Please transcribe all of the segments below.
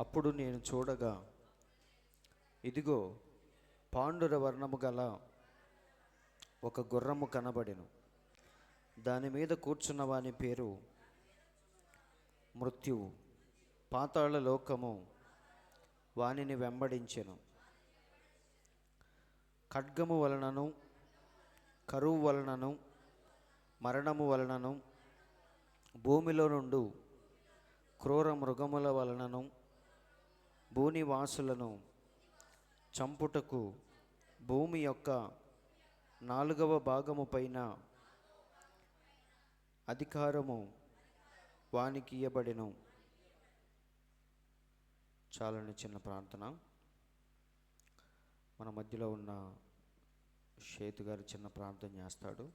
అప్పుడు నేను చూడగా, ఇదిగో పాండుర వర్ణము గల ఒక గుర్రము కనబడెను. దాని మీద కూర్చున్న వాని పేరు మృత్యువు. పాతాళ లోకము వానిని వెంబడించెను. ఖడ్గము వలనను, కరువు వలనను, మరణము వలనను, భూమిలో నుండు క్రూర మృగముల వలనను భూనివాసులను చంపుటకు భూమి యొక్క 4వ భాగము పైన అధికారము వానికి ఇయ్యబడెను. చాలని చిన్న ప్రార్థన. మన మధ్యలో ఉన్న షేతు గారు చిన్న ప్రార్థన చేస్తాడు.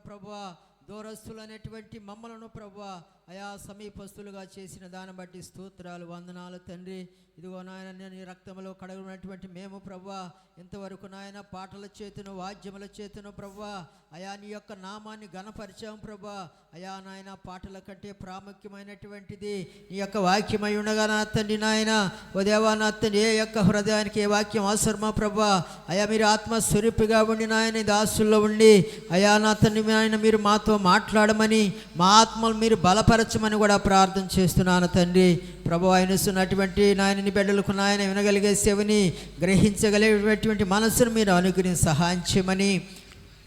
ప్రభువా, దూరస్తులు అనేటువంటి మమ్మలను ప్రభువా అయా సమీపస్తులుగా చేసిన దాన్ని బట్టి స్తోత్రాలు, వందనాలు తండ్రి. ఇదిగో నాయన, నీ రక్తంలో కడగనటువంటి మేము ప్రభువా ఇంతవరకు నాయన పాటల చేతును, వాద్యముల చేతును ప్రభువా అయా నీ యొక్క నామాన్ని ఘనపరిచాం ప్రభువా. అయా నాయన, పాటల కంటే ప్రాముఖ్యమైనటువంటిది నీ యొక్క వాక్యమై ఉండగా నా తండ్రి నాయన, ఓ దేవా నా తండ్రి, ఏ యొక్క హృదయానికి ఏ వాక్యం అవసరమా ప్రభువా అయా మీరు ఆత్మస్వరూపిగా ఉండి నాయన దాసుల్లో ఉండి అయా నా తండ్రి నాయన మీరు మాతో మాట్లాడమని, మా ఆత్మలు మీరు బలపరచమని కూడా ప్రార్థన చేస్తున్నాను తండ్రి. ప్రభు ఆయనస్తున్నటువంటి నాయనని బిడ్డలకు నాయన వినగలిగే సేవని గ్రహించగలిగేటువంటి మనసును మీరు అనుగ్రహించి సహాయం చేయమని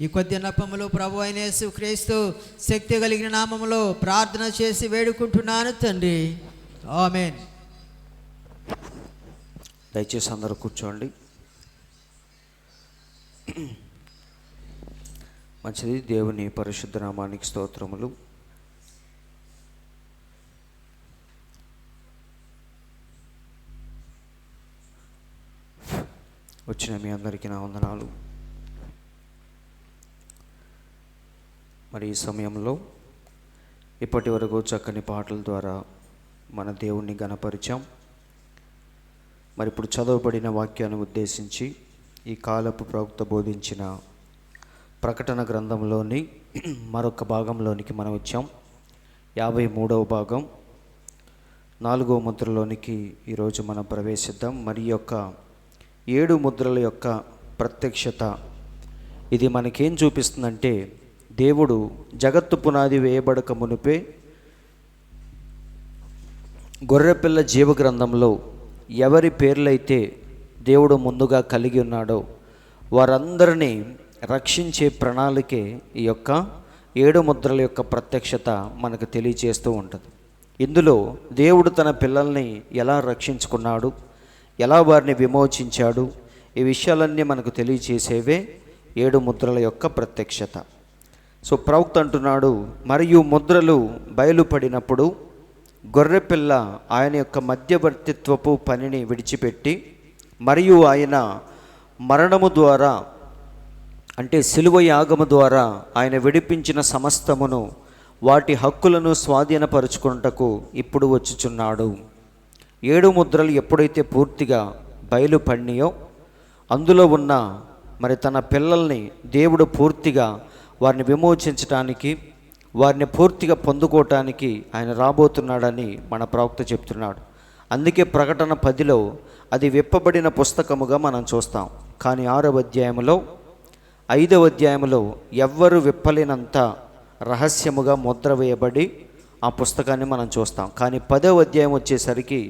ఈ కొద్ది నపములు ప్రభు అయిన యేసుక్రీస్తు శక్తి కలిగిన నామములో ప్రార్థన చేసి వేడుకుంటున్నాను తండ్రి. ఆమేన్. దయచేసి అందరూ కూర్చోండి. మంచిది. దేవుని పరిశుద్ధ నామానికి స్తోత్రములు. వచ్చిన మీ అందరికీ నా వందనాలు. మరి ఈ సమయంలో ఇప్పటి వరకు చక్కని పాటల ద్వారా మన దేవుణ్ణి ఘనపరిచాం. మరి ఇప్పుడు చదవబడిన వాక్యాన్ని ఉద్దేశించి ఈ కాలపు ప్రవక్త బోధించిన ప్రకటన గ్రంథంలోని మరొక భాగంలోనికి మనం వచ్చాం. 53వ భాగం 4వ ముద్రలోనికి ఈరోజు మనం ప్రవేశిద్దాం. మరి యొక్క 7 ముద్రల యొక్క ప్రత్యక్షత ఇది మనకేం చూపిస్తుందంటే, దేవుడు జగత్తు పునాది వేయబడక మునిపే గొర్రెపిల్ల జీవ గ్రంథంలో ఎవరి పేర్లైతే దేవుడు ముందుగా కలిగి ఉన్నాడో వారందరినీ రక్షించే ప్రణాళికే ఈ యొక్క 7 ముద్రల యొక్క ప్రత్యక్షత మనకు తెలియజేస్తూ ఉంటుంది. ఇందులో దేవుడు తన పిల్లల్ని ఎలా రక్షించుకున్నాడు, ఎలా వారిని విమోచించాడు, ఈ విషయాలన్నీ మనకు తెలియచేసేవే 7 ముద్రల యొక్క ప్రత్యక్షత. సో ప్రవక్త అంటున్నాడు, మరియు ముద్రలు బయలుపడినప్పుడు గొర్రెపిల్ల ఆయన యొక్క మధ్యవర్తిత్వపు పనిని విడిచిపెట్టి, మరియు ఆయన మరణము ద్వారా అంటే శిలువ యాగము ద్వారా ఆయన విడిపించిన సమస్తమును వాటి హక్కులను స్వాధీనపరుచుకున్నటకు ఇప్పుడు వచ్చుచున్నాడు. 7 ముద్రలు ఎప్పుడైతే పూర్తిగా బయలుపడినాయో అందులో ఉన్న మరి తన పిల్లల్ని దేవుడు పూర్తిగా వారిని విమోచించడానికి, వారిని పూర్తిగా పొందుకోవటానికి ఆయన రాబోతున్నాడని మన ప్రవక్త చెప్తున్నాడు. అందుకే ప్రకటన 10లో అది విప్పబడిన పుస్తకముగా మనం చూస్తాం. కానీ 6వ అధ్యాయంలో 5వ అధ్యాయంలో ఎవ్వరు విప్పలేనంత రహస్యముగా ముద్ర వేయబడి ఆ పుస్తకాన్ని మనం చూస్తాం. కానీ 10వ అధ్యాయం వచ్చేసరికి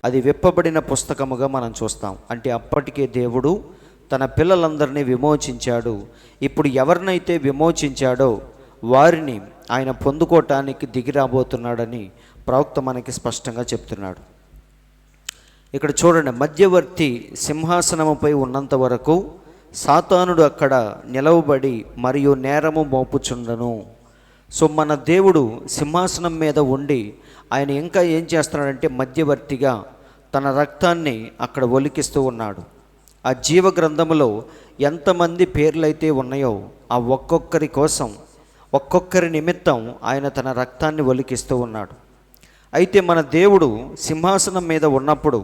అది విప్పబడిన పుస్తకముగా మనం చూస్తాం. అంటే అప్పటికే దేవుడు తన పిల్లలందరినీ విమోచించాడు. ఇప్పుడు ఎవరినైతే విమోచించాడో వారిని ఆయన పొందుకోవటానికి దిగిరాబోతున్నాడని ప్రవక్త మనకి స్పష్టంగా చెప్తున్నాడు. ఇక్కడ చూడండి, మధ్యవర్తి సింహాసనముపై ఉన్నంత వరకు సాతానుడు అక్కడ నిలవబడి మరియు నేరము మోపుచుండను. సో మన దేవుడు సింహాసనం మీద ఉండి ఆయన ఇంకా ఏం చేస్తున్నాడంటే మధ్యవర్తిగా తన రక్తాన్ని అక్కడ ఒలికిస్తూ ఉన్నాడు. ఆ జీవ గ్రంథములో ఎంతమంది పేర్లైతే ఉన్నాయో ఆ ఒక్కొక్కరి కోసం, ఒక్కొక్కరి నిమిత్తం ఆయన తన రక్తాన్ని ఒలికిస్తూ ఉన్నాడు. అయితే మన దేవుడు సింహాసనం మీద ఉన్నప్పుడు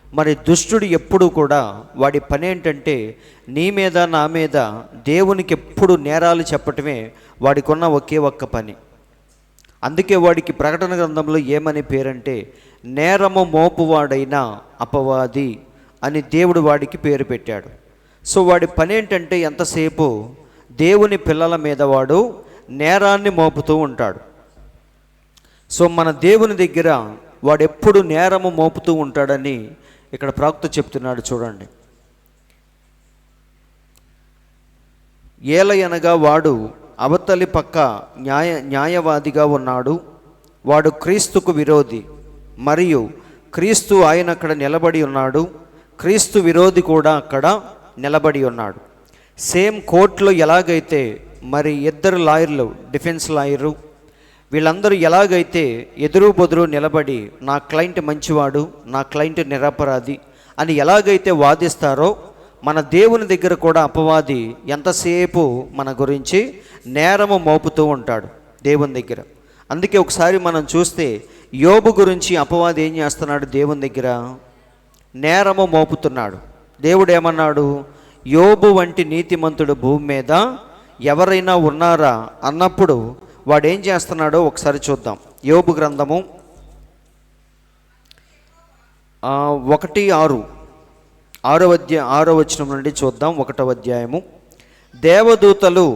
మరి దుష్టుడు ఎప్పుడు కూడా వాడి పని ఏంటంటే నీ మీద నా మీద దేవునికి ఎప్పుడు నేరాలు చెప్పటమే వాడికి ఉన్న ఒకే ఒక్క పని. అందుకే వాడికి ప్రకటన గ్రంథంలో ఏమని పేరంటే నేరము మోపువాడైన అపవాది అని దేవుడు వాడికి పేరు పెట్టాడు. సో వాడి పని ఏంటంటే ఎంతసేపు దేవుని పిల్లల మీద వాడు నేరాన్ని మోపుతూ ఉంటాడు. సో మన దేవుని దగ్గర వాడు ఎప్పుడు నేరము మోపుతూ ఉంటాడని ఇక్కడ ప్రవక్త చెప్తున్నాడు. చూడండి, ఏలయనగా వాడు అవతలి పక్క న్యాయవాదిగా ఉన్నాడు. వాడు క్రీస్తుకు విరోధి మరియు క్రీస్తు ఆయన అక్కడ నిలబడి ఉన్నాడు. క్రీస్తు విరోధి కూడా అక్కడ నిలబడి ఉన్నాడు. సేమ్ కోర్టులో ఎలాగైతే మరి ఇద్దరు లాయర్లు, డిఫెన్స్ లాయరు, వీళ్ళందరూ ఎలాగైతే ఎదురు బొదురు నిలబడి నా క్లయింట్ మంచివాడు, నా క్లయింట్ నిరపరాధి అని ఎలాగైతే వాదిస్తారో మన దేవుని దగ్గర కూడా అపవాది ఎంతసేపు మన గురించి నేరము మోపుతూ ఉంటాడు దేవుని దగ్గర. అందుకే ఒకసారి మనం చూస్తే యోబు గురించి అపవాది ఏం చేస్తున్నాడు? దేవుని దగ్గర నేరము మోపుతున్నాడు. దేవుడు ఏమన్నాడు? యోబు వంటి నీతిమంతుడు భూమి మీద ఎవరైనా ఉన్నారా అన్నప్పుడు వాడు ఏం చేస్తున్నాడో ఒకసారి చూద్దాం. యోబు గ్రంథము 1:6 వచనం నుండి చూద్దాం. 1వ అధ్యాయము. దేవదూతలు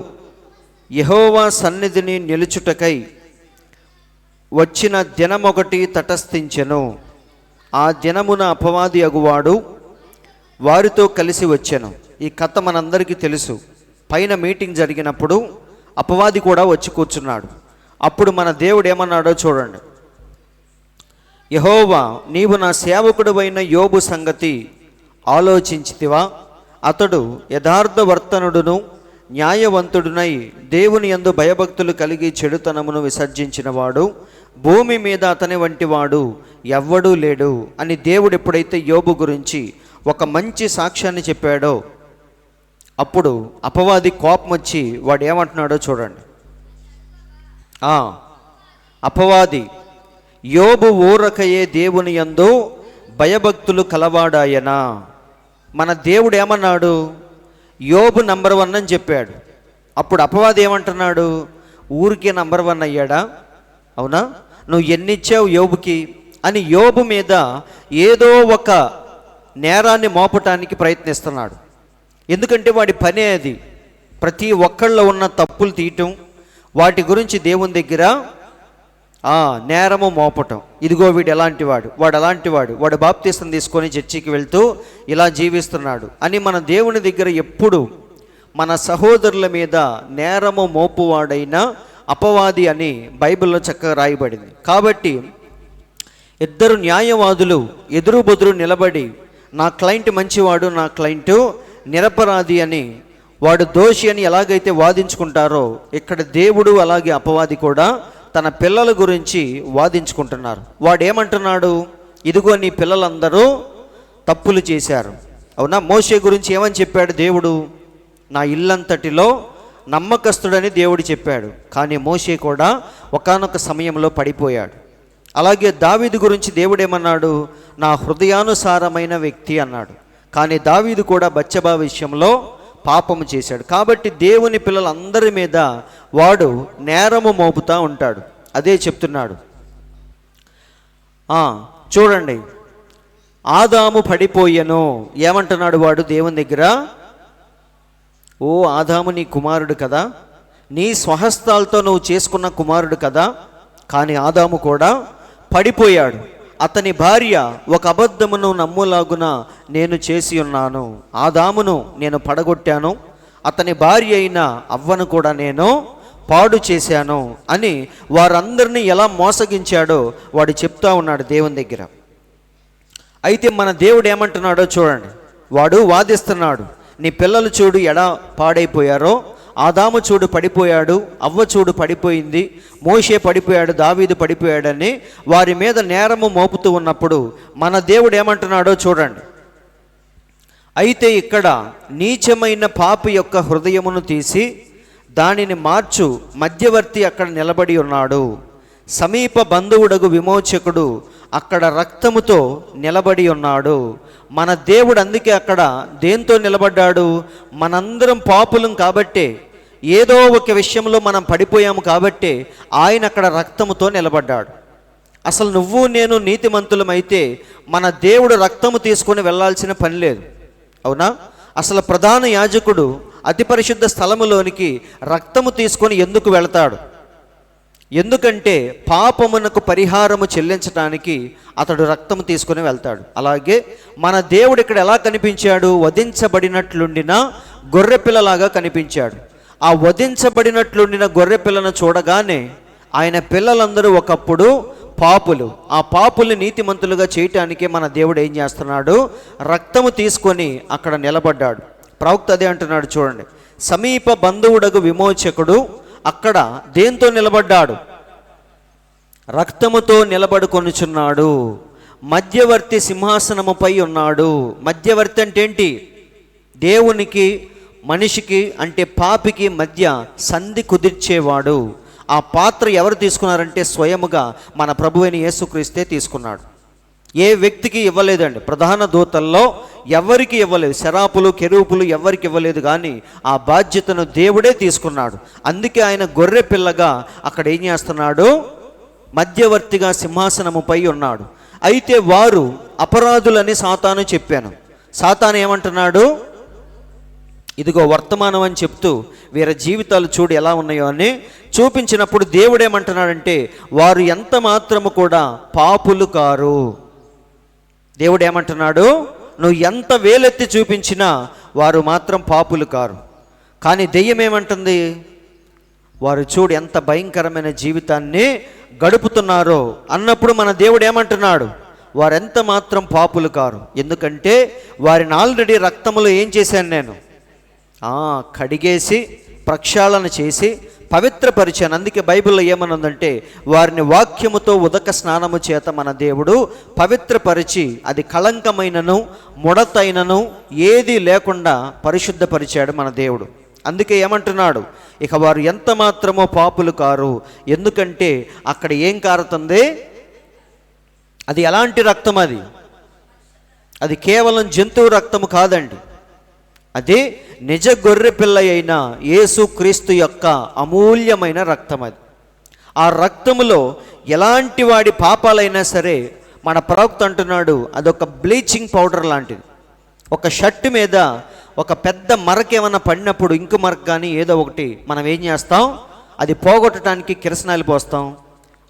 యెహోవా సన్నిధిని నిలుచుటకై వచ్చిన దినమొకటి తటస్థించెను. ఆ దినమున అపవాది అగువాడు వారితో కలిసి వచ్చెను. ఈ కథ మనందరికీ తెలుసు. పైన మీటింగ్ జరిగినప్పుడు అపవాది కూడా వచ్చి కూర్చున్నాడు. అప్పుడు మన దేవుడు ఏమన్నాడో చూడండి. యెహోవా, నీవు నా సేవకుడవైన యోబు సంగతి ఆలోచించితివా? అతడు యథార్థవర్తనుడును న్యాయవంతుడునై దేవుని యందు భయభక్తులు కలిగి చెడుతనమును విసర్జించినవాడు, భూమి మీద అతని వంటి వాడు ఎవ్వడూ లేడు అని దేవుడు ఎప్పుడైతే యోబు గురించి ఒక మంచి సాక్ష్యాన్ని చెప్పాడో అప్పుడు అపవాది కోపం వచ్చి వాడు ఏమంటున్నాడో చూడండి. అపవాది, యోబు ఊరకయే దేవుని యందు భయభక్తులు కలవాడాయనా. మన దేవుడు ఏమన్నాడు? యోబు నంబర్ 1 అని చెప్పాడు. అప్పుడు అపవాది ఏమంటున్నాడు? ఊరికే నంబర్ 1 అయ్యాడా? అవునా? నువ్వు ఎన్నిచ్చావు యోబుకి అని యోబు మీద ఏదో ఒక నేరాన్ని మోపటానికి ప్రయత్నిస్తున్నాడు. ఎందుకంటే వాడి పనే అది. ప్రతి ఒక్కళ్ళలో ఉన్న తప్పులు తీయటం, వాటి గురించి దేవుని దగ్గర నేరము మోపటం. ఇదిగో వీడు ఎలాంటి వాడు, వాడు అలాంటి వాడు, వాడు బాప్తీసం తీసుకొని చర్చికి వెళ్తూ ఇలా జీవిస్తున్నాడు అని మన దేవుని దగ్గర ఎప్పుడు మన సహోదరుల మీద నేరము మోపువాడైన అపవాది అని బైబిల్లో చక్కగా రాయబడింది. కాబట్టి ఇద్దరు న్యాయవాదులు ఎదురు బొదురు నిలబడి నా క్లయింట్ మంచివాడు, నా క్లయింటు నిరపరాధి అని, వాడు దోషి అని ఎలాగైతే వాదించుకుంటారో ఇక్కడ దేవుడు అలాగే అపవాది కూడా తన పిల్లల గురించి వాదించుకుంటున్నారు. వాడు ఏమంటున్నాడు? ఇదిగో నీ పిల్లలందరూ తప్పులు చేశారు. అవునా? మోషే గురించి ఏమని చెప్పాడు దేవుడు? నా ఇల్లంతటిలో నమ్మకస్తుడని దేవుడు చెప్పాడు. కానీ మోషే కూడా ఒకానొక సమయంలో పడిపోయాడు. అలాగే దావీదు గురించి దేవుడు ఏమన్నాడు? నా హృదయానుసారమైన వ్యక్తి అన్నాడు. కానీ దావీదు కూడా బత్షెబా విషయంలో పాపము చేశాడు. కాబట్టి దేవుని పిల్లలందరి మీద వాడు నేరము మోపుతూ ఉంటాడు. అదే చెప్తున్నాడు. చూడండి, ఆదాము పడిపోయెను. ఏమంటున్నాడు వాడు దేవుని దగ్గర? ఓ ఆదాము నీ కుమారుడు కదా, నీ స్వహస్తాలతో నువ్వు చేసుకున్న కుమారుడు కదా. కానీ ఆదాము కూడా పడిపోయాడు. అతని భార్య ఒక అబద్ధమును నమ్ములాగున నేను చేసి ఉన్నాను. ఆదామును నేను పడగొట్టాను, అతని భార్య అయిన అవ్వను కూడా నేను పాడు చేశాను అని వారందరినీ ఎలా మోసగించాడో వాడు చెప్తా ఉన్నాడు దేవుని దగ్గర. అయితే మన దేవుడు ఏమంటున్నాడో చూడండి. వాడు వాదిస్తున్నాడు, నీ పిల్లలు చూడు ఎలా పాడైపోయారో, ఆదాము చూడు పడిపోయాడు, అవ్వ చూడు పడిపోయింది, మోషే పడిపోయాడు, దావీదు పడిపోయాడని వారి మీద నేరము మోపుతూ ఉన్నప్పుడు మన దేవుడు ఏమంటున్నాడో చూడండి. అయితే ఇక్కడ నీచమైన పాపి యొక్క హృదయమును తీసి దానిని మార్చు మధ్యవర్తి అక్కడ నిలబడి ఉన్నాడు. సమీప బంధువుడగు విమోచకుడు అక్కడ రక్తముతో నిలబడి ఉన్నాడు. మన దేవుడు అందుకే అక్కడ దేంతో నిలబడ్డాడు? మనందరం పాపులం కాబట్టే, ఏదో ఒక విషయంలో మనం పడిపోయాము కాబట్టే ఆయన అక్కడ రక్తముతో నిలబడ్డాడు. అసలు నువ్వు నేను నీతిమంతులమైతే మన దేవుడు రక్తము తీసుకొని వెళ్ళాల్సిన పని లేదు, అవునా? అసలు ప్రధాన యాజకుడు అతి పరిశుద్ధ స్థలములోనికి రక్తము తీసుకొని ఎందుకు వెళతాడు? ఎందుకంటే పాపమునకు పరిహారము చెల్లించడానికి అతడు రక్తము తీసుకొని వెళ్తాడు. అలాగే మన దేవుడు ఇక్కడ ఎలా కనిపించాడు? వధించబడినట్లుండిన గొర్రెపిల్లలాగా కనిపించాడు. ఆ వధించబడినట్లుండిన గొర్రెపిల్లను చూడగానే ఆయన పిల్లలందరూ ఒకప్పుడు పాపులు, ఆ పాపుల్ని నీతిమంతులుగా చేయటానికి మన దేవుడు ఏం చేస్తున్నాడు? రక్తము తీసుకొని అక్కడ నిలబడ్డాడు. ప్రవక్త అదే అంటున్నాడు చూడండి. సమీప బంధువుడగు విమోచకుడు అక్కడ దేంతో నిలబడ్డాడు? రక్తముతో నిలబడుకొనుచున్నాడు. మధ్యవర్తి సింహాసనముపై ఉన్నాడు. మధ్యవర్తి అంటే ఏంటి? దేవునికి మనిషికి అంటే పాపికి మధ్య సంధి కుదిర్చేవాడు. ఆ పాత్ర ఎవరు తీసుకున్నారంటే స్వయముగా మన ప్రభువైన యేసుక్రీస్తే తీసుకున్నాడు. ఏ వ్యక్తికి ఇవ్వలేదండి. ప్రధాన దూతల్లో ఎవరికి ఇవ్వలేదు, శరాపులు కెరూపులు ఎవరికి ఇవ్వలేదు, కానీ ఆ బాధ్యతను దేవుడే తీసుకున్నాడు. అందుకే ఆయన గొర్రె పిల్లగా అక్కడ ఏం చేస్తున్నాడు? మధ్యవర్తిగా సింహాసనముపై ఉన్నాడు. అయితే వారు అపరాధులని సాతాను చెప్పాను. సాతాను ఏమంటున్నాడు? ఇదిగో వర్తమానం అని చెప్తూ వీరి జీవితాలు చూడు ఎలా ఉన్నాయో అని చూపించినప్పుడు దేవుడు ఏమంటున్నాడంటే వారు ఎంత మాత్రము కూడా పాపులు కారు. దేవుడు ఏమంటున్నాడు? నువ్వు ఎంత వేలెత్తి చూపించినా వారు మాత్రం పాపులు కారు. కానీ దెయ్యం ఏమంటుంది? వారు చూడు ఎంత భయంకరమైన జీవితాన్ని గడుపుతున్నారో అన్నప్పుడు మన దేవుడు ఏమంటున్నాడు? వారెంత మాత్రం పాపులు కారు. ఎందుకంటే వారిని ఆల్రెడీ రక్తములో ఏం చేశాను నేను? కడిగేసి ప్రక్షాళన చేసి పవిత్రపరిచాను. అందుకే బైబిల్లో ఏమనుందంటే వారిని వాక్యముతో ఉదక స్నానము చేత మన దేవుడు పవిత్రపరిచి అది కళంకమైనను ముడతైనను ఏది లేకుండా పరిశుద్ధపరిచాడు మన దేవుడు. అందుకే ఏమంటున్నాడు? ఇక వారు ఎంత మాత్రమో పాపులు కారు. ఎందుకంటే అక్కడ ఏం కారుతుంది? అది ఎలాంటి రక్తం? అది కేవలం జంతువు రక్తము కాదండి. అది నిజ గొర్రె పిల్ల అయిన యేసుక్రీస్తు యొక్క అమూల్యమైన రక్తం. అది ఆ రక్తములో ఎలాంటి వాడి పాపాలైనా సరే మన ప్రవక్త అంటున్నాడు అదొక బ్లీచింగ్ పౌడర్ లాంటిది. ఒక షర్టు మీద ఒక పెద్ద మరక ఏమన్నా పడినప్పుడు, ఇంకు మరక కానీ ఏదో ఒకటి మనం ఏం చేస్తాం? అది పోగొట్టడానికి కిరసనాయిలు పోస్తాం,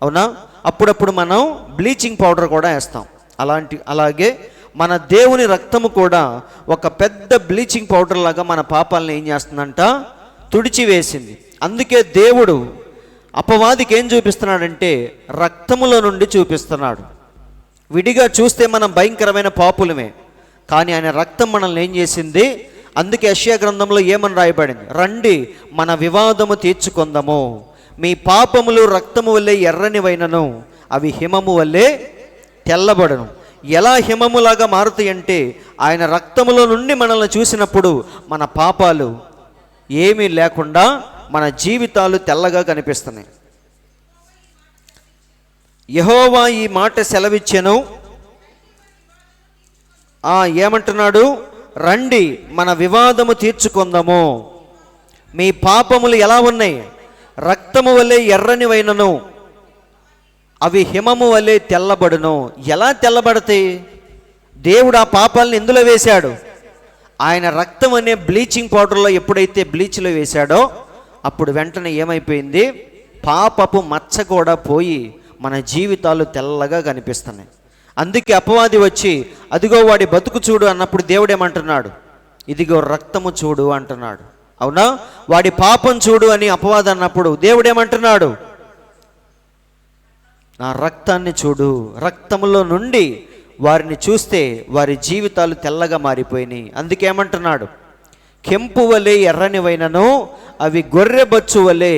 అవునా? అప్పుడప్పుడు మనం బ్లీచింగ్ పౌడర్ కూడా వేస్తాం. అలాగే మన దేవుని రక్తము కూడా ఒక పెద్ద బ్లీచింగ్ పౌడర్ లాగా మన పాపాలను ఏం చేస్తుందంట? తుడిచివేసింది. అందుకే దేవుడు అపవాదికి ఏం చూపిస్తున్నాడంటే రక్తములో నుండి చూపిస్తున్నాడు. విడిగా చూస్తే మనం భయంకరమైన పాపులమే, కానీ ఆయన రక్తం మనల్ని ఏం చేసింది? అందుకే యెషయా గ్రంథంలో ఏమని రాయబడింది? రండి మన వివాదము తీర్చుకొందము, మీ పాపములు రక్తము వల్లే ఎర్రనివైనను అవి హిమము వల్లే తెల్లబడను. ఎలా హిమములాగా మారుతాయి అంటే ఆయన రక్తములో నుండి మనల్ని చూసినప్పుడు మన పాపాలు ఏమీ లేకుండా మన జీవితాలు తెల్లగా కనిపిస్తున్నాయి. యెహోవా ఈ మాట సెలవిచ్చెను. ఏమంటున్నాడు? రండి మన వివాదము తీర్చుకొందము. మీ పాపములు ఎలా ఉన్నాయి? రక్తము వల్లే ఎర్రనివైనను అవి హిమము వల్లే తెల్లబడును. ఎలా తెల్లబడతాయి? దేవుడు ఆ పాపాలను ఎందులో వేశాడు? ఆయన రక్తం అనే బ్లీచింగ్ పౌడర్లో ఎప్పుడైతే బ్లీచ్లో వేశాడో అప్పుడు వెంటనే ఏమైపోయింది? పాపపు మచ్చ కూడా పోయి మన జీవితాలు తెల్లగా కనిపిస్తున్నాయి. అందుకే అపవాది వచ్చి అదిగో వాడి బతుకు చూడు అన్నప్పుడు దేవుడు ఏమంటున్నాడు? ఇదిగో రక్తము చూడు అంటున్నాడు. అవునా? వాడి పాపం చూడు అని అపవాది అన్నప్పుడు దేవుడు ఏమంటున్నాడు? నా రక్తాన్ని చూడు. రక్తములో నుండి వారిని చూస్తే వారి జీవితాలు తెల్లగా మారిపోయినాయి. అందుకేమంటున్నాడు? కెంపు వలె ఎర్రనివైనను అవి గొర్రె బొచ్చు వలె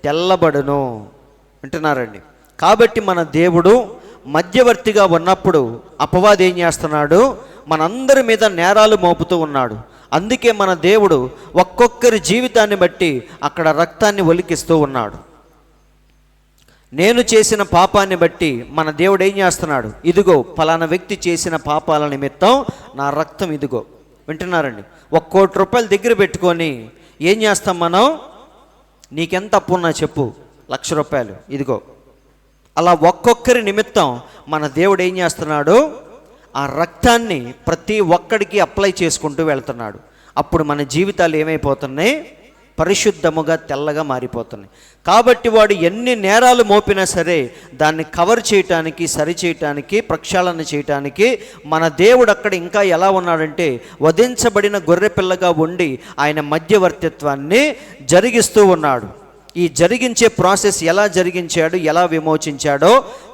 తెల్లబడును అంటున్నారండి. కాబట్టి మన దేవుడు మధ్యవర్తిగా ఉన్నప్పుడు అపవాది ఏం చేస్తున్నాడు? మనందరి మీద నేరాలు మోపుతూ ఉన్నాడు. అందుకే మన దేవుడు ఒక్కొక్కరి జీవితాన్ని బట్టి అక్కడ రక్తాన్ని ఒలికిస్తూ ఉన్నాడు. నేను చేసిన పాపాన్ని బట్టి మన దేవుడు ఏం చేస్తున్నాడు? ఇదిగో ఫలానా వ్యక్తి చేసిన పాపాల నిమిత్తం నా రక్తం ఇదిగో. వింటున్నారండి? 1 కోటి రూపాయలు దగ్గర పెట్టుకొని ఏం చేస్తాం మనం? నీకెంత అప్పు ఉన్నా చెప్పు, 1,00,000 రూపాయలు ఇదిగో. అలా ఒక్కొక్కరి నిమిత్తం మన దేవుడు ఏం చేస్తున్నాడు? ఆ రక్తాన్ని ప్రతి ఒక్కడికి అప్లై చేసుకుంటూ వెళ్తున్నాడు. అప్పుడు మన జీవితాలు ఏమైపోతున్నాయి? పరిశుద్ధముగా తెల్లగా మారిపోతున్నాయి. కాబట్టి వాడు ఎన్ని నేరాలు మోపినా సరే దాన్ని కవర్ చేయటానికి, సరి చేయటానికి, ప్రక్షాళన చేయటానికి మన దేవుడు అక్కడ ఇంకా ఎలా ఉన్నాడంటే వధించబడిన గొర్రెపిల్లగా ఉండి ఆయన మధ్యవర్తిత్వాన్ని జరిగిస్తూ ఉన్నాడు. ఈ జరిగించే ప్రాసెస్ ఎలా జరిగించాడు, ఎలా విమోచించాడో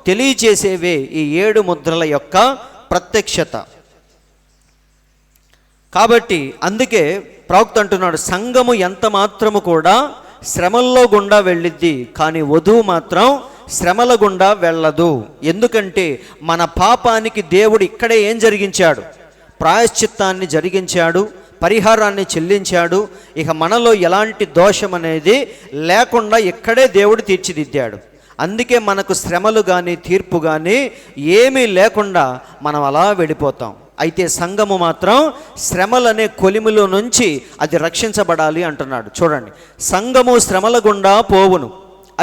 తెలియచేసేవే ఈ 7 ముద్రల యొక్క ప్రత్యక్షత. కాబట్టి అందుకే ప్రవక్త అంటున్నాడు, సంఘము ఎంత మాత్రము కూడా శ్రమల్లో గుండా వెళ్ళిద్ది, కానీ వధువు మాత్రం శ్రమల గుండా వెళ్ళదు. ఎందుకంటే మన పాపానికి దేవుడు ఇక్కడే ఏం జరిగించాడు? ప్రాయశ్చిత్తాన్ని జరిగించాడు, పరిహారాన్ని చెల్లించాడు. ఇక మనలో ఎలాంటి దోషం అనేది లేకుండా ఇక్కడే దేవుడు తీర్చిదిద్దాడు. అందుకే మనకు శ్రమలు కానీ తీర్పు కానీ ఏమీ లేకుండా మనం అలా వెళ్ళిపోతాం. అయితే సంఘము మాత్రం శ్రమలనే కొలిమిలో నుంచి అది రక్షించబడాలి అంటున్నాడు. చూడండి, సంఘము శ్రమల గుండా పోవును,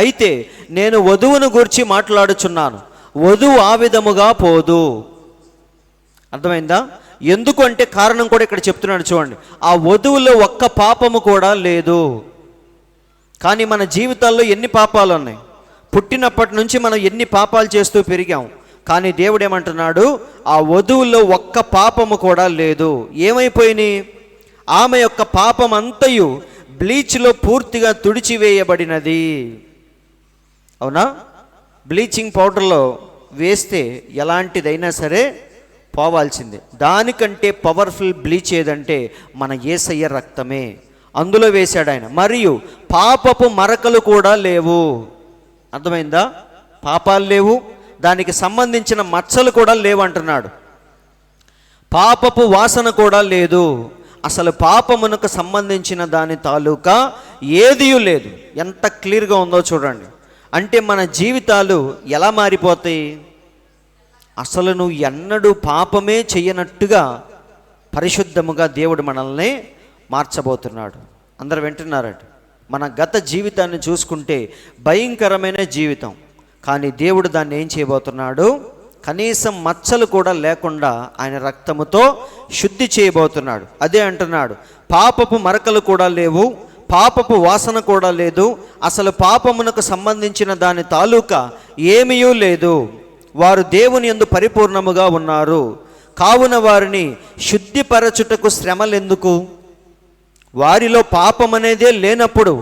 అయితే నేను వధువును గూర్చి మాట్లాడుచున్నాను, వధువు ఆ విధముగా పోదు. అర్థమైందా? ఎందుకు అంటే కారణం కూడా ఇక్కడ చెప్తున్నాడు. చూడండి, ఆ వధువులో ఒక్క పాపము కూడా లేదు. కానీ మన జీవితాల్లో ఎన్ని పాపాలు ఉన్నాయి? పుట్టినప్పటి నుంచి మనం ఎన్ని పాపాలు చేస్తూ పెరిగాం. కానీ దేవుడు ఏమంటున్నాడు? ఆ వధువులో ఒక్క పాపము కూడా లేదు. ఏమైపోయినాయి? ఆమె యొక్క పాపం అంతయు బ్లీచ్లో పూర్తిగా తుడిచివేయబడినది. అవునా? బ్లీచింగ్ పౌడర్లో వేస్తే ఎలాంటిదైనా సరే పోవాల్సిందే. దానికంటే పవర్ఫుల్ బ్లీచ్ ఏదంటే మన యేసయ్య రక్తమే. అందులో వేశాడు ఆయన. మరియు పాపపు మరకలు కూడా లేవు. అర్థమైందా? పాపాలు లేవు, దానికి సంబంధించిన మచ్చలు కూడా లేవు అంటున్నాడు. పాపపు వాసన కూడా లేదు. అసలు పాపమునకు సంబంధించిన దాని తాలూకా ఏదియూ లేదు. ఎంత క్లియర్గా ఉందో చూడండి. అంటే మన జీవితాలు ఎలా మారిపోతాయి? అసలు నువ్వు ఎన్నడూ పాపమే చెయ్యనట్టుగా పరిశుద్ధముగా దేవుడు మనల్ని మార్చబోతున్నాడు. అందరు వింటున్నారండి? మన గత జీవితాన్ని చూసుకుంటే భయంకరమైన జీవితం, కానీ దేవుడు దాన్ని ఏం చేయబోతున్నాడు? కనీసం మచ్చలు కూడా లేకుండా ఆయన రక్తముతో శుద్ధి చేయబోతున్నాడు. అదే అంటున్నాడు, పాపపు మరకలు కూడా లేవు, పాపపు వాసన కూడా లేదు, అసలు పాపమునకు సంబంధించిన దాని తాలూకా ఏమీయూ లేదు. వారు దేవుని యందు పరిపూర్ణముగా ఉన్నారు. కావున వారిని శుద్ధిపరచుటకు శ్రమలెందుకు? వారిలో పాపం అనేదే లేనప్పుడు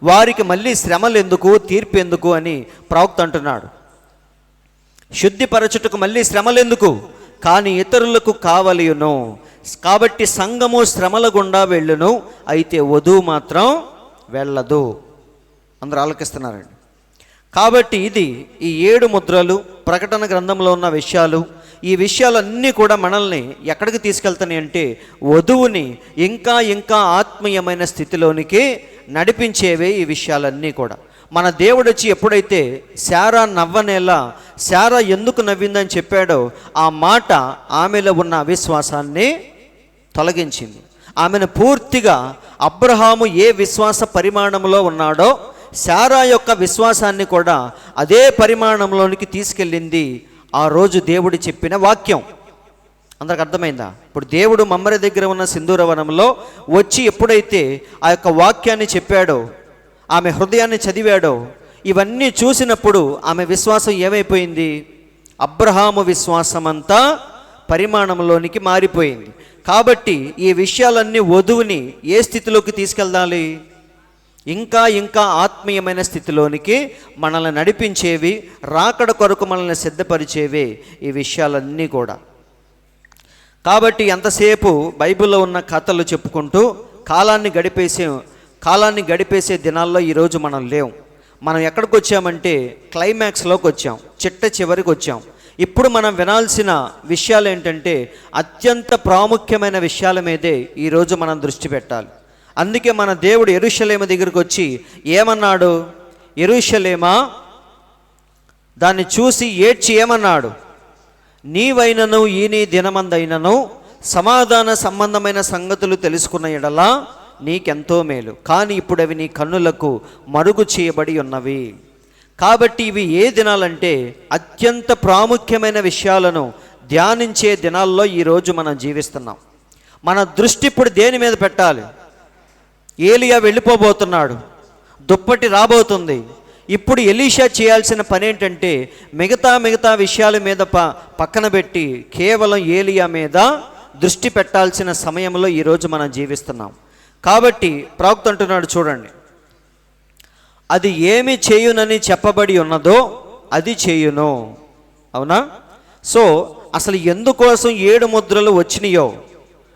వారికి మళ్ళీ శ్రమలు ఎందుకు, తీర్పు ఎందుకు అని ప్రవక్త అంటున్నాడు. శుద్ధిపరచుటకు మళ్ళీ శ్రమలు ఎందుకు? కానీ ఇతరులకు కావలియును. కాబట్టి సంఘము శ్రమల గుండా వెళ్ళును, అయితే వధువు మాత్రం వెళ్ళదు. అందరూ ఆలోకిస్తున్నారండి. కాబట్టి ఇది ఈ 7 ముద్రలు, ప్రకటన గ్రంథంలో ఉన్న విషయాలు. ఈ విషయాలన్నీ కూడా మనల్ని ఎక్కడికి తీసుకెళ్తాయి అంటే వధువుని ఇంకా ఇంకా ఆత్మీయమైన స్థితిలోనికి నడిపించేవే ఈ విషయాలన్నీ కూడా. మన దేవుడు వచ్చి ఎప్పుడైతే శారా నవ్వనేలా, శారా ఎందుకు నవ్విందని చెప్పాడో ఆ మాట ఆమెలో ఉన్న అవిశ్వాసాన్ని తొలగించింది. ఆమెను పూర్తిగా అబ్రహాము ఏ విశ్వాస పరిమాణంలో ఉన్నాడో శారా యొక్క విశ్వాసాన్ని కూడా అదే పరిమాణంలోనికి తీసుకెళ్ళింది ఆ రోజు దేవుడు చెప్పిన వాక్యం. అందరికి అర్థమైందా? ఇప్పుడు దేవుడు మమ్మరి దగ్గర ఉన్న సింధూరవనంలో వచ్చి ఎప్పుడైతే ఆ యొక్క వాక్యాన్ని చెప్పాడో, ఆమె హృదయాన్ని చదివాడో, ఇవన్నీ చూసినప్పుడు ఆమె విశ్వాసం ఏమైపోయింది? అబ్రహాము విశ్వాసమంతా పరిమాణంలోనికి మారిపోయింది. కాబట్టి ఈ విషయాలన్నీ వధువుని ఏ స్థితిలోకి తీసుకెళ్ళాలి? ఇంకా ఇంకా ఆత్మీయమైన స్థితిలోనికి మనల్ని నడిపించేవి, రాకడ కొరకు మనల్ని సిద్ధపరిచేవి ఈ విషయాలన్నీ కూడా. కాబట్టి ఎంతసేపు బైబిల్లో ఉన్న కథలు చెప్పుకుంటూ కాలాన్ని గడిపేసే దినాల్లో ఈరోజు మనం లేవు. మనం ఎక్కడికి వచ్చామంటే క్లైమాక్స్లోకి వచ్చాం, చిట్ట చివరికి వచ్చాం. ఇప్పుడు మనం వినాల్సిన విషయాలు ఏంటంటే అత్యంత ప్రాముఖ్యమైన విషయాల మీదే ఈరోజు మనం దృష్టి పెట్టాలి. అందుకే మన దేవుడు యెరూషలేము దగ్గరికి వచ్చి ఏమన్నాడు? యెరూషలేమా, దాన్ని చూసి ఏడ్చి ఏమన్నాడు? నీవైనను ఈ నీ దినమందైనను సమాధాన సంబంధమైన సంగతులు తెలుసుకున్న ఎడలా నీకెంతో మేలు, కానీ ఇప్పుడు అవి నీ కన్నులకు మరుగు చేయబడి ఉన్నవి. కాబట్టి ఇవి ఏ దినాలంటే అత్యంత ప్రాముఖ్యమైన విషయాలను ధ్యానించే దినాల్లో ఈరోజు మనం జీవిస్తున్నాం. మన దృష్టి ఇప్పుడు దేని మీద పెట్టాలి? ఏలియా వెళ్ళిపోబోతున్నాడు, దుప్పటి రాబోతుంది. ఇప్పుడు ఎలీషా చేయాల్సిన పని ఏంటంటే మిగతా విషయాల మీద పక్కన పెట్టి కేవలం ఏలియా మీద దృష్టి పెట్టాల్సిన సమయంలో ఈరోజు మనం జీవిస్తున్నాం. కాబట్టి ప్రవక్త అంటున్నాడు, చూడండి, అది ఏమి చేయునని చెప్పబడి ఉన్నదో అది చేయును. అవునా? సో అసలు ఎందుకోసం 7 ముద్రలు వచ్చినాయో,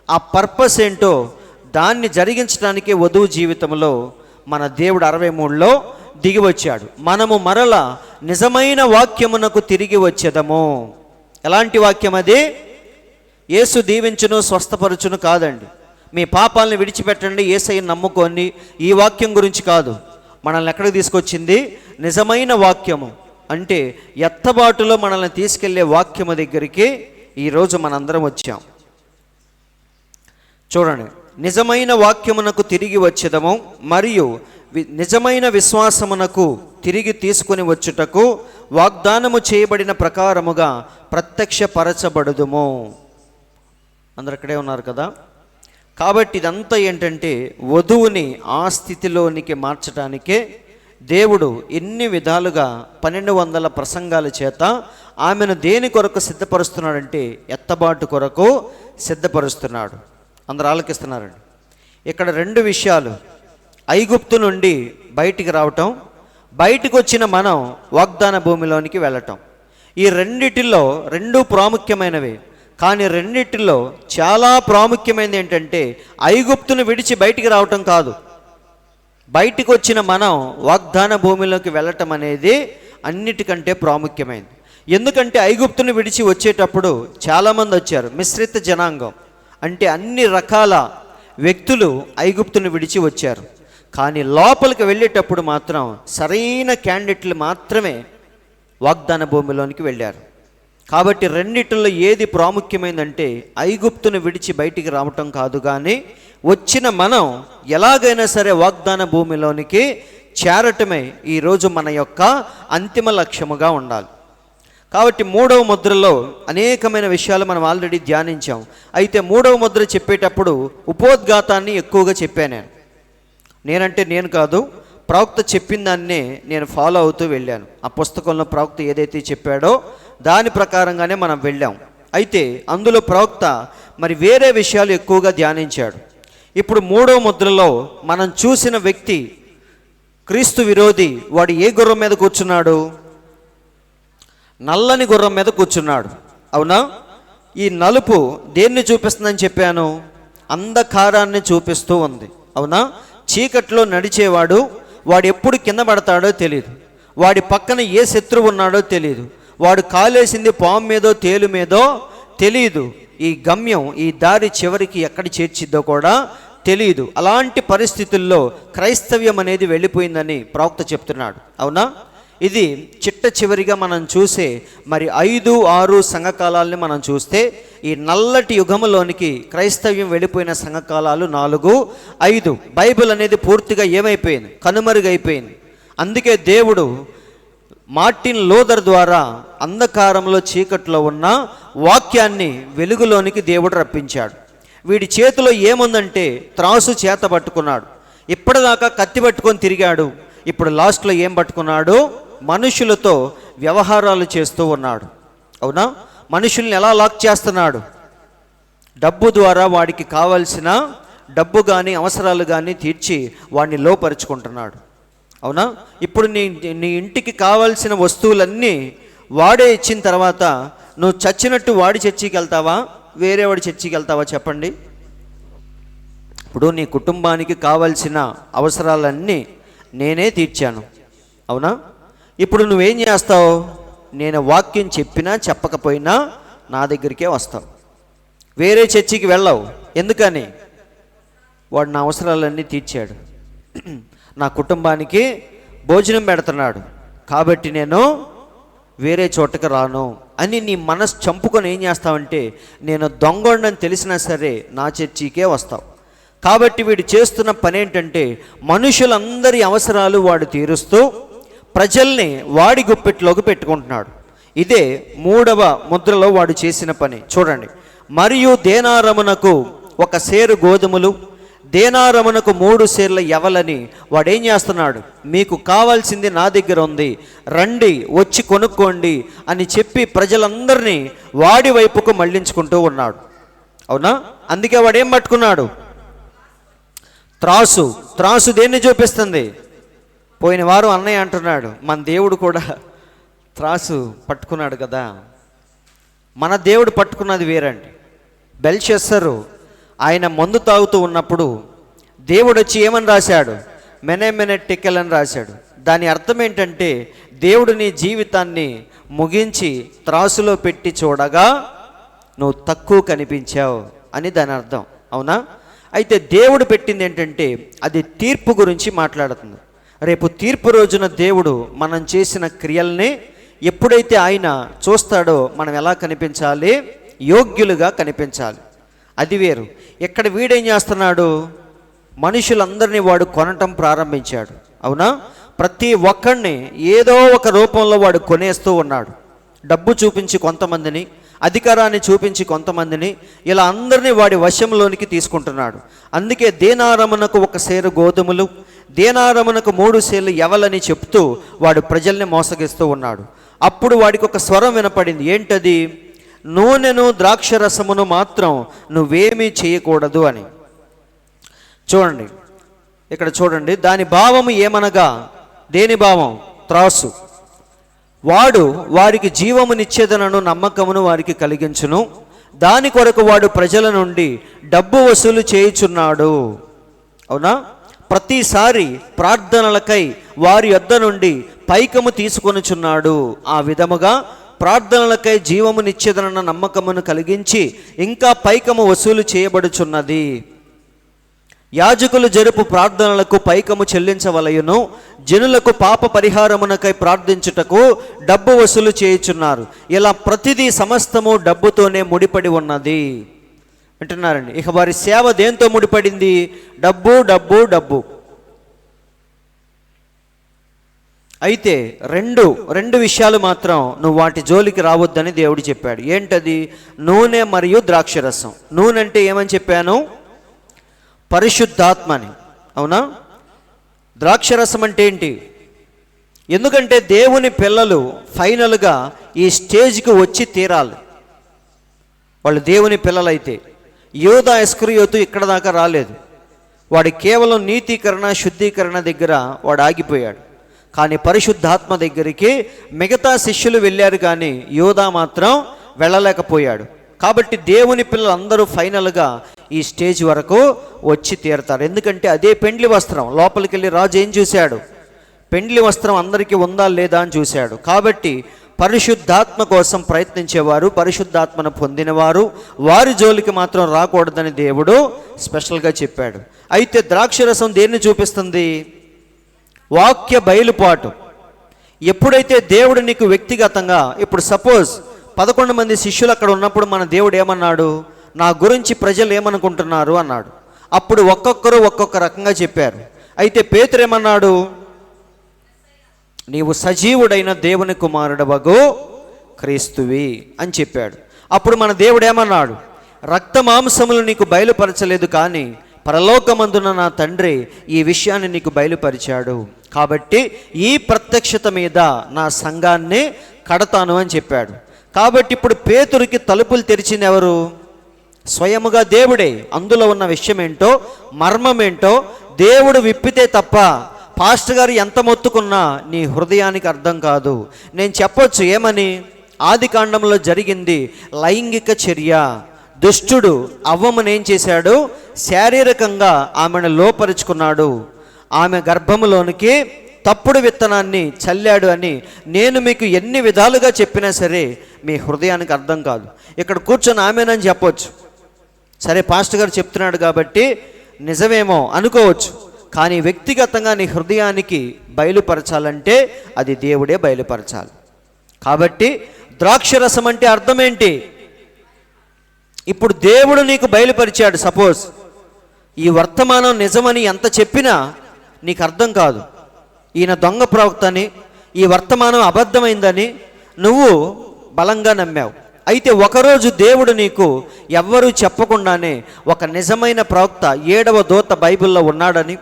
ఆ పర్పస్ ఏంటో దాన్ని జరిగించడానికి వధువు జీవితంలో మన దేవుడు 63లో దిగి వచ్చాడు. మనము మరల నిజమైన వాక్యమునకు తిరిగి వచ్చేదము. ఎలాంటి వాక్యం అది? యేసు దీవించును స్వస్థపరచును కాదండి, మీ పాపాలను విడిచిపెట్టండి, యేసయ్యను నమ్ముకోండి, ఈ వాక్యం గురించి కాదు. మనల్ని ఎక్కడికి తీసుకొచ్చింది? నిజమైన వాక్యము అంటే ఎత్తబాటులో మనల్ని తీసుకెళ్లే వాక్యము దగ్గరికి ఈరోజు మనందరం వచ్చాం. చూడండి, నిజమైన వాక్యమునకు తిరిగి వచ్చేదము మరియు నిజమైన విశ్వాసమునకు తిరిగి తీసుకుని వచ్చుటకు వాగ్దానము చేయబడిన ప్రకారముగా ప్రత్యక్షపరచబడుదుము. అందరు అక్కడే ఉన్నారు కదా? కాబట్టి ఇదంతా ఏంటంటే వధువుని ఆ స్థితిలోనికి మార్చడానికే దేవుడు ఎన్ని విధాలుగా 1200 ప్రసంగాల చేత ఆమెను దేని కొరకు సిద్ధపరుస్తున్నాడంటే ఎత్తబాటు కొరకు సిద్ధపరుస్తున్నాడు. అందరూ ఆలకిస్తున్నారండి. ఇక్కడ 2 విషయాలు, ఐగుప్తు నుండి బయటికి రావటం, బయటికి వచ్చిన మనం వాగ్దాన భూమిలోనికి వెళ్ళటం. ఈ రెండిటిలో 2 ప్రాముఖ్యమైనవి. కానీ రెండిటిలో చాలా ప్రాముఖ్యమైనది ఏంటంటే ఐగుప్తును విడిచి బయటికి రావటం కాదు, బయటికి వచ్చిన మనం వాగ్దాన భూమిలోకి వెళ్ళటం అనేది అన్నిటికంటే ప్రాముఖ్యమైనది. ఎందుకంటే ఐగుప్తును విడిచి వచ్చేటప్పుడు చాలామంది వచ్చారు, మిశ్రిత జనాంగం అంటే అన్ని రకాల వ్యక్తులు ఐగుప్తును విడిచి వచ్చారు. కానీ లోపలికి వెళ్ళేటప్పుడు మాత్రం సరైన క్యాండిడేట్లు మాత్రమే వాగ్దాన భూమిలోనికి వెళ్ళారు. కాబట్టి రెండిటిలో ఏది ప్రాముఖ్యమైందంటే ఐగుప్తును విడిచి బయటికి రావటం కాదు, కానీ వచ్చిన మనం ఎలాగైనా సరే వాగ్దాన భూమిలోనికి చేరటమే ఈరోజు మన యొక్క అంతిమ లక్ష్యముగా ఉండాలి. కాబట్టి 3వ ముద్రలో అనేకమైన విషయాలు మనం ఆల్రెడీ ధ్యానించాం. అయితే 3వ ముద్ర చెప్పేటప్పుడు ఉపోద్ఘాతాన్ని ఎక్కువగా చెప్పాను. నేనంటే నేను కాదు, ప్రవక్త చెప్పిన దాన్నే నేను ఫాలో అవుతూ వెళ్ళాను. ఆ పుస్తకంలో ప్రవక్త ఏదైతే చెప్పాడో దాని ప్రకారంగానే మనం వెళ్ళాం. అయితే అందులో ప్రవక్త మరి వేరే విషయాలు ఎక్కువగా ధ్యానించాడు. ఇప్పుడు 3వ ముద్రలో మనం చూసిన వ్యక్తి క్రీస్తు విరోధి. వాడు ఏ గుర్రం మీద కూర్చున్నాడు? నల్లని గుర్రం మీద కూర్చున్నాడు. అవునా? ఈ నలుపు దేన్ని చూపిస్తుందని చెప్పాను? అంధకారాన్ని చూపిస్తూ ఉంది. అవునా? చీకట్లో నడిచేవాడు వాడు ఎప్పుడు కింద పడతాడో తెలియదు, వాడి పక్కన ఏ శత్రువు ఉన్నాడో తెలియదు, వాడు కాలేసింది పాము మీదో తేలు మీదో తెలియదు, ఈ గమ్యం ఈ దారి చివరికి ఎక్కడ చేర్చిద్దో కూడా తెలియదు. అలాంటి పరిస్థితుల్లో క్రైస్తవ్యం అనేది వెళ్ళిపోయిందని ప్రవక్త చెప్తున్నాడు. అవునా? ఇది చిట్ట చివరిగా మనం చూసే మరి 5, 6 సంఘకాలాలని మనం చూస్తే ఈ నల్లటి యుగములోనికి క్రైస్తవ్యం వెళ్ళిపోయిన సంఘకాలాలు 4, 5. బైబిల్ అనేది పూర్తిగా ఏమైపోయింది? కనుమరుగైపోయింది. అందుకే దేవుడు మార్టిన్ లూథర్ ద్వారా అంధకారంలో చీకట్లో ఉన్న వాక్యాన్ని వెలుగులోనికి దేవుడు రప్పించాడు. వీడి చేతిలో ఏముందంటే త్రాసు చేత పట్టుకున్నాడు. ఇప్పటిదాకా కత్తి పట్టుకొని తిరిగాడు, ఇప్పుడు లాస్ట్లో ఏం పట్టుకున్నాడు? మనుషులతో వ్యవహారాలు చేస్తూ ఉన్నాడు. అవునా? మనుషుల్ని ఎలా లాక్ చేస్తున్నాడు? డబ్బు ద్వారా వాడికి కావాల్సిన డబ్బు కానీ అవసరాలు కానీ తీర్చి వాడిని లోపరుచుకుంటున్నాడు. అవునా? ఇప్పుడు నీ ఇంటికి కావాల్సిన వస్తువులన్నీ వాడే ఇచ్చిన తర్వాత నువ్వు చచ్చినట్టు వాడి చర్చికి వెళ్తావా, వేరే వాడి చర్చికి వెళ్తావా చెప్పండి? ఇప్పుడు నీ కుటుంబానికి కావాల్సిన అవసరాలన్నీ నేనే తీర్చాను. అవునా? ఇప్పుడు నువ్వేం చేస్తావు? నేను వాక్యం చెప్పినా చెప్పకపోయినా నా దగ్గరికే వస్తావు, వేరే చర్చికి వెళ్ళవు. ఎందుకని? వాడు నా అవసరాలన్నీ తీర్చాడు, నా కుటుంబానికి భోజనం పెడుతున్నాడు, కాబట్టి నేను వేరే చోటకి రాను అని నీ మనసు చంపుకొని ఏం చేస్తావంటే, నేను దొంగోడని తెలిసినా సరే నా చర్చికే వస్తావు. కాబట్టి వీడు చేస్తున్న పని ఏంటంటే, మనుషులందరి అవసరాలు వాడు తీరుస్తూ ప్రజల్ని వాడి గుప్పెట్లోకి పెట్టుకుంటున్నాడు. ఇదే 3వ ముద్రలో వాడు చేసిన పని. చూడండి, మరియు దేనారమునకు 1 సేరు గోధుమలు, దేనారమునకు 3 సేర్ల యవలని వాడేం చేస్తున్నాడు? మీకు కావాల్సింది నా దగ్గర ఉంది, రండి వచ్చి కొనుక్కోండి అని చెప్పి ప్రజలందరినీ వాడి వైపుకు మళ్లించుకుంటూ ఉన్నాడు. అవునా? అందుకే వాడేం పట్టుకున్నాడు? త్రాసు దేన్ని చూపిస్తుంది? పోయిన వారం అన్నయ్య అంటున్నాడు, మన దేవుడు కూడా త్రాసు పట్టుకున్నాడు కదా. మన దేవుడు పట్టుకున్నది వేరండి. బెల్షస్సరు ఆయన మందు తాగుతూ ఉన్నప్పుడు దేవుడు వచ్చి ఏమని రాశాడు? మెనే టెకెల్ అని రాశాడు. దాని అర్థం ఏంటంటే, దేవుడు నీ జీవితాన్ని ముగించి త్రాసులో పెట్టి చూడగా నువ్వు తక్కువ కనిపించావు అని దాని అర్థం. అవునా? అయితే దేవుడు పెట్టింది ఏంటంటే, అది తీర్పు గురించి మాట్లాడుతుంది. రేపు తీర్పు రోజున దేవుడు మనం చేసిన క్రియల్ని ఎప్పుడైతే ఆయన చూస్తాడో మనం ఎలా కనిపించాలి? యోగ్యులుగా కనిపించాలి. అది వేరు. ఇక్కడ వీడేం చేస్తున్నాడు? మనుషులందరినీ వాడు కొనటం ప్రారంభించాడు. అవునా? ప్రతి ఒక్కడిని ఏదో ఒక రూపంలో వాడు కొనేస్తూ ఉన్నాడు. డబ్బు చూపించి కొంతమందిని, అధికారాన్ని చూపించి కొంతమందిని, ఇలా అందరినీ వాడి వశంలోనికి తీసుకుంటున్నాడు. అందుకే దేనారమునకు 1 సేరు గోధుమలు, దేనారమునకు 3 సేర్లు యవలని చెప్తూ వాడు ప్రజల్ని మోసగిస్తూ ఉన్నాడు. అప్పుడు వాడికి ఒక స్వరం వినపడింది. ఏంటది? నూనెను ద్రాక్షరసమును మాత్రం నువ్వేమీ చేయకూడదు అని. చూడండి, ఇక్కడ చూడండి, దాని భావము ఏమనగా, దేని భావం? త్రాసు. వాడు వారికి జీవమునిచ్చేదనను నమ్మకమును వారికి కలిగించును, దాని కొరకు వాడు ప్రజల నుండి డబ్బు వసూలు చేయుచున్నాడు. అవునా? ప్రతిసారి ప్రార్థనలకై వారి యొద్ద నుండి పైకము తీసుకొనుచున్నాడు. ఆ విధముగా ప్రార్థనలకై జీవమునిచ్చేదనన్న నమ్మకమును కలిగించి ఇంకా పైకము వసూలు చేయబడుచున్నది. యాజకులు జరుపు ప్రార్థనలకు పైకము చెల్లించవలయును, జనులకు పాప పరిహారమునకై ప్రార్థించుటకు డబ్బు వసూలు చేయుచున్నారు. ఇలా ప్రతిదీ సమస్తము డబ్బుతోనే ముడిపడి ఉన్నది అంటున్నారండి. ఇక వారి సేవ దేంతో ముడిపడింది? డబ్బు డబ్బు డబ్బు. అయితే రెండు విషయాలు మాత్రం నువ్వు వాటి జోలికి రావద్దని దేవుడు చెప్పాడు. ఏంటది? నూనె మరియు ద్రాక్షరసం. నూనె అంటే ఏమని చెప్పాను? పరిశుద్ధాత్మని. అవునా? ద్రాక్షరసం అంటే ఏంటి? ఎందుకంటే దేవుని పిల్లలు ఫైనల్గా ఈ స్టేజ్కి వచ్చి తీరాలి. వాళ్ళు దేవుని పిల్లలైతే. యోధా ఇస్కరియోతు ఇక్కడ దాకా రాలేదు. వాడు కేవలం నీతీకరణ శుద్ధీకరణ దగ్గర వాడు ఆగిపోయాడు. కానీ పరిశుద్ధాత్మ దగ్గరికి మిగతా శిష్యులు వెళ్ళారు, కానీ యోధా మాత్రం వెళ్ళలేకపోయాడు. కాబట్టి దేవుని పిల్లలందరూ ఫైనల్గా ఈ స్టేజ్ వరకు వచ్చి తీరుతారు. ఎందుకంటే అదే పెండ్లి వస్త్రం. లోపలికి వెళ్ళి రాజు ఏం చూశాడు? పెండ్లి వస్త్రం అందరికీ ఉందా లేదా అని చూశాడు. కాబట్టి పరిశుద్ధాత్మ కోసం ప్రయత్నించేవారు, పరిశుద్ధాత్మను పొందినవారు, వారి జోలికి మాత్రం రాకూడదని దేవుడు స్పెషల్గా చెప్పాడు. అయితే ద్రాక్షరసం దేన్ని చూపిస్తుంది? వాక్య బయలుపాటు. ఎప్పుడైతే దేవుడు నీకు వ్యక్తిగతంగా, ఇప్పుడు సపోజ్ 11 మంది శిష్యులు అక్కడ ఉన్నప్పుడు మన దేవుడు ఏమన్నాడు? నా గురించి ప్రజలు ఏమనుకుంటున్నారు అన్నాడు. అప్పుడు ఒక్కొక్కరు ఒక్కొక్క రకంగా చెప్పారు. అయితే పేతురు ఏమన్నాడు? నీవు సజీవుడైన దేవుని కుమారుడవగు క్రీస్తువి అని చెప్పాడు. అప్పుడు మన దేవుడు ఏమన్నాడు? రక్త మాంసములు నీకు బయలుపరచలేదు, కానీ పరలోకమందున నా తండ్రి ఈ విషయాన్ని నీకు బయలుపరిచాడు. కాబట్టి ఈ ప్రత్యక్షత మీద నా సంఘాన్ని కడతాను అని చెప్పాడు. కాబట్టి ఇప్పుడు పేతురుకి తలుపులు తెరిచింది ఎవరు? స్వయముగా దేవుడే. అందులో ఉన్న విషయం ఏంటో, మర్మం ఏంటో దేవుడు విప్పితే తప్ప పాస్టర్ గారు ఎంత మొత్తుకున్నా నీ హృదయానికి అర్థం కాదు. నేను చెప్పొచ్చు ఏమని, ఆది కాండంలో జరిగింది లైంగిక చర్య. దుష్టుడు అవ్వమ్మను ఏం చేశాడు? శారీరకంగా ఆమెను లోపరుచుకున్నాడు, ఆమె గర్భములోనికి తప్పుడు విత్తనాన్ని చల్లాడు అని నేను మీకు ఎన్ని విధాలుగా చెప్పినా సరే మీ హృదయానికి అర్థం కాదు. ఇక్కడ కూర్చొని ఆమెనని చెప్పొచ్చు, సరే పాస్టర్ గారు చెప్తున్నాడు కాబట్టి నిజమేమో అనుకోవచ్చు. కానీ వ్యక్తిగతంగా నీ హృదయానికి బయలుపరచాలంటే అది దేవుడే బయలుపరచాలి. కాబట్టి ద్రాక్షరసం అంటే అర్థం ఏంటి? ఇప్పుడు దేవుడు నీకు బయలుపరిచాడు. సపోజ్ ఈ వర్తమానం నిజమని ఎంత చెప్పినా నీకు అర్థం కాదు. ఈయన దొంగ ప్రవక్త అని, ఈ వర్తమానం అబద్ధమైందని నువ్వు బలంగా నమ్మావు. అయితే ఒకరోజు దేవుడు నీకు ఎవ్వరూ చెప్పకుండానే ఒక నిజమైన ప్రవక్త 7వ దూత బైబిల్లో ఉన్నాడని,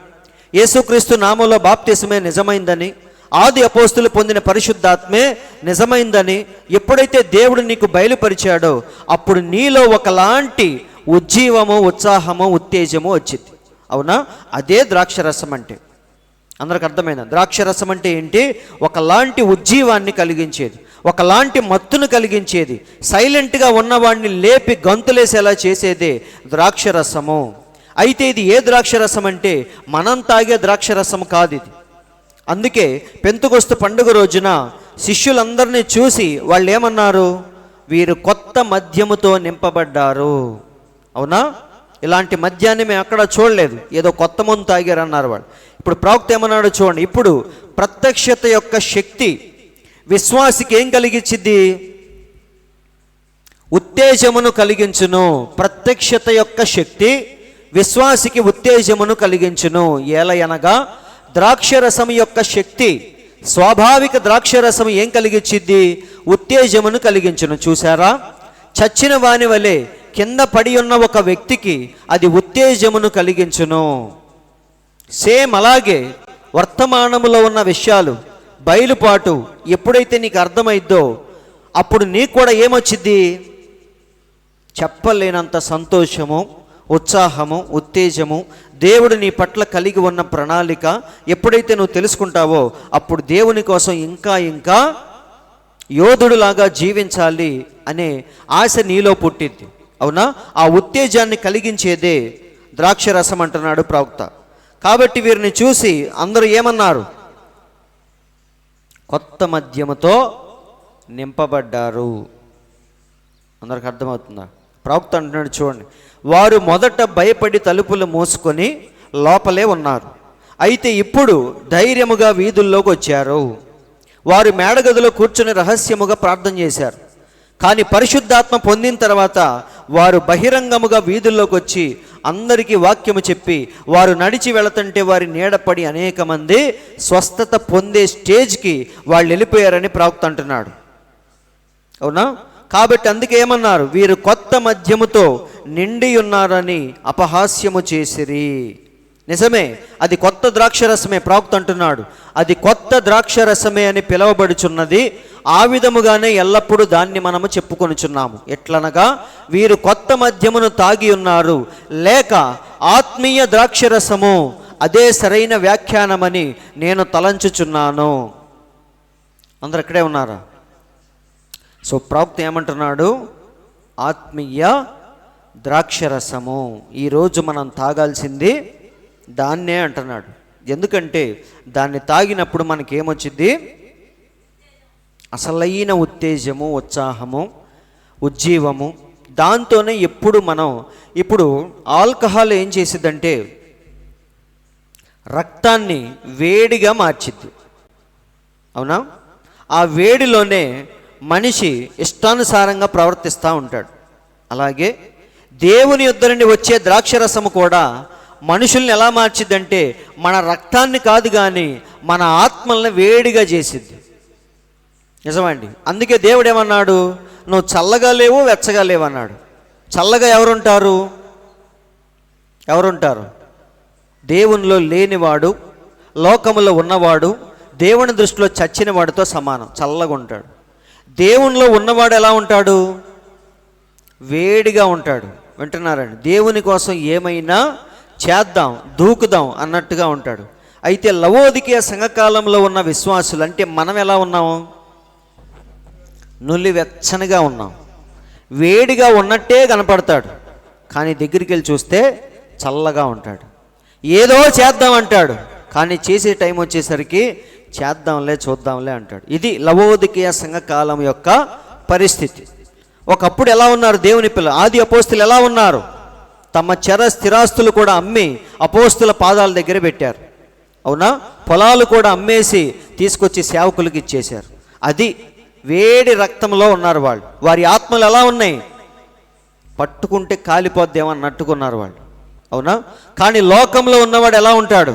యేసుక్రీస్తు నామంలో బాప్తిసమే నిజమైందని, ఆది అపోస్తులు పొందిన పరిశుద్ధాత్మే నిజమైందని ఎప్పుడైతే దేవుడు నీకు బయలుపరిచాడో అప్పుడు నీలో ఒకలాంటి ఉజ్జీవము, ఉత్సాహము, ఉత్తేజము వచ్చింది. అవునా? అదే ద్రాక్షరసం అంటే. అందరికి అర్థమైందా? ద్రాక్షరసం అంటే ఏంటి? ఒకలాంటి ఉజ్జీవాన్ని కలిగించేది, ఒకలాంటి మత్తును కలిగించేది, సైలెంట్గా ఉన్నవాడిని లేపి గంతులేసేలా చేసేదే ద్రాక్షరసము. అయితే ఇది ఏ ద్రాక్షరసం అంటే మనం తాగే ద్రాక్షరసం కాదు ఇది. అందుకే పెంతెకొస్తు పండుగ రోజున శిష్యులందరినీ చూసి వాళ్ళు ఏమన్నారు? వీరు కొత్త మద్యముతో నింపబడ్డారు. అవునా? ఇలాంటి మద్యాన్ని మేము అక్కడ చూడలేదు, ఏదో కొత్త మందు తాగారన్నారు వాళ్ళు. ఇప్పుడు ప్రవక్త ఏమన్నాడు చూడండి. ఇప్పుడు ప్రత్యక్షత యొక్క శక్తి విశ్వాసికి ఏం కలిగించింది? ఉత్తేజమును కలిగించును. ప్రత్యక్షత యొక్క శక్తి విశ్వాసికి ఉత్తేజమును కలిగించును. ఏలయనగా ద్రాక్షరసం యొక్క శక్తి, స్వాభావిక ద్రాక్షరసం ఏం కలిగించింది? ఉత్తేజమును కలిగించును. చూసారా? చచ్చిన వాని వలె కింద పడి ఉన్న ఒక వ్యక్తికి అది ఉత్తేజమును కలిగించును. సేమ్ అలాగే వర్తమానములో ఉన్న విషయాలు బయలుపాటు ఎప్పుడైతే నీకు అర్థమైద్దో అప్పుడు నీకు కూడా ఏమొచ్చింది? చెప్పలేనంత సంతోషము, ఉత్సాహము, ఉత్తేజము, దేవుడు నీ పట్ల కలిగి ఉన్న ప్రణాళిక ఎప్పుడైతే నువ్వు తెలుసుకుంటావో అప్పుడు దేవుని కోసం ఇంకా ఇంకా యోధుడులాగా జీవించాలి అనే ఆశ నీలో పుట్టింది. అవునా? ఆ ఉత్తేజాన్ని కలిగించేదే ద్రాక్షరసం అంటున్నాడు ప్రవక్త. కాబట్టి వీరిని చూసి అందరూ ఏమన్నారు? కొత్త మద్యముతో నింపబడ్డారు. అందరికి అర్థమవుతుందా? ప్రవక్త అంటున్నాడు చూడండి, వారు మొదట భయపడి తలుపులు మూసుకొని లోపలే ఉన్నారు. అయితే ఇప్పుడు ధైర్యముగా వీధుల్లోకి వచ్చారు. వారు మేడగదిలో కూర్చొని రహస్యముగా ప్రార్థన చేశారు. కానీ పరిశుద్ధాత్మ పొందిన తర్వాత వారు బహిరంగముగా వీధుల్లోకి వచ్చి అందరికీ వాక్యము చెప్పి వారు నడిచి వెళుతుంటే వారి నీడపడి అనేక మంది స్వస్థత పొందే స్టేజ్కి వాళ్ళు వెళ్ళిపోయారని ప్రవక్త అంటున్నాడు. అవునా? కాబట్టి అందుకే ఏమన్నారు? వీరు కొత్త మద్యముతో నిండి ఉన్నారని అపహాస్యము చేసిరి. నిజమే, అది కొత్త ద్రాక్షరసమే. ప్రవక్త అంటున్నాడు అది కొత్త ద్రాక్షరసమే అని పిలువబడుచున్నది. ఆ విధముగానే ఎల్లప్పుడూ దాన్ని మనము చెప్పుకొనుచున్నాము. ఎట్లనగా వీరు కొత్త మద్యమును తాగి ఉన్నారు, లేక ఆత్మీయ ద్రాక్షరసము, అదే సరైన వ్యాఖ్యానమని నేను తలంచుచున్నాను. అందరు ఇక్కడే ఉన్నారా? సో ప్రవక్త ఏమంటున్నాడు? ఆత్మీయ ద్రాక్షరసము ఈరోజు మనం తాగాల్సింది దాన్నే అంటున్నాడు. ఎందుకంటే దాన్ని తాగినప్పుడు మనకేమొచ్చింది? అసలైన ఉత్తేజము, ఉత్సాహము, ఉజ్జీవము. దాంతోనే ఇప్పుడు ఆల్కహాల్ ఏం చేసిద్దంటే రక్తాన్ని వేడిగా మార్చిద్ది. అవునా? ఆ వేడిలోనే మనిషి ఇష్టానుసారంగా ప్రవర్తిస్తూ ఉంటాడు. అలాగే దేవుని యొద్ద నుండి వచ్చే ద్రాక్షరసము కూడా మనుషుల్ని ఎలా మార్చిద్దంటే మన రక్తాన్ని కాదు కానీ మన ఆత్మల్ని వేడిగా చేసిద్ది. నిజమండి. అందుకే దేవుడు ఏమన్నాడు? నువ్వు చల్లగా లేవు, వెచ్చగా లేవు అన్నాడు. చల్లగా ఎవరుంటారు? దేవునిలో లేనివాడు, లోకములో ఉన్నవాడు, దేవుని దృష్టిలో చచ్చిన వాడితో సమానం, చల్లగా ఉంటాడు. దేవునిలో ఉన్నవాడు ఎలా ఉంటాడు? వేడిగా ఉంటాడు. వింటున్నారండి? దేవుని కోసం ఏమైనా చేద్దాం, దూకుదాం అన్నట్టుగా ఉంటాడు. అయితే లవోదికీయ సంఘకాలంలో ఉన్న విశ్వాసులు అంటే మనం ఎలా ఉన్నాము? నులివెచ్చనిగా ఉన్నాం. వేడిగా ఉన్నట్టే కనపడతాడు, కానీ దగ్గరికి వెళ్ళి చూస్తే చల్లగా ఉంటాడు. ఏదో చేద్దాం అంటాడు, కానీ చేసే టైం వచ్చేసరికి చేద్దాంలే చూద్దాంలే అంటాడు. ఇది లవోదికీయ సంఘకాలం యొక్క పరిస్థితి. ఒకప్పుడు ఎలా ఉన్నారు దేవుని పిల్లలు? ఆది అపోస్తులు ఎలా ఉన్నారు? తమ స్థిరాస్తులు కూడా అమ్మి అపోస్తుల పాదాల దగ్గర పెట్టారు. అవునా? పొలాలు కూడా అమ్మేసి తీసుకొచ్చి సేవకులకు ఇచ్చేశారు. అది వేడి రక్తంలో ఉన్నారు వాళ్ళు. వారి ఆత్మలు ఎలా ఉన్నాయి? పట్టుకుంటే కాలిపోద్దేమో అన్నట్టుకున్నారు వాళ్ళు. అవునా? కానీ లోకంలో ఉన్నవాడు ఎలా ఉంటాడు?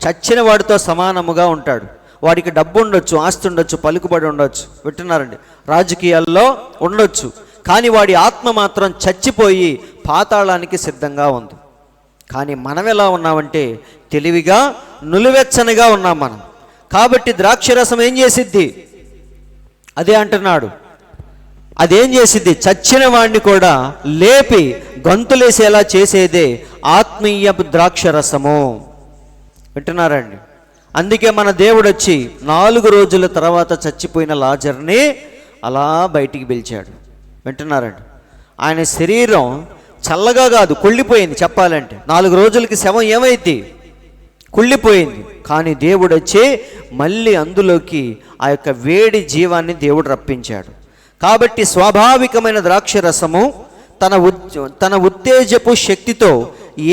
చచ్చిన వాడితో సమానముగా ఉంటాడు. వాడికి డబ్బు ఉండొచ్చు, ఆస్తి ఉండొచ్చు, పలుకుబడి ఉండొచ్చు, వింటున్నారండి, రాజకీయాల్లో ఉండొచ్చు, కానీ వాడి ఆత్మ మాత్రం చచ్చిపోయి పాతాళానికి సిద్ధంగా ఉంది. కానీ మనం ఎలా ఉన్నామంటే తెలివిగా నులివెచ్చనిగా ఉన్నాం మనం. కాబట్టి ద్రాక్షరసం ఏం చేసిద్ది? అదే అంటున్నాడు, అదేం చేసిద్ది? చచ్చిన వాడిని కూడా లేపి గంతులేసేలా చేసేదే ఆత్మీయ ద్రాక్షరసము. వింటున్నారండి? అందుకే మన దేవుడు వచ్చి 4 రోజుల తర్వాత చచ్చిపోయిన లాజర్ని అలా బయటికి పిలిచాడు. వింటున్నారండి? ఆయన శరీరం చల్లగా కాదు, కుళ్ళిపోయింది. చెప్పాలంటే 4 రోజులకి శవం ఏమైంది? కుళ్ళిపోయింది. కానీ దేవుడు వచ్చి మళ్ళీ అందులోకి ఆ యొక్క వేడి జీవాన్ని దేవుడు రప్పించాడు. కాబట్టి స్వాభావికమైన ద్రాక్షరసము తన ఉత్తేజపు శక్తితో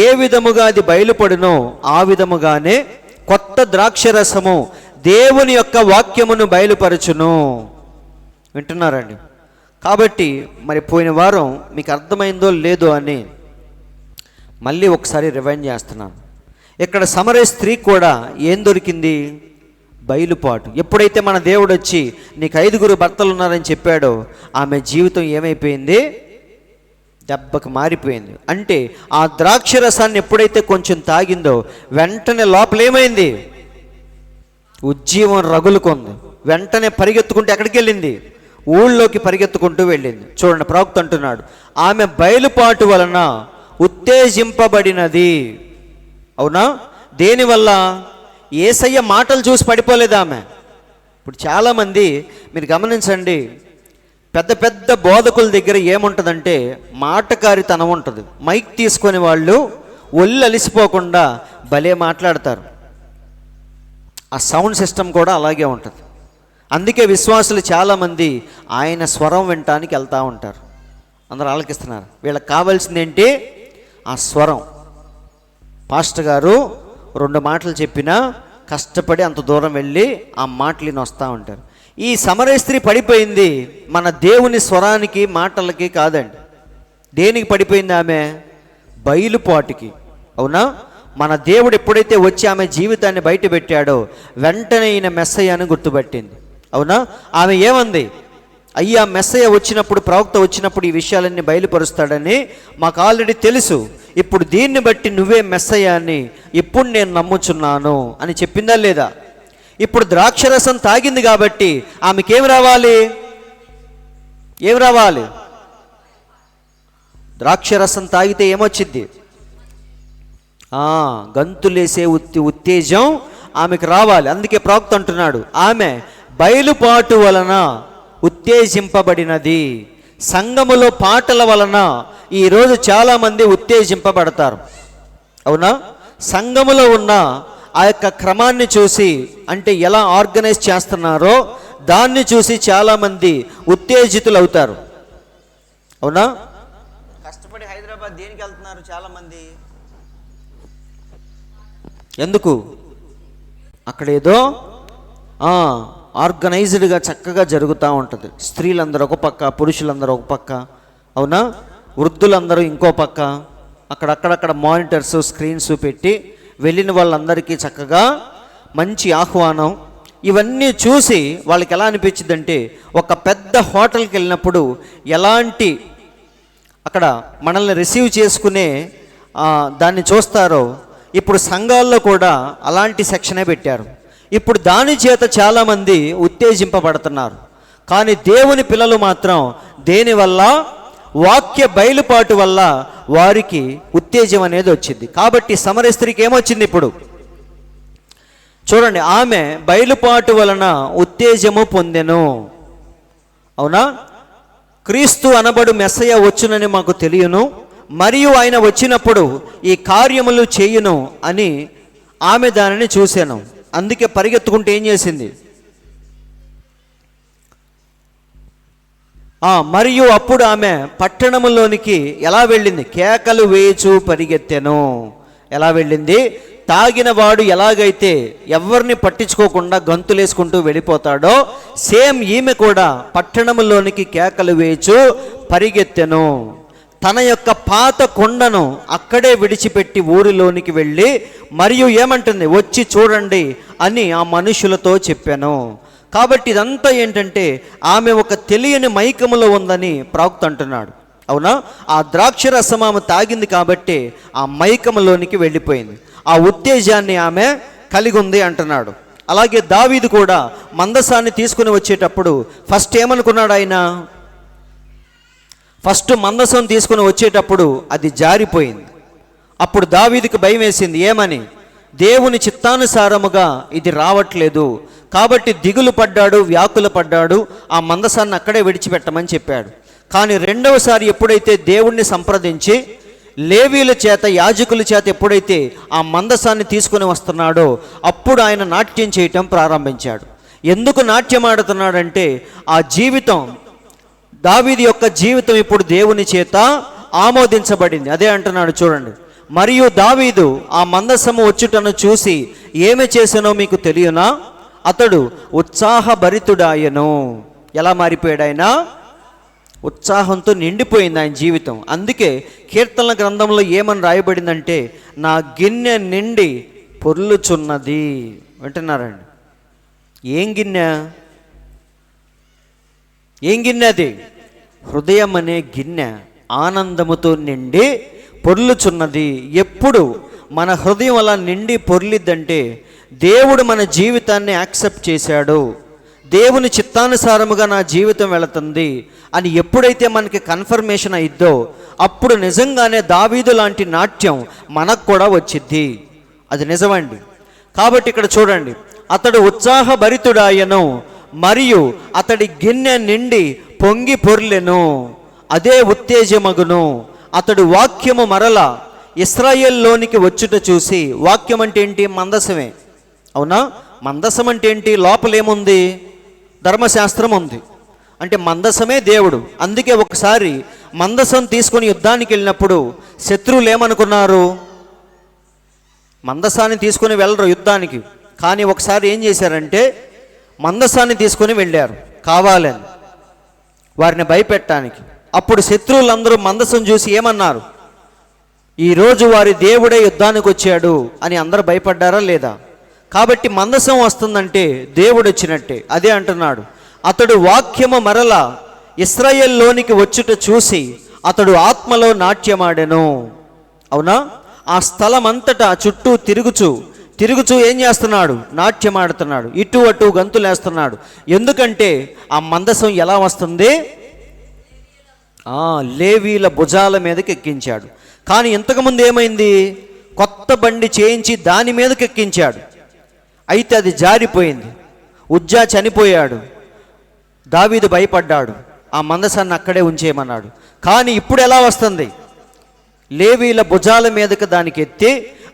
ఏ విధముగా అది బయలుపడునో ఆ విధముగానే కొత్త ద్రాక్షరసము దేవుని యొక్క వాక్యమును బయలుపరచును. వింటున్నారండి? కాబట్టి మరి పోయిన వారం మీకు అర్థమైందో లేదో అని మళ్ళీ ఒకసారి రివైండ్ చేస్తున్నాను. ఇక్కడ సమరయ స్త్రీ కూడా ఏం దొరికింది? బయలుపాటు. ఎప్పుడైతే మన దేవుడు వచ్చి నీకు 5 భర్తలు ఉన్నారని చెప్పాడో ఆమె జీవితం ఏమైపోయింది? దెబ్బకు మారిపోయింది. అంటే ఆ ద్రాక్షరసాన్ని ఎప్పుడైతే కొంచెం తాగిందో వెంటనే లోపల ఏమైంది? ఉజ్జీవం రగులుకుంది. వెంటనే పరిగెత్తుకుంటూ ఎక్కడికి వెళ్ళింది? ఊళ్ళోకి పరిగెత్తుకుంటూ వెళ్ళింది. చూడండి, ప్రవక్త అంటున్నాడు, ఆమె బయలుపాటు వలన ఉత్తేజింపబడినది. అవునా? దేనివల్ల? యేసయ్య మాటలు చూసి పడిపోలేదు ఆమె. ఇప్పుడు చాలామంది మీరు గమనించండి, పెద్ద పెద్ద బోధకుల దగ్గర ఏముంటుందంటే మాటకారితనం ఉంటుంది. మైక్ తీసుకొని వాళ్ళు ఒళ్ళు అలిసిపోకుండా భలే మాట్లాడతారు. ఆ సౌండ్ సిస్టమ్ కూడా అలాగే ఉంటుంది. అందుకే విశ్వాసులు చాలామంది ఆయన స్వరం వినటానికి వెళ్తూ ఉంటారు. అందరూ ఆలకిస్తున్నారు. వీళ్ళకి కావాల్సింది ఏంటి? ఆ స్వరం. పాస్టర్ గారు 2 మాటలు చెప్పినా కష్టపడి అంత దూరం వెళ్ళి ఆ మాటలు వస్తూ ఉంటారు. ఈ సమరయ స్త్రీ పడిపోయింది మన దేవుని స్వరానికి, మాటలకి కాదండి. దేనికి పడిపోయింది ఆమె? బయలుపాటుకి. అవునా? మన దేవుడు ఎప్పుడైతే వచ్చి ఆమె జీవితాన్ని బయట పెట్టాడో వెంటనే ఈయన మెస్సయ్య అని గుర్తుపట్టింది. అవునా? ఆమె ఏమంది? అయ్యా, మెస్సయ్య వచ్చినప్పుడు, ప్రవక్త వచ్చినప్పుడు ఈ విషయాలన్నీ బయలుపరుస్తాడని మాకు ఆల్రెడీ తెలుసు. ఇప్పుడు దీన్ని బట్టి నువ్వే మెస్సయ్య అని ఇప్పుడు నేను నమ్ముచున్నాను అని చెప్పిందా లేదా? ఇప్పుడు ద్రాక్షరసం తాగింది కాబట్టి ఆమెకేం రావాలి? ఏం రావాలి? ద్రాక్షరసం తాగితే ఏమొచ్చింది? గంతులేసే ఉత్తేజం ఆమెకు రావాలి. అందుకే ప్రవక్త అంటున్నాడు, ఆమె బయలుపాటు వలన ఉత్తేజింపబడినది. సంఘములో పాటల వలన ఈరోజు చాలామంది ఉత్తేజింపబడతారు. అవునా? సంఘములో ఉన్న ఆ యొక్క క్రమాన్ని చూసి, అంటే ఎలా ఆర్గనైజ్ చేస్తున్నారో దాన్ని చూసి చాలామంది ఉత్తేజితులు అవుతారు. అవునా? కష్టపడి హైదరాబాద్ దేనికి వెళ్తున్నారు చాలామంది? ఎందుకు? అక్కడ ఏదో ఆర్గనైజ్డ్గా చక్కగా జరుగుతూ ఉంటుంది. స్త్రీలందరూ ఒక పక్క, పురుషులందరూ ఒక పక్క. అవునా? వృద్ధులందరూ ఇంకో పక్క. అక్కడక్కడ మానిటర్స్, స్క్రీన్స్ పెట్టి వెళ్ళిన వాళ్ళందరికీ చక్కగా మంచి ఆహ్వానం. ఇవన్నీ చూసి వాళ్ళకి ఎలా అనిపించిందంటే ఒక పెద్ద హోటల్కి వెళ్ళినప్పుడు ఎలాంటి అక్కడ మనల్ని రిసీవ్ చేసుకునే దాన్ని చూస్తారో ఇప్పుడు సంఘాల్లో కూడా అలాంటి సెక్షనే పెట్టారు. ఇప్పుడు దాని చేత చాలామంది ఉత్తేజింపబడుతున్నారు. కానీ దేవుని పిల్లలు మాత్రం దేనివల్ల? వాక్య బయలుపాటు వల్ల వారికి ఉత్తేజం అనేది వచ్చింది. కాబట్టి సమరయ స్త్రీకి ఏమొచ్చింది ఇప్పుడు? చూడండి, ఆమె బయలుపాటు వలన ఉత్తేజము పొందెను. అవునా? క్రీస్తు అనబడు మెస్సయ్య వచ్చునని మాకు తెలియను, మరియు ఆయన వచ్చినప్పుడు ఈ కార్యములు చేయును అని ఆమె దానిని చూశాను. అందుకే పరిగెత్తుకుంటూ ఏం చేసింది? మరియు అప్పుడు ఆమె పట్టణములోనికి ఎలా వెళ్ళింది? కేకలు వేయచూ పరిగెత్తెను. ఎలా వెళ్ళింది? తాగిన వాడు ఎలాగైతే ఎవరిని పట్టించుకోకుండా గంతులేసుకుంటూ వెళ్ళిపోతాడో, సేమ్ ఈమె కూడా పట్టణములోనికి కేకలు వేయచూ పరిగెత్తెను. తన యొక్క పాత కొండను అక్కడే విడిచిపెట్టి ఊరిలోనికి వెళ్ళి మరియు ఏమంటుంది? వచ్చి చూడండి అని ఆ మనుషులతో చెప్పాను. కాబట్టి ఇదంతా ఏంటంటే ఆమె ఒక తెలియని మైకములో ఉందని ప్రవక్త అంటున్నాడు. అవునా? ఆ ద్రాక్ష రసం ఆమె తాగింది కాబట్టి ఆ మైకములోనికి వెళ్ళిపోయింది. ఆ ఉత్తేజాన్ని ఆమె కలిగి ఉంది అంటున్నాడు. అలాగే దావీదు కూడా మందసాన్ని తీసుకుని వచ్చేటప్పుడు ఫస్ట్ ఏమనుకున్నాడు? ఆయన ఫస్ట్ మందసం తీసుకుని వచ్చేటప్పుడు అది జారిపోయింది. అప్పుడు దావీదుకి భయం వేసింది. ఏమని? దేవుని చిత్తానుసారముగా ఇది రావట్లేదు. కాబట్టి దిగులు పడ్డాడు, వ్యాకుల పడ్డాడు. ఆ మందసాన్ని అక్కడే విడిచిపెట్టమని చెప్పాడు. కానీ రెండవసారి ఎప్పుడైతే దేవుణ్ణి సంప్రదించి లేవీల చేత, యాజకుల చేత ఎప్పుడైతే ఆ మందసాన్ని తీసుకుని వస్తున్నాడో అప్పుడు ఆయన నాట్యం చేయటం ప్రారంభించాడు. ఎందుకు నాట్యం ఆడుతున్నాడంటే ఆ జీవితం, దావీదు యొక్క జీవితం ఇప్పుడు దేవుని చేత ఆమోదించబడింది. అదే అంటున్నాడు చూడండి. మరియు దావీదు ఆ మందసము వచ్చుటను చూసి ఏమి చేసానో మీకు తెలియనా? అతడు ఉత్సాహభరితుడాయను. ఎలా మారిపోయాడు ఆయన? ఉత్సాహంతో నిండిపోయింది ఆయన జీవితం. అందుకే కీర్తనల గ్రంథంలో ఏమని రాయబడిందంటే, నా గిన్నె నిండి పొర్లుచున్నది. వింటున్నారండి? ఏం గిన్నె? ఏం గిన్నె అది? హృదయం అనే గిన్నె ఆనందముతో నిండి పొర్లుచున్నది. ఎప్పుడు మన హృదయం అలా నిండి పొర్లిద్దంటే దేవుడు మన జీవితాన్ని యాక్సెప్ట్ చేశాడు, దేవుని చిత్తానుసారముగా నా జీవితం వెళుతుంది అని ఎప్పుడైతే మనకి కన్ఫర్మేషన్ అయిద్దో అప్పుడు నిజంగానే దావీదు లాంటి నాట్యం మనకు కూడా వచ్చిద్ది. అది నిజమండి. కాబట్టి ఇక్కడ చూడండి, అతడు ఉత్సాహభరితుడాయను మరియు అతడి గిన్నె నిండి పొంగి పొర్లెను. అదే ఉత్తేజమగును. అతడు వాక్యము మరల ఇశ్రాయేల్లోనికి వచ్చుట చూసి, వాక్యం అంటే ఏంటి? మందసమే. అవునా? మందసం అంటే ఏంటి? లోపలేముంది? ధర్మశాస్త్రం ఉంది. అంటే మందసమే దేవుడు. అందుకే ఒకసారి మందసం తీసుకొని యుద్ధానికి వెళ్ళినప్పుడు శత్రువులు ఏమనుకున్నారు? మందసాన్ని తీసుకొని వెళ్ళరు యుద్ధానికి. కానీ ఒకసారి ఏం చేశారంటే మందసాన్ని తీసుకొని వెళ్ళారు కావాలని, వారిని భయపెట్టడానికి. అప్పుడు శత్రువులందరూ మందసం చూసి ఏమన్నారు? ఈరోజు వారి దేవుడే యుద్ధానికి వచ్చాడు అని అందరూ భయపడ్డారా లేదా? కాబట్టి మందసం వస్తుందంటే దేవుడు వచ్చినట్టే. అదే అంటున్నాడు, అతడు వాక్యము మరల ఇశ్రాయేల్లోనికి వచ్చుట చూసి అతడు ఆత్మలో నాట్యమాడెను. అవునా? ఆ స్థలం అంతటా చుట్టూ తిరుగుచూ ఏం చేస్తున్నాడు? నాట్యమాడుతున్నాడు. ఇటు అటు గంతులేస్తున్నాడు. ఎందుకంటే ఆ మందసం ఎలా వస్తుంది? లేవీల భుజాల మీదకి ఎక్కించాడు. కానీ ఇంతకుముందు ఏమైంది? కొత్త బండి చేయించి దాని మీదకి ఎక్కించాడు. అయితే అది జారిపోయింది. ఉజ్జా చనిపోయాడు. దావీదు భయపడ్డాడు. ఆ మందసాన్ని అక్కడే ఉంచేయమన్నాడు. కానీ ఇప్పుడు ఎలా వస్తుంది? లేవీల భుజాల మీదకి దానికి ఎత్తి,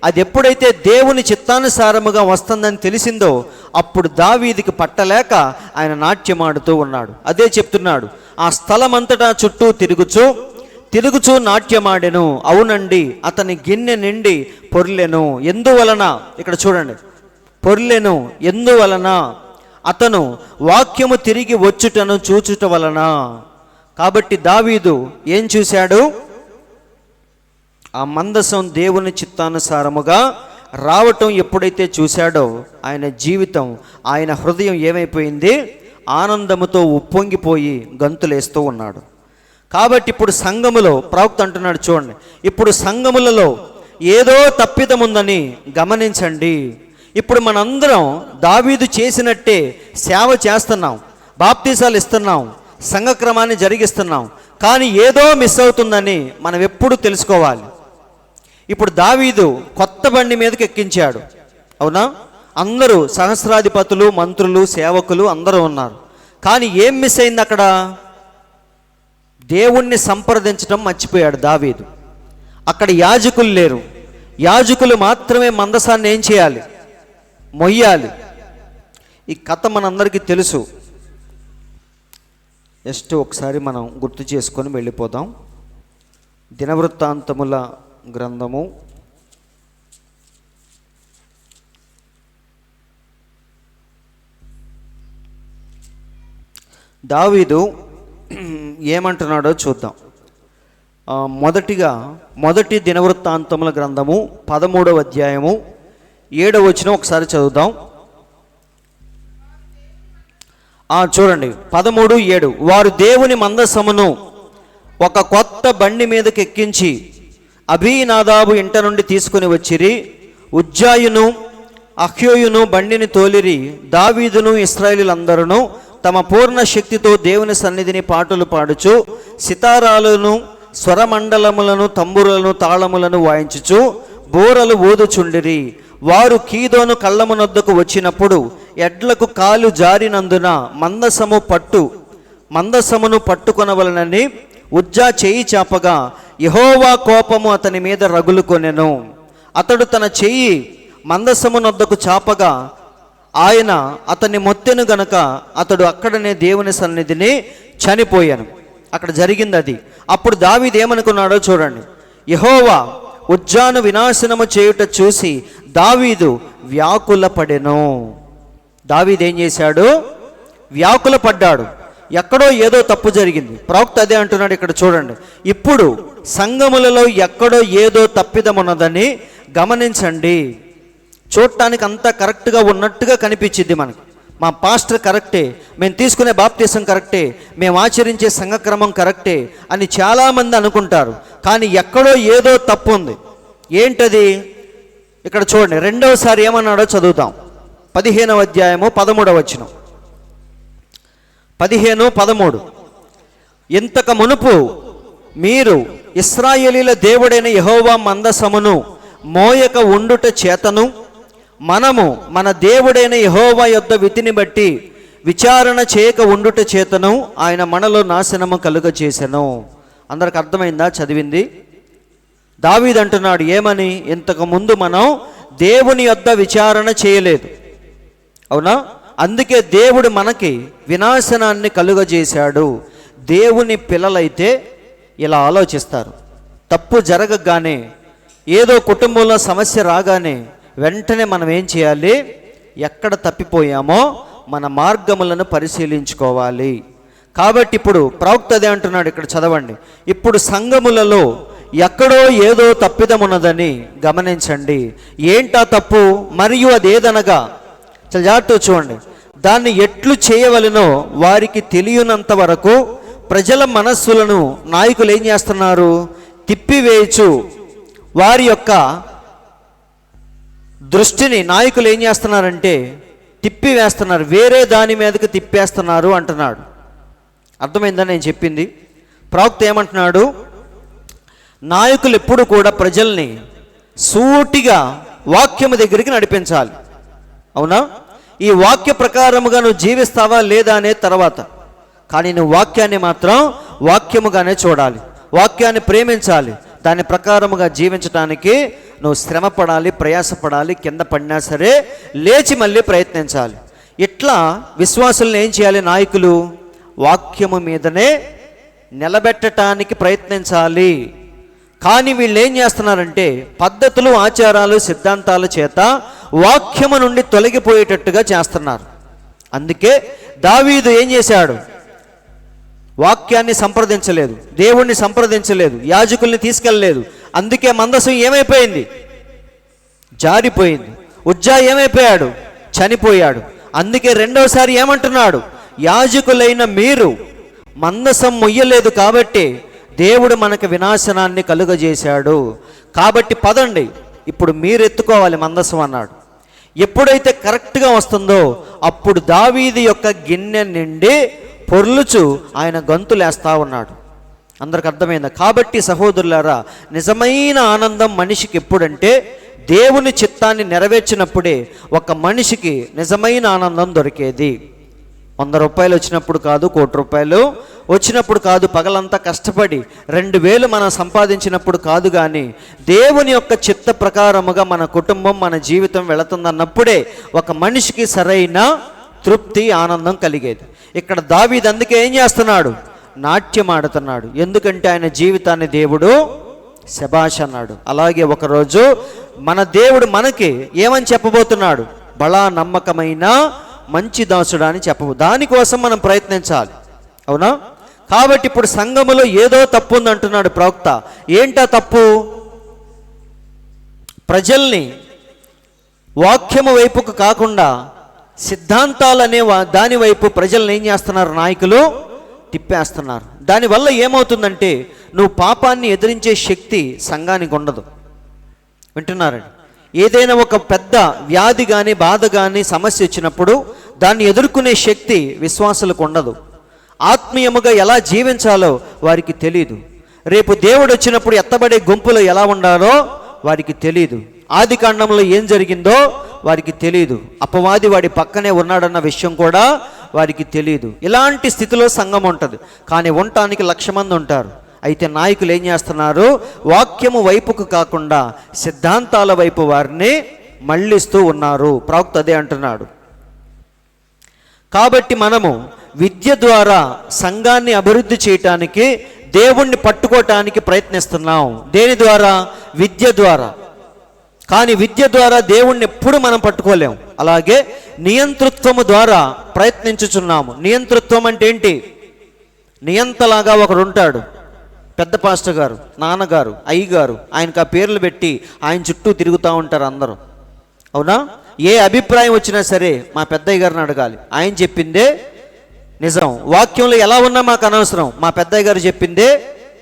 అది ఎప్పుడైతే దేవుని చిత్తానుసారముగా వస్తుందని తెలిసిందో అప్పుడు దావీదుకి పట్టలేక ఆయన నాట్యమాడుతూ ఉన్నాడు. అదే చెప్తున్నాడు, ఆ స్థలం అంతటా చుట్టూ తిరుగుచూ నాట్యమాడెను. అవునండి, అతని గిన్నె నిండి పొర్లెను. ఎందువలన? ఇక్కడ చూడండి, పొర్లెను ఎందువలన? అతను వాక్యము తిరిగి వచ్చుటను చూచుట వలన. కాబట్టి దావీదు ఏం చూశాడు? ఆ మందసం దేవుని చిత్తానుసారముగా రావటం ఎప్పుడైతే చూశాడో ఆయన జీవితం, ఆయన హృదయం ఏమైపోయింది? ఆనందముతో ఉప్పొంగిపోయి గంతులేస్తూ ఉన్నాడు. కాబట్టి ఇప్పుడు సంఘములో ప్రవక్త అంటున్నాడు చూడండి, ఇప్పుడు సంఘములలో ఏదో తప్పిదం ఉందని గమనించండి. ఇప్పుడు మనందరం దావీదు చేసినట్టే సేవ చేస్తున్నాం. బాప్తీసాలు ఇస్తున్నాం, సంఘక్రమాన్ని జరిగిస్తున్నాం, కానీ ఏదో మిస్ అవుతుందని మనం ఎప్పుడు తెలుసుకోవాలి. ఇప్పుడు దావీదు కొత్త బండి మీదకి ఎక్కించాడు, అవునా? అందరూ సహస్రాధిపతులు, మంత్రులు, సేవకులు అందరూ ఉన్నారు. కానీ ఏం మిస్ అయింది అక్కడ? దేవుణ్ణి సంప్రదించడం మర్చిపోయాడు దావీదు. అక్కడ యాజకులు లేరు. యాజకులు మాత్రమే మందసాన్ని ఏం చేయాలి? మొయ్యాలి. ఈ కథ మనందరికీ తెలుసు. జస్ట్ ఒకసారి మనం గుర్తు చేసుకొని వెళ్ళిపోదాం. దినవృత్తాంతముల గ్రంథము 8 దావీదు ఏమంటున్నాడో చూద్దాం. మొదటి దినవృత్తాంతముల గ్రంథము 13వ అధ్యాయము 7వ వచనం ఒకసారి చదువుదాం. చూడండి, 13:7. వారు దేవుని మందసమును ఒక కొత్త బండి మీదకి ఎక్కించి అబీనాదాబు ఇంట నుండి తీసుకుని వచ్చిరి. ఉజ్జాయును అహ్యోయును బండిని తోలిరి. దావీదును ఇశ్రాయేలీయులందరూ తమ పూర్ణ శక్తితో దేవుని సన్నిధిని పాటలు పాడుచు సితారాలను, స్వరమండలములను, తంబురులను, తాళములను వాయించుచు బోరలు ఊదుచుండిరి. వారు కీదోను కళ్ళమునొద్దకు వచ్చినప్పుడు ఎడ్లకు కాలు జారినందున మందసమును పట్టుకొనవలనని ఉజ్జా చేయి చాపగా యెహోవా కోపము అతని మీద రగులుకొనెను. అతడు తన చెయ్యి మందసమునొద్దకు చాపగా ఆయన అతన్ని మొత్తెను గనక అతడు అక్కడనే దేవుని సన్నిధిని చనిపోయాను. అక్కడ జరిగింది అది. అప్పుడు దావీదు ఏమనుకున్నాడో చూడండి. యెహోవా ఉజ్జాను వినాశనము చేయుట చూసి దావీదు వ్యాకుల పడెను. దావీదు ఏం చేశాడు? వ్యాకుల పడ్డాడు. ఎక్కడో ఏదో తప్పు జరిగింది. ప్రవక్త అదే అంటున్నాడు ఇక్కడ చూడండి. ఇప్పుడు సంఘములలో ఎక్కడో ఏదో తప్పిదమున్నదని గమనించండి. చూడటానికి అంతా కరెక్ట్గా ఉన్నట్టుగా కనిపించింది మనకి. మా పాస్టర్ కరెక్టే, మేము తీసుకునే బాప్తీసం కరెక్టే, మేము ఆచరించే సంఘక్రమం కరెక్టే అని చాలామంది అనుకుంటారు. కానీ ఎక్కడో ఏదో తప్పు ఉంది. ఏంటది? ఇక్కడ చూడండి, రెండవసారి ఏమన్నాడో చదువుతాం. 15వ అధ్యాయము 13వ వచనం. 15:13. ఇంతకు మునుపు మీరు ఇశ్రాయేలీల దేవుడైన యెహోవా మందసమును మోయక ఉండుట చేతను మనము మన దేవుడైన యెహోవా యొద్ద విధిని బట్టి విచారణ చేయక ఉండుట చేతను ఆయన మనలో నాశనము కలుగ చేసెను. అందరికి అర్థమైందా చదివింది? దావీదు అంటున్నాడు ఏమని? ఇంతకు ముందు మనం దేవుని యొద్ద విచారణ చేయలేదు, అవునా? అందుకే దేవుడు మనకి వినాశనాన్ని కలుగజేశాడు. దేవుని పిల్లలైతే ఇలా ఆలోచిస్తారు. తప్పు జరగగానే, ఏదో కుటుంబంలో సమస్య రాగానే వెంటనే మనం ఏం చేయాలి? ఎక్కడ తప్పిపోయామో మన మార్గములను పరిశీలించుకోవాలి. కాబట్టి ఇప్పుడు ప్రవక్త అదే అంటున్నాడు. ఇక్కడ చదవండి. ఇప్పుడు సంఘములలో ఎక్కడో ఏదో తప్పిదమున్నదని గమనించండి. ఏంటా తప్పు? మరియు అదేదనగా, చాలా జాగ్రత్తగా చూడండి. దాన్ని ఎట్లు చేయవలనో వారికి తెలియనంత వరకు ప్రజల మనస్సులను నాయకులు ఏం చేస్తున్నారు? తిప్పివేయచ్చు. వారి యొక్క దృష్టిని నాయకులు ఏం చేస్తున్నారంటే తిప్పివేస్తున్నారు, వేరే దాని మీదకి తిప్పేస్తున్నారు అంటున్నాడు. అర్థమైందా నేను చెప్పింది? ప్రవక్త ఏమంటున్నాడు? నాయకులు ఎప్పుడు కూడా ప్రజల్ని సూటిగా వాక్యము దగ్గరికి నడిపించాలి, అవునా? ఈ వాక్య ప్రకారముగా నువ్వు జీవిస్తావా లేదా అనే తర్వాత, కానీ నువ్వు వాక్యాన్ని మాత్రం వాక్యముగానే చూడాలి, వాక్యాన్ని ప్రేమించాలి, దాని ప్రకారముగా జీవించడానికి నువ్వు శ్రమపడాలి, ప్రయాసపడాలి, కింద పడినా సరే లేచి మళ్ళీ ప్రయత్నించాలి. ఇట్లా విశ్వాసులను ఏం చేయాలి? నాయకులు వాక్యము మీదనే నిలబెట్టడానికి ప్రయత్నించాలి. కానీ వీళ్ళు ఏం చేస్తున్నారంటే పద్ధతులు, ఆచారాలు, సిద్ధాంతాల చేత వాక్యము నుండి తొలగిపోయేటట్టుగా చేస్తున్నారు. అందుకే దావీదు ఏం చేశాడు? వాక్యాన్ని సంప్రదించలేదు, దేవుణ్ణి సంప్రదించలేదు, యాజకుల్ని తీసుకెళ్ళలేదు. అందుకే మందసం ఏమైపోయింది? జారిపోయింది. ఉజ్జా ఏమైపోయాడు? చనిపోయాడు. అందుకే రెండవసారి ఏమంటున్నాడు? యాజకులైన మీరు మందసం మొయ్యలేదు కాబట్టి దేవుడు మనకు వినాశనాన్ని కలుగజేశాడు. కాబట్టి పదండి, ఇప్పుడు మీరు ఎత్తుకోవాలి మందసం అన్నాడు. ఎప్పుడైతే కరెక్ట్గా వస్తుందో అప్పుడు దావీదు యొక్క గిన్నె నిండి పొర్లుచు ఆయన గంతులేస్తా ఉన్నాడు. అందరికి అర్థమైందా? కాబట్టి సహోదరులారా, నిజమైన ఆనందం మనిషికి ఎప్పుడంటే దేవుని చిత్తాన్ని నెరవేర్చినప్పుడే ఒక మనిషికి నిజమైన ఆనందం దొరికేది. 100 రూపాయలు వచ్చినప్పుడు కాదు, 1 కోటి రూపాయలు వచ్చినప్పుడు కాదు, పగలంతా కష్టపడి 2000 మనం సంపాదించినప్పుడు కాదు, కానీ దేవుని యొక్క చిత్త ప్రకారముగా మన కుటుంబం, మన జీవితం వెళుతుందన్నప్పుడే ఒక మనిషికి సరైన తృప్తి, ఆనందం కలిగేది. ఇక్కడ దావీదు అందుకే ఏం చేస్తున్నాడు? నాట్యం ఆడుతున్నాడు. ఎందుకంటే ఆయన జీవితాన్ని దేవుడు శబాష్ అన్నాడు. అలాగే ఒకరోజు మన దేవుడు మనకి ఏమని చెప్పబోతున్నాడు? బలా నమ్మకమైన మంచి దాసుడా అని దానికోసం మనం ప్రయత్నించాలి. అవునా? కాబట్టి ఇప్పుడు సంఘములో ఏదో తప్పు ఉంది అంటున్నాడు ప్రవక్త. ఏంటా తప్పు? ప్రజల్ని వాక్యము వైపుకు కాకుండా సిద్ధాంతాలనే దాని వైపు ప్రజల్ని ఏం చేస్తున్నారు? నాయకులు తిప్పేస్తున్నారు. దానివల్ల ఏమవుతుందంటే నువ్వు పాపాన్ని ఎదిరించే శక్తి సంఘానికి ఉండదు. వింటున్నారండి? ఏదైనా ఒక పెద్ద వ్యాధి కానీ, బాధ కానీ, సమస్య వచ్చినప్పుడు దాన్ని ఎదుర్కొనే శక్తి విశ్వాసులకు ఉండదు. ఆత్మీయముగా ఎలా జీవించాలో వారికి తెలియదు. రేపు దేవుడు వచ్చినప్పుడు ఎత్తబడే గుంపులో ఎలా ఉండాలో వారికి తెలియదు. ఆది కాండంలో ఏం జరిగిందో వారికి తెలియదు. అపవాది వాడి పక్కనే ఉన్నాడన్న విషయం కూడా వారికి తెలియదు. ఇలాంటి స్థితిలో సంఘం ఉంటుంది. కానీ ఉండటానికి 1,00,000 మంది ఉంటారు. అయితే నాయకులు ఏం చేస్తున్నారు? వాక్యము వైపుకు కాకుండా సిద్ధాంతాల వైపు వారిని మళ్ళిస్తూ ఉన్నారు. ప్రవక్త అదే అంటున్నాడు. కాబట్టి మనము విద్య ద్వారా సంఘాన్ని అభివృద్ధి చేయటానికి, దేవుణ్ణి పట్టుకోవటానికి ప్రయత్నిస్తున్నాం. దేని ద్వారా? విద్య ద్వారా. కానీ విద్య ద్వారా దేవుణ్ణి ఎప్పుడు మనం పట్టుకోలేము. అలాగే నియంతృత్వము ద్వారా ప్రయత్నించుచున్నాము. నియంతృత్వం అంటే ఏంటి? నియంతలాగా ఒకడు ఉంటాడు, పెద్ద పాస్టర్ గారు, నాన్నగారు, అయ్యగారు, ఆయనకు ఆ పేర్లు పెట్టి ఆయన చుట్టూ తిరుగుతూ ఉంటారు అందరూ. అవునా? ఏ అభిప్రాయం వచ్చినా సరే మా పెద్దయ్య గారిని అడగాలి, ఆయన చెప్పిందే నిజం. వాక్యంలో ఎలా ఉన్నా మాకు అనవసరం, మా పెద్దయ్య గారు చెప్పిందే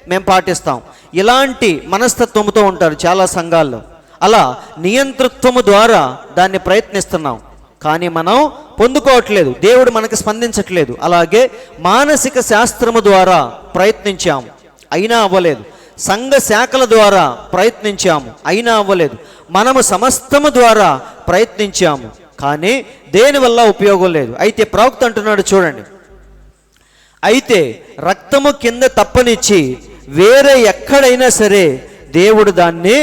మేము పాటిస్తాం. ఇలాంటి మనస్తత్వంతో ఉంటారు చాలా సంఘాల్లో. అలా నియంతృత్వము ద్వారా దాన్ని ప్రయత్నిస్తున్నాం, కానీ మనం పొందుకోవట్లేదు. దేవుడు మనకి స్పందించట్లేదు. అలాగే మానసిక శాస్త్రము ద్వారా ప్రయత్నించాము, అయినా అవ్వలేదు. సంఘ శాఖల ద్వారా ప్రయత్నించాము, అయినా అవ్వలేదు. మనము సమస్తము ద్వారా ప్రయత్నించాము, కానీ దేనివల్ల ఉపయోగం లేదు. అయితే ప్రవక్త అంటున్నాడు చూడండి, అయితే రక్తము కింద తప్పనిచ్చి వేరే ఎక్కడైనా సరే దేవుడు దాన్ని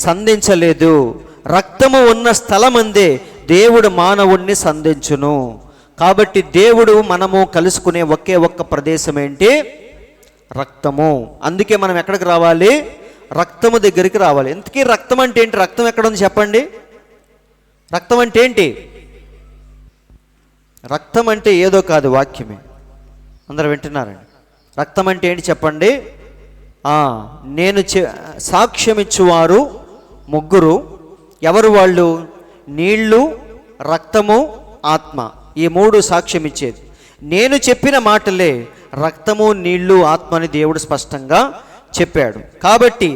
సంధించలేదు. రక్తము ఉన్న స్థలమందే దేవుడు మానవుణ్ణి సంధించును. కాబట్టి దేవుడు మనము కలుసుకునే ఒకే ఒక్క ప్రదేశం ఏంటి? రక్తము. అందుకే మనం ఎక్కడికి రావాలి? రక్తము దగ్గరికి రావాలి. ఎందుకీ రక్తం అంటే ఏంటి? రక్తం ఎక్కడ ఉంది చెప్పండి? రక్తం అంటే ఏంటి? రక్తం అంటే ఏదో కాదు, వాక్యమే. అందరూ వింటున్నారండి? రక్తం అంటే ఏంటి చెప్పండి? నేను సాక్ష్యమిచ్చువారు 3. ఎవరు వాళ్ళు? నీళ్లు, రక్తము, ఆత్మ. ఈ 3 సాక్ష్యం ఇచ్చేది. నేను చెప్పిన మాటలే రక్తము, నీళ్లు, ఆత్మ అని దేవుడు స్పష్టంగా చెప్పాడు. కాబట్టి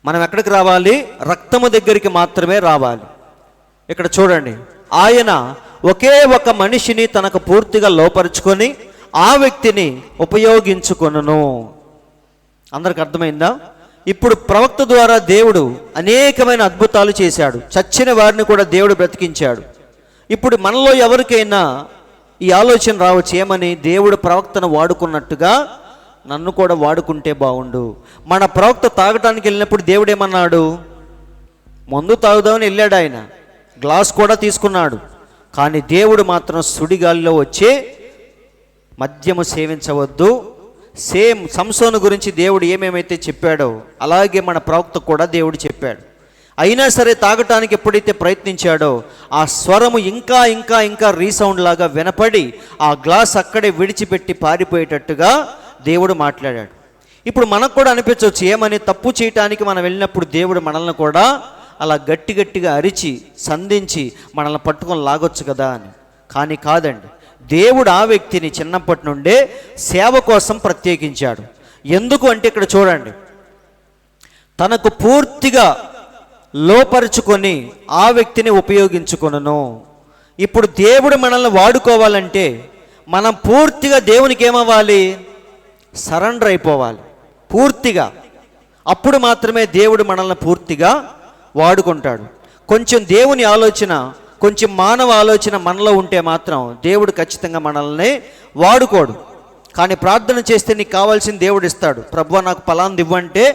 మనం ఎక్కడికి రావాలి? రక్తము దగ్గరికి మాత్రమే రావాలి. ఇక్కడ చూడండి, ఆయన ఒకే ఒక మనిషిని తనకు పూర్తిగా లోపరుచుకొని ఆ వ్యక్తిని ఉపయోగించుకొనును. అందరికి అర్థమైందా? ఇప్పుడు ప్రవక్త ద్వారా దేవుడు అనేకమైన అద్భుతాలు చేశాడు. చచ్చిన వారిని కూడా దేవుడు బ్రతికించాడు. ఇప్పుడు మనలో ఎవరికైనా ఈ ఆలోచన రావచ్చు, ఏమని? దేవుడు ప్రవక్తను వాడుకున్నట్టుగా నన్ను కూడా వాడుకుంటే బాగుండు. మన ప్రవక్త తాగటానికి వెళ్ళినప్పుడు దేవుడు ఏమన్నాడు? మందు తాగుదామని వెళ్ళాడు, ఆయన గ్లాస్ కూడా తీసుకున్నాడు. కానీ దేవుడు మాత్రం సుడిగాలిలో వచ్చి మద్యము సేవించవద్దు. సేమ్ సంసోను గురించి దేవుడు ఏమేమైతే చెప్పాడో అలాగే మన ప్రవక్త కూడా దేవుడు చెప్పాడు. అయినా సరే తాగటానికి ఎప్పుడైతే ప్రయత్నించాడో ఆ స్వరము ఇంకా ఇంకా ఇంకా రీసౌండ్ లాగా వినపడి ఆ గ్లాస్ అక్కడే విడిచిపెట్టి పారిపోయేటట్టుగా దేవుడు మాట్లాడాడు. ఇప్పుడు మనకు కూడా అనిపించవచ్చు, ఏమని? తప్పు చేయటానికి మనం వెళ్ళినప్పుడు దేవుడు మనల్ని కూడా అలా గట్టి గట్టిగా అరిచి సంధించి మనల్ని పట్టుకొని లాగొచ్చు కదా అని. కానీ కాదండి, దేవుడు ఆ వ్యక్తిని చిన్నప్పటి నుండే సేవ కోసం ప్రత్యేకించాడు. ఎందుకు అంటే ఇక్కడ చూడండి, తనకు పూర్తిగా లోపరుచుకొని ఆ వ్యక్తిని ఉపయోగించుకొనును. ఇప్పుడు దేవుడు మనల్ని వాడుకోవాలంటే మనం పూర్తిగా దేవునికి ఏమవ్వాలి? సరెండర్ అయిపోవాలి పూర్తిగా. అప్పుడు మాత్రమే దేవుడు మనల్ని పూర్తిగా వాడుకుంటాడు. కొంచెం దేవుని ఆలోచన, కొంచెం మానవ ఆలోచన మనలో ఉంటే మాత్రం దేవుడు ఖచ్చితంగా మనల్ని వాడుకోడు. కానీ ప్రార్థన చేస్తే నీకు కావాల్సిన దేవుడు ఇస్తాడు. ప్రభువా నాకు ఫలాంది ఇవ్వంటే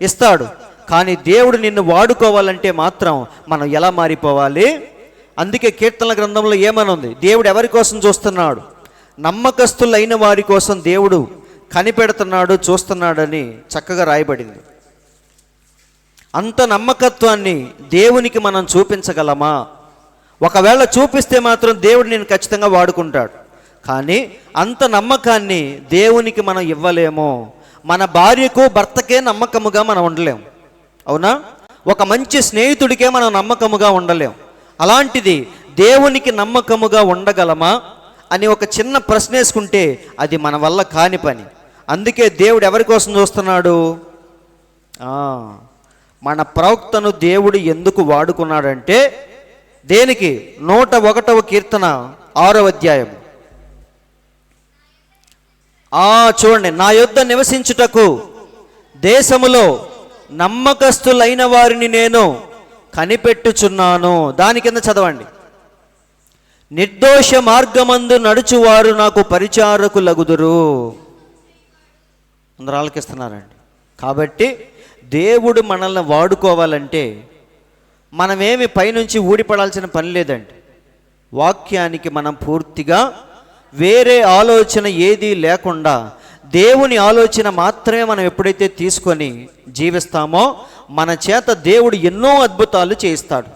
ఇస్తాడు. కానీ దేవుడు నిన్ను వాడుకోవాలంటే మాత్రం మనం ఎలా మారిపోవాలి? అందుకే కీర్తనల గ్రంథంలో ఏమనుంది? దేవుడు ఎవరి కోసం చూస్తున్నాడు? నమ్మకస్తులైన వారి కోసం దేవుడు కనిపెడుతున్నాడు, చూస్తున్నాడని చక్కగా రాయబడింది. అంత నమ్మకత్వాన్ని దేవునికి మనం చూపించగలమా? ఒకవేళ చూపిస్తే మాత్రం దేవుడు నేను ఖచ్చితంగా వాడుకుంటాడు. కానీ అంత నమ్మకాన్ని దేవునికి మనం ఇవ్వలేము. మన భార్యకు భర్తకే నమ్మకముగా మనం ఉండలేం, అవునా? ఒక మంచి స్నేహితుడికే మనం నమ్మకముగా ఉండలేం. అలాంటిది దేవునికి నమ్మకముగా ఉండగలమా అని ఒక చిన్న ప్రశ్న వేసుకుంటే అది మన వల్ల కాని పని. అందుకే దేవుడు ఎవరి కోసం చూస్తున్నాడు? మన ప్రవక్తను దేవుడు ఎందుకు వాడుకున్నాడంటే దేనికి? 101వ కీర్తన 6వ అధ్యాయం. చూడండి, నా యొద్ద నివసించుటకు దేశములో నమ్మకస్తులైన వారిని నేను కనిపెట్టుచున్నాను. దాని కింద చదవండి. నిర్దోష మార్గమందు నడుచువారు నాకు పరిచారకులగుదురు. అందరూ ఆలకిస్తున్నారండి. కాబట్టి దేవుడు మనల్ని వాడుకోవాలంటే మనమేమి పైనుంచి ఊడిపడాల్సిన పని లేదండి. వాక్యానికి మనం పూర్తిగా వేరే ఆలోచన ఏదీ లేకుండా దేవుని ఆలోచన మాత్రమే మనం ఎప్పుడైతే తీసుకొని జీవిస్తామో మన చేత దేవుడు ఎన్నో అద్భుతాలు చేయిస్తాడు.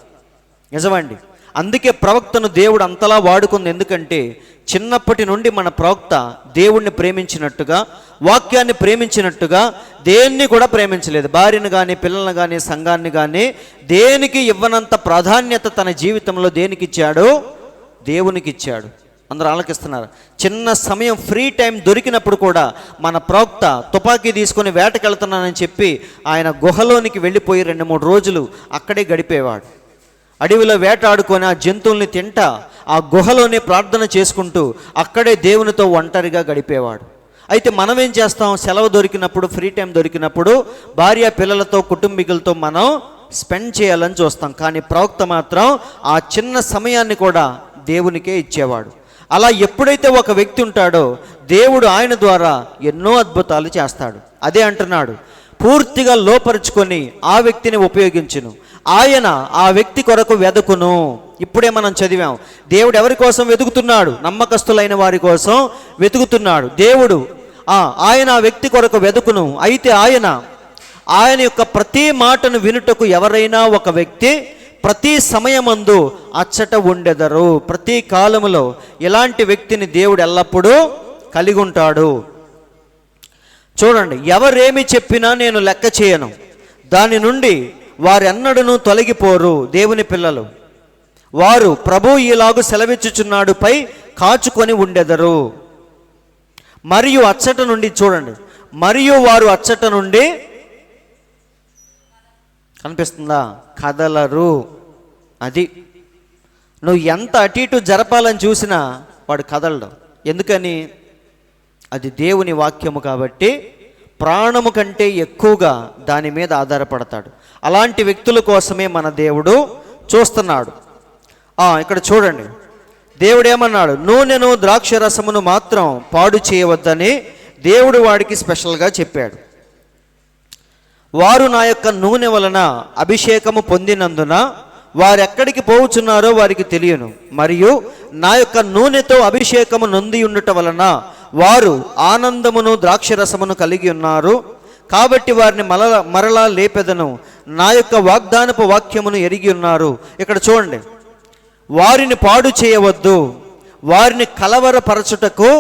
నిజమండి. అందుకే ప్రవక్తను దేవుడు అంతలా వాడుకుంది. ఎందుకంటే చిన్నప్పటి నుండి మన ప్రవక్త దేవుణ్ణి ప్రేమించినట్టుగా, వాక్యాన్ని ప్రేమించినట్టుగా దేన్ని కూడా ప్రేమించలేదు. భార్యను కానీ, పిల్లలను కానీ, సంఘాన్ని కానీ దేనికి ఇవ్వనంత ప్రాధాన్యత తన జీవితంలో దేనికి ఇచ్చాడు? దేవునికి ఇచ్చాడు. అందరూ ఆలకిస్తున్నారు. చిన్న సమయం ఫ్రీ టైం దొరికినప్పుడు కూడా మన ప్రవక్త తుపాకీ తీసుకొని వేటకెళ్తున్నానని చెప్పి ఆయన గుహలోనికి వెళ్ళిపోయి 2-3 రోజులు అక్కడే గడిపేవాడు. అడవిలో వేటాడుకొని ఆ జంతువుల్ని తింటా ఆ గుహలోనే ప్రార్థన చేసుకుంటూ అక్కడే దేవునితో ఒంటరిగా గడిపేవాడు. అయితే మనం ఏం చేస్తాం? సెలవు దొరికినప్పుడు, ఫ్రీ టైం దొరికినప్పుడు భార్య పిల్లలతో, కుటుంబీకులతో మనం స్పెండ్ చేయాలని చూస్తాం. కానీ ప్రవక్త మాత్రం ఆ చిన్న సమయాన్ని కూడా దేవునికే ఇచ్చేవాడు. అలా ఎప్పుడైతే ఒక వ్యక్తి ఉంటాడో దేవుడు ఆయన ద్వారా ఎన్నో అద్భుతాలు చేస్తాడు. అదే అంటున్నాడు, పూర్తిగా లోపరుచుకొని ఆ వ్యక్తిని ఉపయోగించును, ఆయన ఆ వ్యక్తి కొరకు వెదుకును. ఇప్పుడే మనం చదివాం, దేవుడు ఎవరి కోసం వెతుకుతున్నాడు? నమ్మకస్తులైన వారి కోసం వెతుకుతున్నాడు దేవుడు. ఆయన ఆ వ్యక్తి కొరకు వెదుకును. అయితే ఆయన యొక్క ప్రతి మాటను వినుటకు ఎవరైనా ఒక వ్యక్తి ప్రతి సమయమందు అచ్చట ఉండెదరు. ప్రతి కాలములో ఇలాంటి వ్యక్తిని దేవుడు ఎల్లప్పుడూ కలిగి ఉంటాడు. చూడండి, ఎవరేమి చెప్పినా నేను లెక్క చేయను, దాని నుండి వారెన్నడూ తొలగిపోరు. దేవుని పిల్లలు వారు ప్రభు ఈలాగు సెలవిచ్చుచున్నాడు పై కాచుకొని ఉండెదరు. మరియు అచ్చట నుండి, చూడండి, మరియు వారు అచ్చట నుండి కనిపిస్తుందా? కదలరు. అది నువ్వు ఎంత అటు ఇటు జరపాలని చూసినా వాడు కదలడు. ఎందుకని? అది దేవుని వాక్యము కాబట్టి ప్రాణము కంటే ఎక్కువగా దాని మీద ఆధారపడతాడు. అలాంటి వ్యక్తుల కోసమే మన దేవుడు చూస్తున్నాడు. ఇక్కడ చూడండి, దేవుడు ఏమన్నాడు? నూనెను, ద్రాక్షరసమును మాత్రం పాడు చేయవద్దని దేవుడు వాడికి స్పెషల్గా చెప్పాడు. వారు నా యొక్క నూనె వలన అభిషేకము పొందినందున వారెక్కడికి పోవుచున్నారో వారికి తెలియను. మరియు నా యొక్క నూనెతో అభిషేకము నొంది ఉండుట వలన వారు ఆనందమును ద్రాక్షరసమును కలిగి ఉన్నారు. కాబట్టి వారిని మరలా లేపెదను. నా యొక్క వాగ్దానపు వాక్యమును ఎరిగి ఉన్నారు. ఇక్కడ చూడండి, వారిని పాడు చేయవద్దు, వారిని కలవరపరచుటకు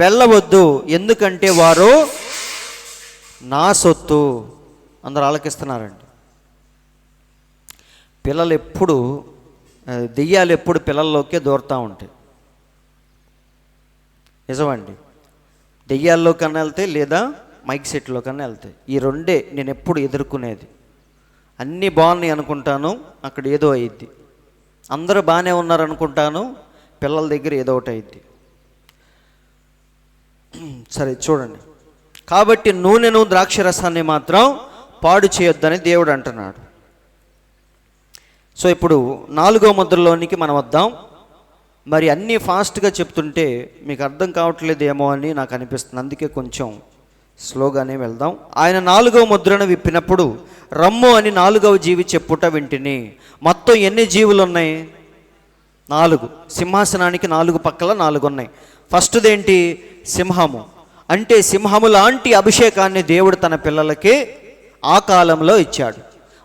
వెళ్ళవద్దు, ఎందుకంటే వారు నా సొత్తు. అందరూ ఆలకిస్తున్నారండి. దెయ్యాలు ఎప్పుడు పిల్లల్లోకే దూరుతూ ఉంటాయి. నిజమండి. దెయ్యాల్లో కన్నా వెళ్తాయి, లేదా మైక్ సెట్లో కన్నా వెళ్తాయి. ఈ రెండే నేను ఎప్పుడు ఎదుర్కొనేది. అన్నీ బాగున్నాయి అనుకుంటాను, అక్కడ ఏదో అయ్యిద్ది. అందరూ బాగానే ఉన్నారనుకుంటాను, పిల్లల దగ్గర ఏదో ఒకటి అయ్యిద్ది. సరే చూడండి, కాబట్టి నూనెను ద్రాక్షరసాన్ని మాత్రం పాడు చేయొద్దని దేవుడు అంటున్నాడు. సో ఇప్పుడు 4వ ముద్రలోనికి మనం వద్దాం. మరి అన్నీ ఫాస్ట్గా చెప్తుంటే మీకు అర్థం కావట్లేదేమో అని నాకు అనిపిస్తుంది, అందుకే కొంచెం స్లోగానే వెళ్దాం. ఆయన 4వ ముద్రను విప్పినప్పుడు రమ్ము అని 4వ జీవి చెప్పుట వింటిని. మొత్తం ఎన్ని జీవులు ఉన్నాయి? 4. సింహాసనానికి 4 పక్కల 4 ఉన్నాయి. ఫస్ట్ది ఏంటి? సింహము. అంటే సింహము లాంటి అభిషేకాన్ని దేవుడు తన పిల్లలకి ఆ కాలంలో ఇచ్చాడు.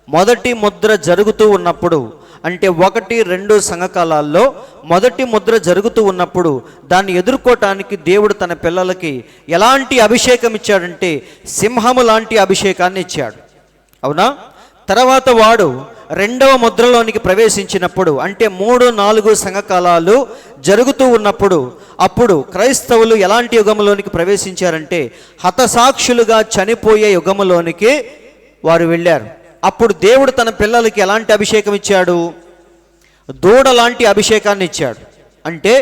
మొదటి ముద్ర జరుగుతూ ఉన్నప్పుడు, అంటే 1, 2 సంఘకాలాల్లో మొదటి ముద్ర జరుగుతూ ఉన్నప్పుడు దాన్ని ఎదుర్కోవటానికి దేవుడు తన పిల్లలకి ఎలాంటి అభిషేకం ఇచ్చాడంటే సింహము లాంటి అభిషేకాన్ని ఇచ్చాడు. అవునా? తర్వాత వాడు 2వ ముద్రలోనికి ప్రవేశించినప్పుడు, అంటే 3, 4 సంఘకాలాలు జరుగుతూ ఉన్నప్పుడు, అప్పుడు క్రైస్తవులు ఎలాంటి యుగంలోనికి ప్రవేశించారంటే హతసాక్షులుగా చనిపోయే యుగంలోనికి వారు వెళ్ళారు. అప్పుడు దేవుడు తన పిల్లలకి ఎలాంటి అభిషేకం ఇచ్చాడు? దూడ లాంటి అభిషేకాన్ని ఇచ్చాడు. అంటే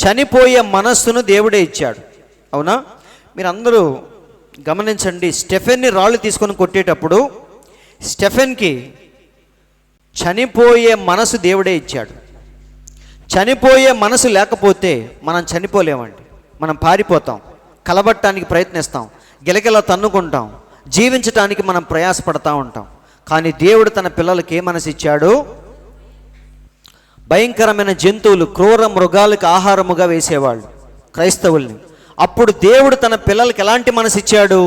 చనిపోయే మనస్సును దేవుడే ఇచ్చాడు. అవునా? మీరు అందరూ గమనించండి, స్టెఫెన్ని రాళ్ళు తీసుకొని కొట్టేటప్పుడు స్టెఫెన్కి చనిపోయే మనసు దేవుడే ఇచ్చాడు. చనిపోయే మనసు లేకపోతే మనం చనిపోలేమండి. మనం పారిపోతాం, కలబట్టడానికి ప్రయత్నిస్తాం, గిలగిలా తన్నుకుంటాం, జీవించటానికి మనం ప్రయాసపడతా ఉంటాం. కానీ దేవుడు తన పిల్లలకి ఏ మనసు ఇచ్చాడు? భయంకరమైన జంతువులు, క్రూర మృగాలకు ఆహారముగా వేసేవాళ్ళు క్రైస్తవుల్ని. అప్పుడు దేవుడు తన పిల్లలకి ఎలాంటి మనసు ఇచ్చాడు?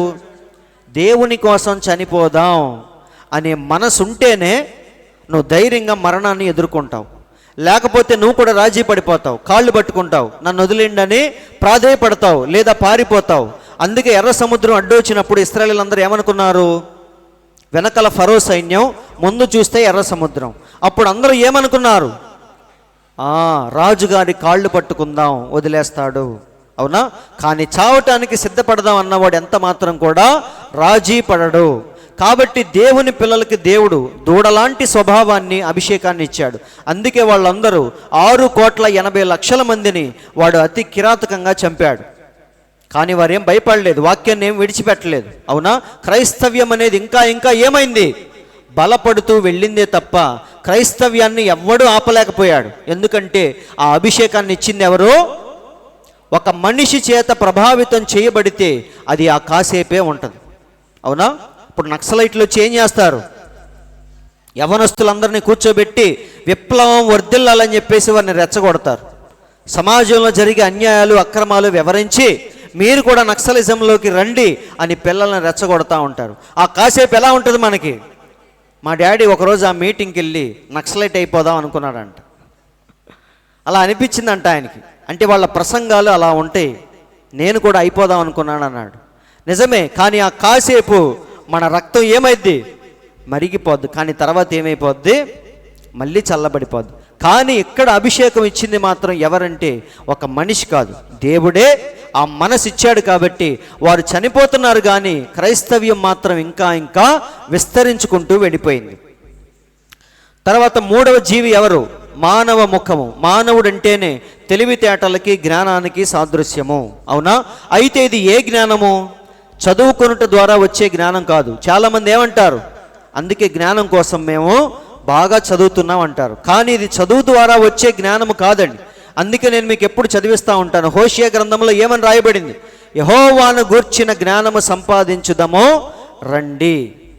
దేవుని కోసం చనిపోదాం అనే మనసు ఉంటేనే నువ్వు ధైర్యంగా మరణాన్ని ఎదుర్కొంటావు. లేకపోతే నువ్వు కూడా రాజీ పడిపోతావు, కాళ్ళు పట్టుకుంటావు, నన్ను వదిలేండని ప్రాధేయపడతావు, లేదా పారిపోతావు. అందుకే ఎర్ర సముద్రం అడ్డొచ్చినప్పుడు ఇశ్రాయేలీయులందరూ ఏమనుకున్నారు? వెనకల ఫరో సైన్యం, ముందు చూస్తే ఎర్ర సముద్రం. అప్పుడు అందరూ ఏమనుకున్నారు? రాజుగారి కాళ్ళు పట్టుకుందాం, వదిలేస్తాడు. అవునా? కానీ చావటానికి సిద్ధపడదాం అన్నవాడు ఎంత మాత్రం కూడా రాజీ పడడు. కాబట్టి దేవుని పిల్లలకి దేవుడు దూడలాంటి స్వభావాన్ని, అభిషేకాన్ని ఇచ్చాడు. అందుకే వాళ్ళందరూ 6,80,00,000 మందిని వాడు అతి కిరాతకంగా చంపాడు. కానీ వారేం భయపడలేదు, వాక్యాన్ని ఏం విడిచిపెట్టలేదు. అవునా? క్రైస్తవ్యం అనేది ఇంకా ఏమైంది? బలపడుతూ వెళ్ళిందే తప్ప క్రైస్తవ్యాన్ని ఎవ్వడూ ఆపలేకపోయాడు. ఎందుకంటే ఆ అభిషేకాన్ని ఇచ్చింది ఎవరు? ఒక మనిషి చేత ప్రభావితం చేయబడితే అది ఆ కాసేపే ఉంటుంది. అవునా? ఇప్పుడు నక్సలైట్లు వచ్చి ఏం చేస్తారు? యవనస్తులందరినీ కూర్చోబెట్టి విప్లవం వర్ధిల్లాలని చెప్పేసి వారిని రెచ్చగొడతారు. సమాజంలో జరిగే అన్యాయాలు, అక్రమాలు వివరించి మీరు కూడా నక్సలిజంలోకి రండి అని పిల్లల్ని రెచ్చగొడతా ఉంటారు. ఆ కాసేపు ఎలా ఉంటుంది మనకి? మా డాడీ ఒకరోజు ఆ మీటింగ్కి వెళ్ళి నక్సలైట్ అయిపోదాం అనుకున్నాడంట. అలా అనిపించిందంట ఆయనకి. అంటే వాళ్ళ ప్రసంగాలు అలా ఉంటాయి, నేను కూడా అయిపోదాం అనుకున్నాను అన్నాడు. నిజమే, కానీ ఆ కాసేపు మన రక్తం ఏమైద్ది? మరిగిపోద్ది. కానీ తర్వాత ఏమైపోద్ది? మళ్ళీ చల్లబడిపోద్ది. కానీ ఇక్కడ అభిషేకం ఇచ్చింది మాత్రం ఎవరంటే ఒక మనిషి కాదు, దేవుడే ఆ మనసు ఇచ్చాడు. కాబట్టి వారు చనిపోతున్నారు, కానీ క్రైస్తవ్యం మాత్రం ఇంకా విస్తరించుకుంటూ వెళ్ళిపోయింది. తర్వాత 3వ జీవి ఎవరు? మానవ ముఖము. మానవుడు అంటేనే తెలివితేటలకి, జ్ఞానానికి సాదృశ్యము. అవునా? అయితే ఇది ఏ జ్ఞానము? చదువుకొనుట ద్వారా వచ్చే జ్ఞానం కాదు. చాలామంది ఏమంటారు? అందుకే జ్ఞానం కోసం మేము బాగా చదువుతున్నాం అంటారు. కానీ ఇది చదువు ద్వారా వచ్చే జ్ఞానము కాదండి. అందుకే నేను మీకు ఎప్పుడు చదివిస్తూ ఉంటాను. హోషేయ గ్రంథంలో ఏమని రాయబడింది? యెహోవాను గూర్చిన జ్ఞానము సంపాదించుదము రండి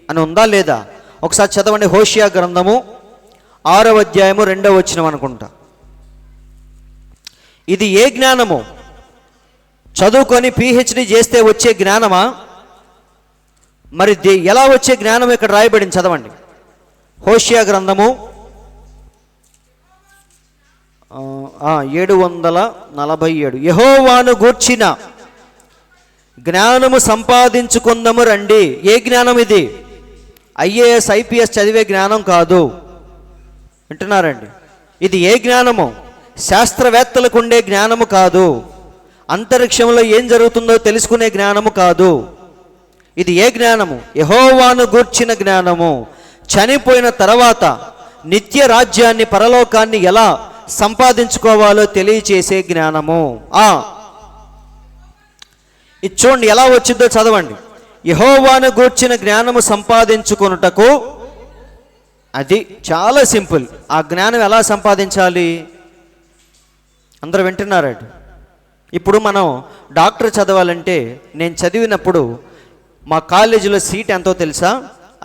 అని ఉందా లేదా? ఒకసారి చదవండి. హోషేయ గ్రంథము 6వ అధ్యాయము 2వ వచనం అనుకుంటా. ఇది ఏ జ్ఞానము? చదువుకొని PhD చేస్తే వచ్చే జ్ఞానమా? మరి ఎలా వచ్చే జ్ఞానం ఇక్కడ రాయబడింది? చదవండి. హోషేయ గ్రంథము 747. యెహోవాను గూర్చిన జ్ఞానము సంపాదించుకుందాము రండి. ఏ జ్ఞానం ఇది? IAS IPS చదివే జ్ఞానం కాదు. వింటున్నారండి? ఇది ఏ జ్ఞానము? శాస్త్రవేత్తలకు ఉండే జ్ఞానము కాదు. అంతరిక్షంలో ఏం జరుగుతుందో తెలుసుకునే జ్ఞానము కాదు. ఇది ఏ జ్ఞానము? యెహోవాను గూర్చిన జ్ఞానము. చనిపోయిన తర్వాత నిత్య రాజ్యాన్ని, పరలోకాన్ని ఎలా సంపాదించుకోవాలో తెలియచేసే జ్ఞానము. ఇది చూడండి ఎలా వచ్చిందో చదవండి. యెహోవాను గూర్చిన జ్ఞానము సంపాదించుకొనుటకు, అది చాలా సింపుల్. ఆ జ్ఞానం ఎలా సంపాదించాలి? అందరూ వింటున్నారండి. ఇప్పుడు మనం డాక్టర్ చదవాలంటే, నేను చదివినప్పుడు మా కాలేజీలో సీట్ ఎంతో తెలుసా?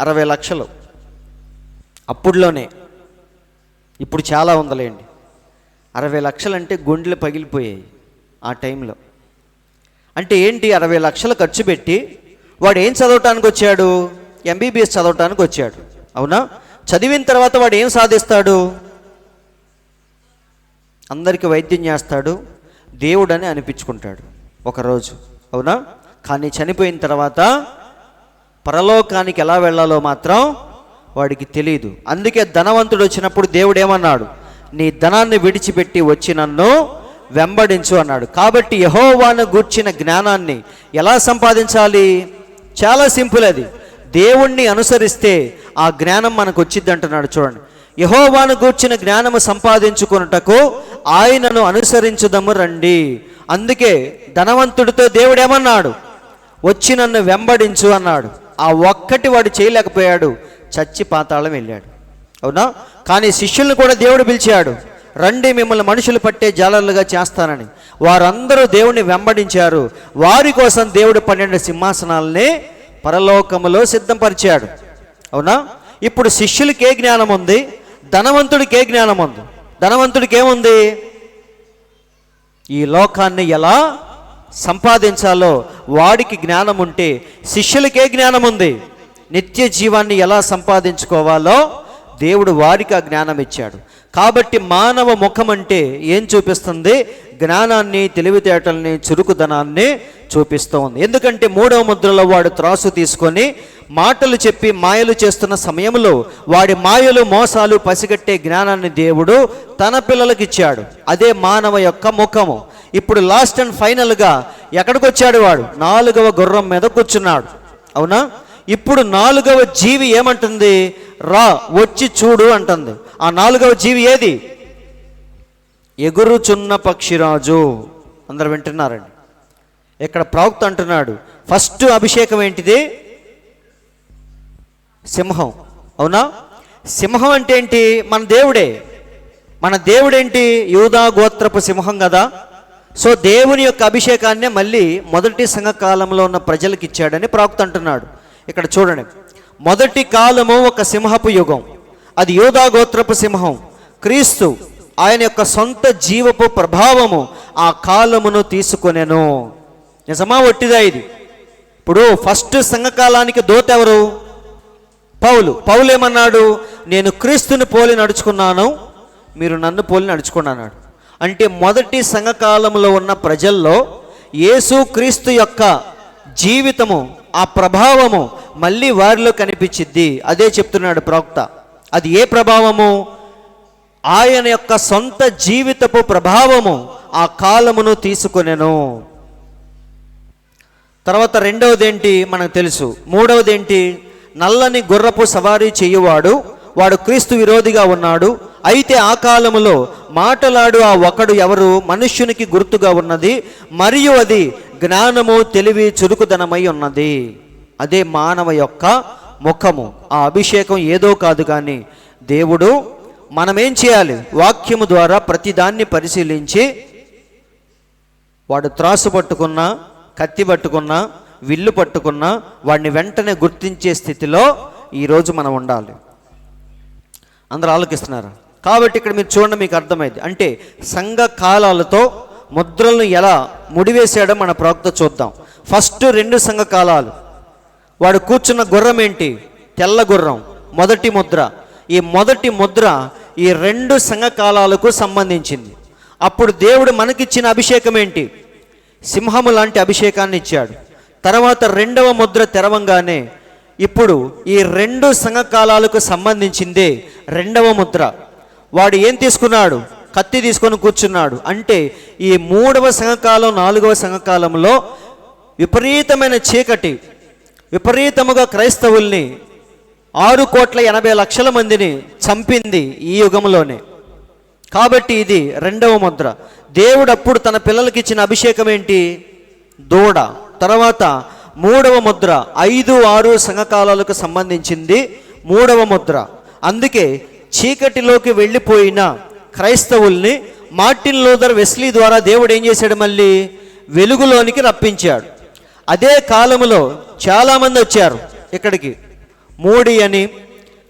60 లక్షలు. అప్పుడులోనే, ఇప్పుడు చాలా ఉందలేండి. 60 లక్షలు అంటే గుండెలు పగిలిపోయాయి ఆ టైంలో. అంటే ఏంటి? 60 లక్షలు ఖర్చు పెట్టి వాడు ఏం చదవటానికి వచ్చాడు? ఎంబీబీఎస్ చదవటానికి వచ్చాడు, అవునా? చదివిన తర్వాత వాడు ఏం సాధిస్తాడు? అందరికీ వైద్యం చేస్తాడు, దేవుడని అనిపించుకుంటాడు ఒకరోజు, అవునా? కానీ చనిపోయిన తర్వాత పరలోకానికి ఎలా వెళ్ళాలో మాత్రం వాడికి తెలియదు. అందుకే ధనవంతుడు వచ్చినప్పుడు దేవుడు ఏమన్నాడు? నీ ధనాన్ని విడిచిపెట్టి వచ్చి నన్ను వెంబడించు అన్నాడు. కాబట్టి యెహోవాను గూర్చిన జ్ఞానాన్ని ఎలా సంపాదించాలి? చాలా సింపుల్. అది దేవుణ్ణి అనుసరిస్తే ఆ జ్ఞానం మనకు వచ్చింది అంటున్నాడు. చూడండి, యెహోవాను గూర్చిన జ్ఞానము సంపాదించుకొనుటకు ఆయనను అనుసరించుదము రండి. అందుకే ధనవంతుడితో దేవుడు ఏమన్నాడు? వచ్చి నన్ను వెంబడించు అన్నాడు. ఆ ఒక్కటి వాడు చేయలేకపోయాడు, చచ్చి పాతాళం వెళ్ళాడు, అవునా? కానీ శిష్యుల్ని కూడా దేవుడు పిలిచాడు, రండి మిమ్మల్ని మనుషులు పట్టే జాలర్లుగా చేస్తానని. వారందరూ దేవుని వెంబడించారు. వారి కోసం దేవుడు 12 సింహాసనాలని పరలోకములో సిద్ధపరిచాడు, అవునా? ఇప్పుడు శిష్యులకి ఏ జ్ఞానం ఉంది? ధనవంతుడికి ఏ జ్ఞానం ఉంది? ధనవంతుడికి ఏముంది? ఈ లోకాన్ని ఎలా సంపాదించాలో వాడికి జ్ఞానం ఉంటే, శిష్యులకి ఏ జ్ఞానం ఉంది? నిత్య జీవాన్ని ఎలా సంపాదించుకోవాలో దేవుడు వారికి ఆ జ్ఞానం ఇచ్చాడు. కాబట్టి మానవ ముఖం అంటే ఏం చూపిస్తుంది? జ్ఞానాన్ని, తెలివితేటల్ని, చురుకుదనాన్ని చూపిస్తూ ఉంది. ఎందుకంటే 3వ ముద్రలో వాడు త్రాసు తీసుకొని మాటలు చెప్పి మాయలు చేస్తున్న సమయంలో వాడి మాయలు, మోసాలు పసిగట్టే జ్ఞానాన్ని దేవుడు తన పిల్లలకి ఇచ్చాడు. అదే మానవ యొక్క ముఖము. ఇప్పుడు లాస్ట్ అండ్ ఫైనల్గా ఎక్కడికి వచ్చాడు? వాడు 4వ గుర్రం మీద కూర్చున్నాడు, అవునా? ఇప్పుడు 4వ జీవి ఏమంటుంది? రా, వచ్చి చూడు అంటుంది. ఆ 4వ జీవి ఏది? ఎగురుచున్న పక్షిరాజు. అందరు వింటున్నారండి. ఇక్కడ ప్రవక్త అంటున్నాడు, ఫస్ట్ అభిషేకం ఏంటిది? సింహం, అవునా? సింహం అంటే ఏంటి? మన దేవుడే. మన దేవుడేంటి? యూదా గోత్రపు సింహం కదా. సో దేవుని యొక్క అభిషేకాన్ని మళ్ళీ మొదటి సంఘకాలంలో ఉన్న ప్రజలకు ఇచ్చాడని ప్రవక్త అంటున్నాడు. ఇక్కడ చూడండి, మొదటి కాలము ఒక సింహపు యుగం, అది యూదా గోత్రపు సింహం. క్రీస్తు ఆయన యొక్క సొంత జీవపు ప్రభావము ఆ కాలమును తీసుకొనెను. నిజమా ఒట్టిదా ఇది? ఇప్పుడు ఫస్ట్ సంఘకాలానికి దూత ఎవరు? పౌలు. పౌలు ఏమన్నాడు? నేను క్రీస్తుని పోలి నడుచుకున్నాను, మీరు నన్ను పోలి నడుచుకోండి అన్నాడు. అంటే మొదటి సంఘకాలంలో ఉన్న ప్రజల్లో యేసు క్రీస్తు యొక్క జీవితము, ఆ ప్రభావము మళ్ళీ వారిలో కనిపించిద్ది. అదే చెప్తున్నాడు ప్రవక్త. అది ఏ ప్రభావము? ఆయన యొక్క సొంత జీవితపు ప్రభావము ఆ కాలమును తీసుకొనెను. తర్వాత రెండవది ఏంటి మనకు తెలుసు. మూడవది ఏంటి? నల్లని గుర్రపు సవారీ చేయువాడు, వాడు క్రీస్తు విరోధిగా ఉన్నాడు. అయితే ఆ కాలములో మాటలాడు ఆ ఒకడు ఎవరు? మనుష్యునికి గుర్తుగా ఉన్నది, మరియు అది జ్ఞానము, తెలివి, చురుకుదనమై ఉన్నది. అదే మానవ యొక్క ముఖము. ఆ అభిషేకం ఏదో కాదు, కానీ దేవుడు మనమేం చేయాలి? వాక్యము ద్వారా ప్రతిదాన్ని పరిశీలించి, వాడు త్రాసు పట్టుకున్నా, కత్తి పట్టుకున్నా, విల్లు పట్టుకున్నా వాడిని వెంటనే గుర్తించే స్థితిలో ఈరోజు మనం ఉండాలి. అందరూ ఆలోచిస్తున్నారా? కాబట్టి ఇక్కడ మీరు చూడండి, మీకు అర్థమైంది. అంటే సంఘ కాలాలతో ముద్రలను ఎలా ముడివేశాడో మన ప్రవక్త చూద్దాం. ఫస్ట్ 2 సంఘ కాలాలు. వాడు కూర్చున్న గుర్రం ఏంటి? తెల్ల గుర్రం, మొదటి ముద్ర. ఈ మొదటి ముద్ర ఈ 2 సంఘ కాలాలకు సంబంధించింది. అప్పుడు దేవుడు మనకిచ్చిన అభిషేకం ఏంటి? సింహము లాంటి అభిషేకాన్ని ఇచ్చాడు. తర్వాత 2వ ముద్ర తెరవంగానే ఇప్పుడు ఈ 2 సంఘ కాలాలకు సంబంధించిందే 2వ ముద్ర. వాడు ఏం తీసుకున్నాడు? కత్తి తీసుకొని కూర్చున్నాడు. అంటే ఈ 3వ సంఘకాలం, 4వ సంఘకాలంలో విపరీతమైన చీకటి, విపరీతముగా క్రైస్తవుల్ని 6,80,00,000 మందిని చంపింది ఈ యుగంలోనే. కాబట్టి ఇది రెండవ ముద్ర. దేవుడు అప్పుడు తన పిల్లలకి ఇచ్చిన అభిషేకం ఏంటి? దూడ. తర్వాత మూడవ ముద్ర 5-6 సంఘకాలాలకు సంబంధించింది మూడవ ముద్ర. అందుకే చీకటిలోకి వెళ్ళిపోయిన క్రైస్తవుల్ని మార్టిన్ లూథర్ వెస్లీ ద్వారా దేవుడు ఏం చేశాడు? మళ్ళీ వెలుగులోనికి రప్పించాడు. అదే కాలంలో చాలామంది వచ్చారు ఇక్కడికి. మోడీ అని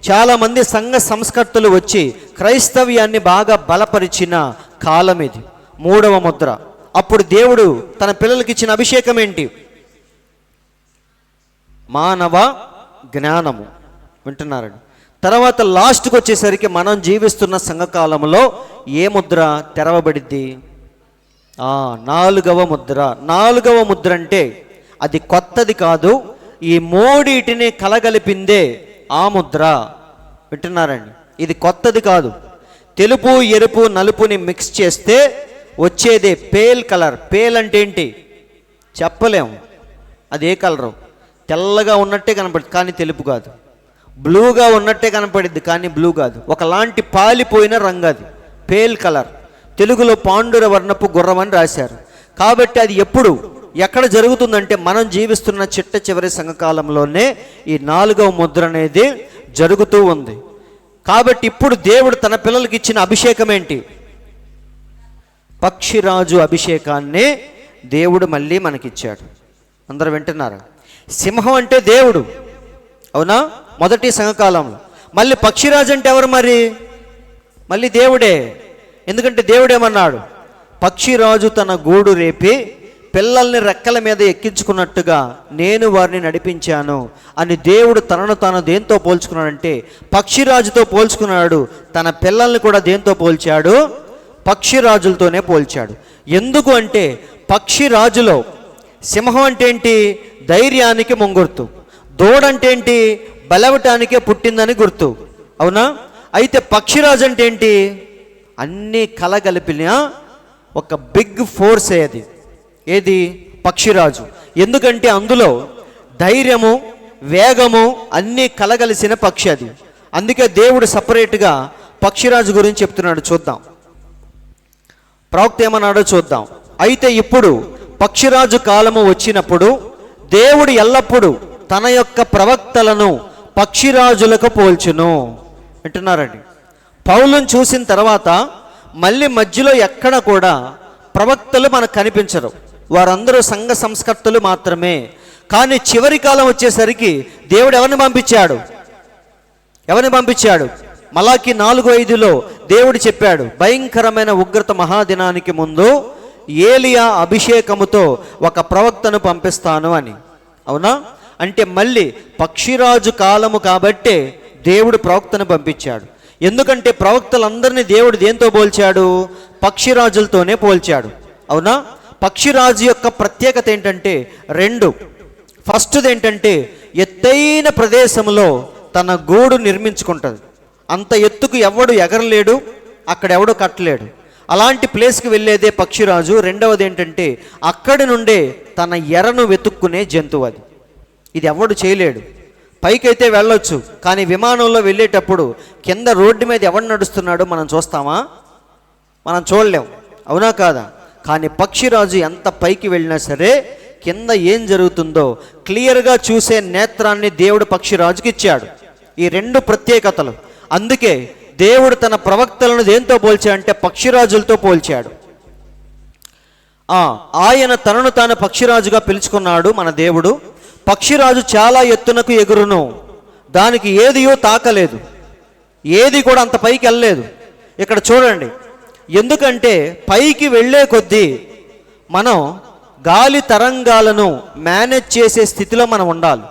చాలామంది సంఘ సంస్కర్తలు వచ్చి క్రైస్తవ్యాన్ని బాగా బలపరిచిన కాలం ఇది, మూడవ ముద్ర. అప్పుడు దేవుడు తన పిల్లలకి ఇచ్చిన అభిషేకం ఏంటి? మానవ జ్ఞానము. వింటున్నారండి? తర్వాత లాస్ట్కి వచ్చేసరికి మనం జీవిస్తున్న సంఘకాలంలో ఏ ముద్ర తెరవబడిద్ది? 4వ ముద్ర. 4వ ముద్ర అంటే అది కొత్తది కాదు, ఈ మూడిటిని కలగలిపిందే ఆ ముద్ర. వింటున్నారండి? ఇది కొత్తది కాదు. తెలుపు, ఎరుపు, నలుపుని మిక్స్ చేస్తే వచ్చేదే పేల్ కలర్. పేల్ అంటే ఏంటి చెప్పలేము. అది ఏ కలరు? తెల్లగా ఉన్నట్టే కనపడుతుంది కానీ తెలుపు కాదు. బ్లూగా ఉన్నట్టే కనపడిద్ది కానీ బ్లూ కాదు. ఒకలాంటి పాలిపోయిన రంగు అది పేల్ కలర్. తెలుగులో పాండుర వర్ణపు గుర్రం అని రాశారు. కాబట్టి అది ఎప్పుడు ఎక్కడ జరుగుతుందంటే మనం జీవిస్తున్న చిట్ట చివరి సంఘకాలంలోనే ఈ 4వ ముద్ర అనేది జరుగుతూ ఉంది. కాబట్టి ఇప్పుడు దేవుడు తన పిల్లలకి ఇచ్చిన అభిషేకం ఏంటి? పక్షిరాజు అభిషేకాన్ని దేవుడు మళ్ళీ మనకిచ్చాడు. అందరూ వింటున్నారా? సింహం అంటే దేవుడు, అవునా? మొదటి సంఘకాలంలో. మళ్ళీ పక్షిరాజు అంటే ఎవరు? మళ్ళీ దేవుడే. ఎందుకంటే దేవుడేమన్నాడు? పక్షిరాజు తన గూడు రేపి పిల్లల్ని రెక్కల మీద ఎక్కించుకున్నట్టుగా నేను వారిని నడిపించాను అని దేవుడు తనను తాను దేంతో పోల్చుకున్నాడంటే పక్షిరాజుతో పోల్చుకున్నాడు. తన పిల్లల్ని కూడా దేంతో పోల్చాడు? పక్షిరాజులతోనే పోల్చాడు. ఎందుకు అంటే పక్షిరాజులో సింహం అంటే ఏంటి? ధైర్యానికి ముంగుర్తు. దూడంటే ఏంటి? బలవటానికే పుట్టిందని గుర్తు, అవునా? అయితే పక్షిరాజు అంటే ఏంటి? అన్నీ కలగలిపిన ఒక బిగ్ ఫోర్స్. ఏది? పక్షిరాజు. ఎందుకంటే అందులో ధైర్యము, వేగము అన్నీ కలగలిసిన పక్షి అది. అందుకే దేవుడు సపరేట్గా పక్షిరాజు గురించి చెప్తున్నాడు. చూద్దాం ప్రవక్త ఏమన్నాడో చూద్దాం. అయితే ఇప్పుడు పక్షిరాజు కాలము వచ్చినప్పుడు దేవుడు ఎల్లప్పుడూ తన యొక్క ప్రవక్తలను పక్షిరాజులకు పోల్చును. వింటున్నారండి? పౌలును చూసిన తర్వాత మళ్ళీ మధ్యలో ఎక్కడ కూడా ప్రవక్తలు మనకు కనిపించరు. వారందరూ సంఘ సంస్కర్తలు మాత్రమే. కానీ చివరి కాలం వచ్చేసరికి దేవుడు ఎవరిని పంపించాడు? మలాకి 4:5లో దేవుడు చెప్పాడు, భయంకరమైన ఉగ్రత మహాదినానికి ముందు ఏలియా అభిషేకముతో ఒక ప్రవక్తను పంపిస్తాను అని. అవునా? అంటే మళ్ళీ పక్షిరాజు కాలము కాబట్టే దేవుడు ప్రవక్తను పంపించాడు. ఎందుకంటే ప్రవక్తలందరినీ దేవుడు దేంతో పోల్చాడు? పక్షిరాజులతోనే పోల్చాడు, అవునా? పక్షిరాజు యొక్క ప్రత్యేకత ఏంటంటే 2. ఫస్ట్ది ఏంటంటే ఎత్తైన ప్రదేశంలో తన గూడు నిర్మించుకుంటుంది. అంత ఎత్తుకు ఎవడు ఎగరలేడు, అక్కడెవడు కట్టలేడు. అలాంటి ప్లేస్కి వెళ్ళేదే పక్షిరాజు. రెండవది ఏంటంటే అక్కడి నుండే తన ఎరను వెతుక్కునే జంతువు అది. ఇది ఎవడు చేయలేడు. పైకైతే వెళ్ళొచ్చు, కానీ విమానంలో వెళ్ళేటప్పుడు కింద రోడ్డు మీద ఎవడు నడుస్తున్నాడో మనం చూస్తామా? మనం చూడలేం, అవునా కాదా? కానీ పక్షిరాజు ఎంత పైకి వెళ్ళినా సరే కింద ఏం జరుగుతుందో క్లియర్గా చూసే నేత్రాన్ని దేవుడు పక్షిరాజుకి ఇచ్చాడు. ఈ 2 ప్రత్యేకతలు. అందుకే దేవుడు తన ప్రవక్తలను దేంతో పోల్చాడంటే పక్షిరాజులతో పోల్చాడు. ఆయన తనను తాను పక్షిరాజుగా పిలుచుకున్నాడు మన దేవుడు. పక్షిరాజు చాలా ఎత్తునకు ఎగురును, దానికి ఏదియో తాకలేదు, ఏది కూడా అంత పైకి వెళ్ళలేదు. ఇక్కడ చూడండి, ఎందుకంటే పైకి వెళ్ళే కొద్దీ మనం గాలి తరంగాలను మేనేజ్ చేసే స్థితిలో మనం ఉండాలి.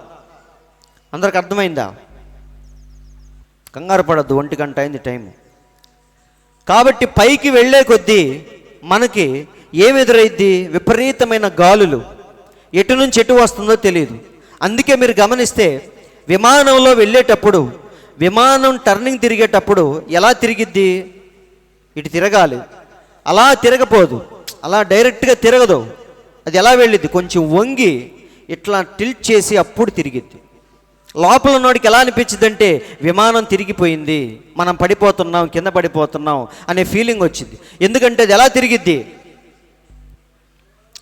అందరికి అర్థమైందా? కంగారు పడద్దు, 1 గంట అయింది టైము. కాబట్టి పైకి వెళ్ళే కొద్దీ మనకి ఏమి ఎదురైద్ది? విపరీతమైన గాలులు, ఎటు నుంచి ఎటు వస్తుందో తెలియదు. అందుకే మీరు గమనిస్తే విమానంలో వెళ్ళేటప్పుడు విమానం టర్నింగ్ తిరిగేటప్పుడు ఎలా తిరిగిద్ది? ఇటు తిరగాలి, అలా తిరగపోదు, అలా డైరెక్ట్గా తిరగదు. అది ఎలా వెళ్ళిద్ది? కొంచెం వంగి ఇట్లా టిల్ట్ చేసి అప్పుడు తిరిగిద్ది. లోపల ఉన్నోడికి ఎలా అనిపించింది అంటే విమానం తిరిగిపోయింది, మనం పడిపోతున్నాం, కింద పడిపోతున్నాం అనే ఫీలింగ్ వచ్చింది. ఎందుకంటే అది ఎలా తిరిగిద్ది?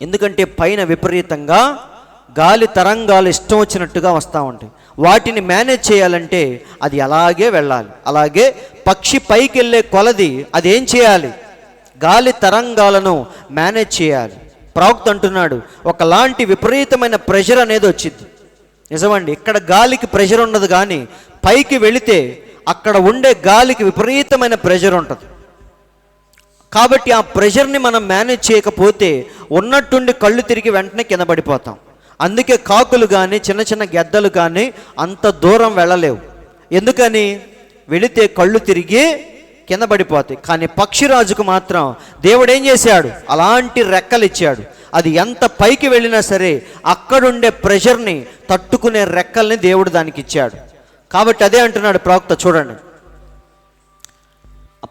ఎందుకంటే పైన విపరీతంగా గాలి తరంగాలు ఇష్టం వచ్చినట్టుగా వస్తూ ఉంటాయి. వాటిని మేనేజ్ చేయాలంటే అది అలాగే వెళ్ళాలి. అలాగే పక్షి పైకి వెళ్ళే కొలది అది ఏం చేయాలి? గాలి తరంగాలను మేనేజ్ చేయాలి. ప్రవక్త అంటున్నాడు, ఒకలాంటి విపరీతమైన ప్రెషర్ అనేది వచ్చింది. నిజమండి, ఇక్కడ గాలికి ప్రెషర్ ఉండదు, కానీ పైకి వెళితే అక్కడ ఉండే గాలికి విపరీతమైన ప్రెషర్ ఉంటుంది. కాబట్టి ఆ ప్రెషర్ని మనం మేనేజ్ చేయకపోతే ఉన్నట్టుండి కళ్ళు తిరిగి వెంటనే కింద పడిపోతాం. అందుకే కాకులు కానీ చిన్న చిన్న గెద్దలు కానీ అంత దూరం వెళ్ళలేవు. ఎందుకని? వెళితే కళ్ళు తిరిగి కింద పడిపోతాయి. కానీ పక్షిరాజుకు మాత్రం దేవుడు ఏం చేశాడు? అలాంటి రెక్కలు ఇచ్చాడు. అది ఎంత పైకి వెళ్ళినా సరే అక్కడుండే ప్రెషర్ని తట్టుకునే రెక్కల్ని దేవుడు దానికి ఇచ్చాడు. కాబట్టి అదే అంటున్నాడు ప్రవక్త, చూడండి,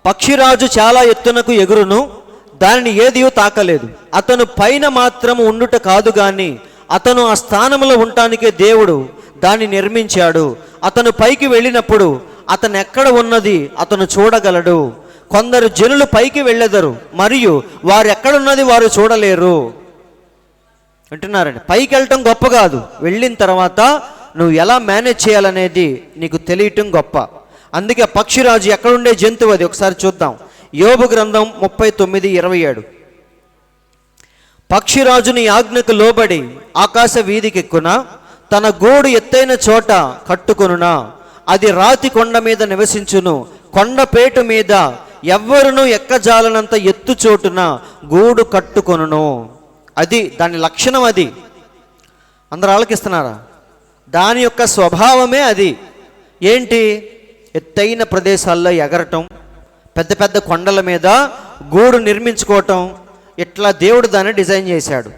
పక్షిరాజు చాలా ఎత్తునకు ఎగురును, దానిని ఏదియో తాకలేదు. అతను పైన మాత్రం ఉండుట కాదు కానీ అతను ఆ స్థానంలో ఉండటానికే దేవుడు దాన్ని నిర్మించాడు. అతను పైకి వెళ్ళినప్పుడు అతను ఎక్కడ ఉన్నది అతను చూడగలడు. కొందరు జనులు పైకి వెళ్ళెదరు, మరియు వారు ఎక్కడున్నది వారు చూడలేరు అంటున్నారండి. పైకి వెళ్ళటం గొప్ప కాదు, వెళ్ళిన తర్వాత నువ్వు ఎలా మేనేజ్ చేయాలనేది నీకు తెలియటం గొప్ప. అందుకే పక్షిరాజు ఎక్కడుండే జంతువు అది. ఒకసారి చూద్దాం, యోబు గ్రంథం 39:27. పక్షిరాజుని ఆజ్ఞకు లోబడి ఆకాశ వీధికెక్కునా, తన గూడు ఎత్తైన చోట కట్టుకొనునా, అది రాతి కొండ మీద నివసించును, కొండపేటు మీద ఎవ్వరునూ ఎక్కజాలనంత ఎత్తు చోటున గూడు కట్టుకొనును. అది దాని లక్షణం. అది అందరూ ఆలకిస్తున్నారా? దాని యొక్క స్వభావమే అది. ఏంటి? ఎత్తైన ప్రదేశాల్లో ఎగరటం, పెద్ద పెద్ద కొండల మీద గూడు నిర్మించుకోవటం, ఇట్లా దేవుడు దాన్ని డిజైన్ చేశాడు.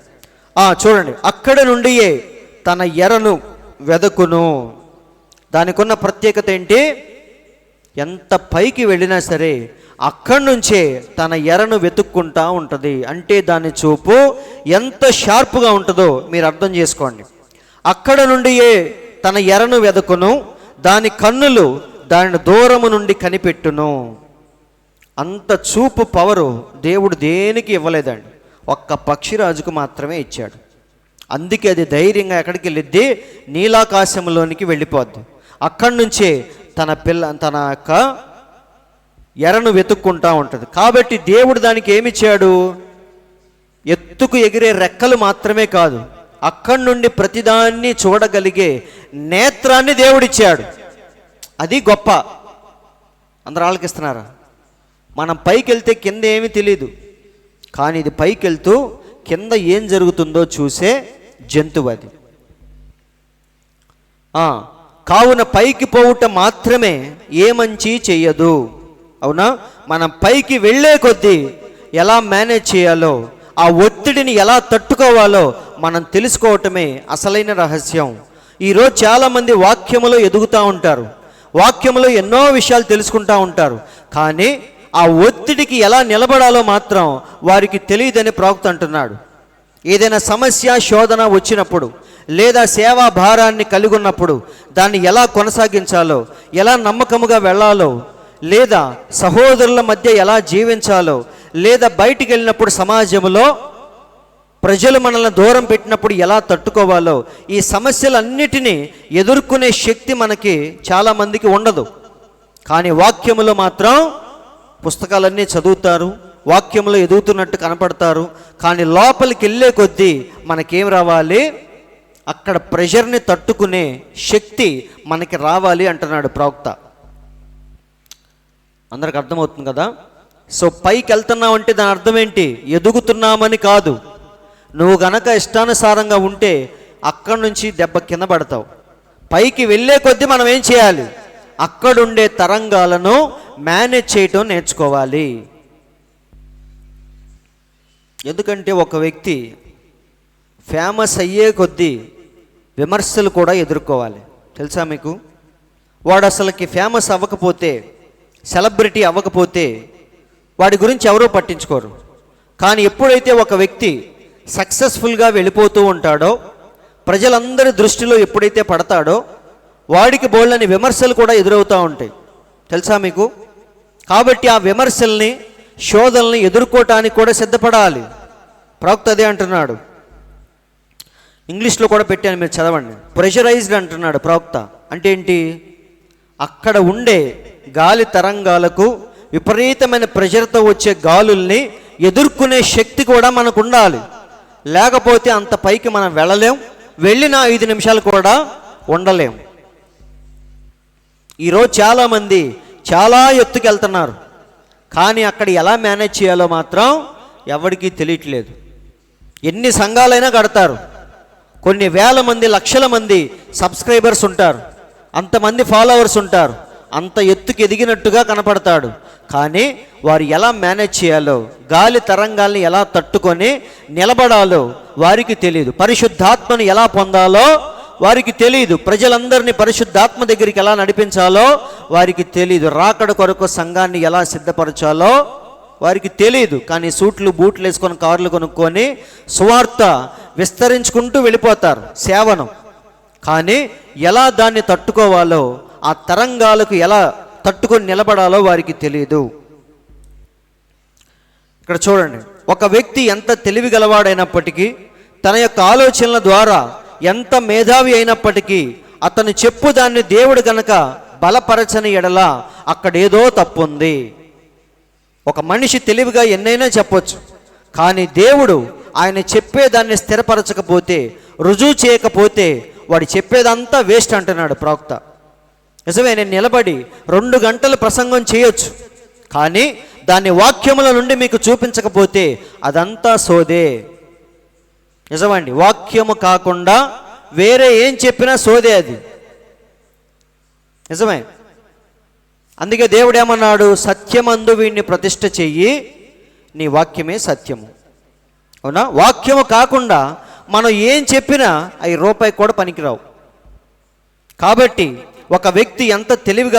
చూడండి, అక్కడ నుండియే తన ఎరను వెదకును. దానికి ఉన్న ప్రత్యేకత ఏంటి? ఎంత పైకి వెళ్ళినా సరే అక్కడి నుంచే తన ఎరను వెతుక్కుంటా ఉంటుంది. అంటే దాని చూపు ఎంత షార్ప్గా ఉంటుందో మీరు అర్థం చేసుకోండి. అక్కడ నుండియే తన ఎరను వెదకును, దాని కన్నులు దాని దూరము నుండి కనిపెట్టును. అంత చూపు పవరు దేవుడు దేనికి ఇవ్వలేదండి, ఒక్క పక్షిరాజుకు మాత్రమే ఇచ్చాడు. అందుకే అది ధైర్యంగా ఎక్కడికి వెళ్ళిద్ది? నీలాకాశంలోనికి వెళ్ళిపోద్ది. అక్కడి నుంచే తన యొక్క ఎరను వెతుక్కుంటా ఉంటుంది. కాబట్టి దేవుడు దానికి ఏమిచ్చాడు? ఎత్తుకు ఎగిరే రెక్కలు మాత్రమే కాదు, అక్కడి నుండి ప్రతిదాన్ని చూడగలిగే నేత్రాన్ని దేవుడిచ్చాడు. అది గొప్ప. అందరూ ఆలకిస్తున్నారా? మనం పైకి వెళ్తే కింద ఏమీ తెలియదు, కానీ ఇది పైకి వెళ్తూ కింద ఏం జరుగుతుందో చూసే జంతువు అది. కావున పైకి పోవుట మాత్రమే ఏ మంచి చెయ్యదు. అవునా? మనం పైకి వెళ్ళే కొద్దీ ఎలా మేనేజ్ చేయాలో, ఆ ఒత్తిడిని ఎలా తట్టుకోవాలో మనం తెలుసుకోవటమే అసలైన రహస్యం. ఈరోజు చాలామంది వాక్యములో ఎదుగుతూ ఉంటారు, వాక్యములో ఎన్నో విషయాలు తెలుసుకుంటూ ఉంటారు, కానీ ఆ ఒత్తిడికి ఎలా నిలబడాలో మాత్రం వారికి తెలియదని ప్రవక్త అంటున్నాడు. ఏదైనా సమస్య శోధన వచ్చినప్పుడు, లేదా సేవా భారాన్ని కలిగి ఉన్నప్పుడు దాన్ని ఎలా కొనసాగించాలో, ఎలా నమ్మకముగా వెళ్ళాలో, లేదా సహోదరుల మధ్య ఎలా జీవించాలో, లేదా బయటికి వెళ్ళినప్పుడు సమాజంలో ప్రజలు మనల్ని దూరం పెట్టినప్పుడు ఎలా తట్టుకోవాలో, ఈ సమస్యలన్నిటినీ ఎదుర్కొనే శక్తి మనకి చాలామందికి ఉండదు. కానీ వాక్యములో మాత్రం పుస్తకాలన్నీ చదువుతారు, వాక్యంలో ఎదుగుతున్నట్టు కనపడతారు, కానీ లోపలికి వెళ్ళే కొద్దీ మనకేం రావాలి? అక్కడ ప్రెషర్ని తట్టుకునే శక్తి మనకి రావాలి అంటున్నాడు ప్రవక్త. అందరికి అర్థమవుతుంది కదా? సో పైకి వెళ్తున్నావు అంటే దాని అర్థం ఏంటి? ఎదుగుతున్నామని కాదు. నువ్వు గనక ఇష్టానుసారంగా ఉంటే అక్కడి నుంచి దెబ్బ కింద పడతావు. పైకి వెళ్ళే కొద్దీ మనం ఏం చేయాలి? అక్కడుండే తరంగాలను మేనేజ్ చేయటం నేర్చుకోవాలి. ఎందుకంటే ఒక వ్యక్తి ఫేమస్ అయ్యే కొద్దీ విమర్శలు కూడా ఎదుర్కోవాలి. తెలుసా మీకు? వాడు అసలుకి ఫేమస్ అవ్వకపోతే, సెలబ్రిటీ అవ్వకపోతే వాడి గురించి ఎవరూ పట్టించుకోరు. కానీ ఎప్పుడైతే ఒక వ్యక్తి సక్సెస్ఫుల్గా వెళ్ళిపోతూ ఉంటాడో, ప్రజలందరి దృష్టిలో ఎప్పుడైతే పడతాడో, వాడికి బోళ్ళని విమర్శలు కూడా ఎదురవుతూ ఉంటాయి, తెలుసా మీకు? కాబట్టి ఆ విమర్శల్ని, శోధనల్ని ఎదుర్కోవటానికి కూడా సిద్ధపడాలి. ప్రవక్త అదే అంటున్నాడు. ఇంగ్లీష్లో కూడా పెట్టాను, మీరు చదవండి. ప్రెషరైజ్డ్ అంటున్నాడు ప్రవక్త. అంటే ఏంటి? అక్కడ ఉండే గాలి తరంగాలకు, విపరీతమైన ప్రెషర్తో వచ్చే గాలుల్ని ఎదుర్కొనే శక్తి కూడా మనకు ఉండాలి. లేకపోతే అంత పైకి మనం వెళ్ళలేం, వెళ్ళిన 5 నిమిషాలు కూడా ఉండలేం. ఈరోజు చాలామంది చాలా ఎత్తుకు వెళ్తున్నారు, కానీ అక్కడ ఎలా మేనేజ్ చేయాలో మాత్రం ఎవరికీ తెలియట్లేదు. ఎన్ని సంఘాలైనా కడతారు, కొన్ని వేల మంది, లక్షల మంది సబ్స్క్రైబర్స్ ఉంటారు, అంతమంది ఫాలోవర్స్ ఉంటారు, అంత ఎత్తుకు ఎదిగినట్టుగా కనపడతాడు. కానీ వారు ఎలా మేనేజ్ చేయాలో, గాలి తరంగాల్ని ఎలా తట్టుకొని నిలబడాలో వారికి తెలియదు. పరిశుద్ధాత్మను ఎలా పొందాలో వారికి తెలియదు. ప్రజలందరినీ పరిశుద్ధాత్మ దగ్గరికి ఎలా నడిపించాలో వారికి తెలియదు. రాకడ కొరకు సంఘాన్ని ఎలా సిద్ధపరచాలో వారికి తెలియదు. కానీ సూట్లు బూట్లు వేసుకొని, కార్లు కొనుక్కొని సువార్త విస్తరించుకుంటూ వెళ్ళిపోతారు సేవను. కానీ ఎలా దాన్ని తట్టుకోవాలో, ఆ తరంగాలకు ఎలా తట్టుకొని నిలబడాలో వారికి తెలియదు. ఇక్కడ చూడండి, ఒక వ్యక్తి ఎంత తెలివి గలవాడైనప్పటికీ, తన యొక్క ఆలోచనల ద్వారా ఎంత మేధావి అయినప్పటికీ, అతను చెప్పు దాన్ని దేవుడు గనక బలపరచని ఎడల అక్కడేదో తప్పు ఉంది. ఒక మనిషి తెలివిగా ఎన్నైనా చెప్పొచ్చు, కానీ దేవుడు ఆయన చెప్పేదాన్ని స్థిరపరచకపోతే, రుజువు చేయకపోతే వాడు చెప్పేదంతా వేస్ట్ అంటున్నాడు ప్రవక్త. నిజమే, నేను నిలబడి 2 గంటలు ప్రసంగం చేయొచ్చు, కానీ దాన్ని వాక్యముల నుండి మీకు చూపించకపోతే అదంతా సోదే. నిజమండి, వాక్యము కాకుండా వేరే ఏం చెప్పినా సోదే అది. నిజమే. అందుకే దేవుడు ఏమన్నాడు? సత్యమందు వీడిని ప్రతిష్ఠ చెయ్యి, నీ వాక్యమే సత్యము. అవునా? వాక్యము కాకుండా మనం ఏం చెప్పినా అవి రూపాయి కూడా పనికిరావు. కాబట్టి ఒక వ్యక్తి ఎంత తెలివి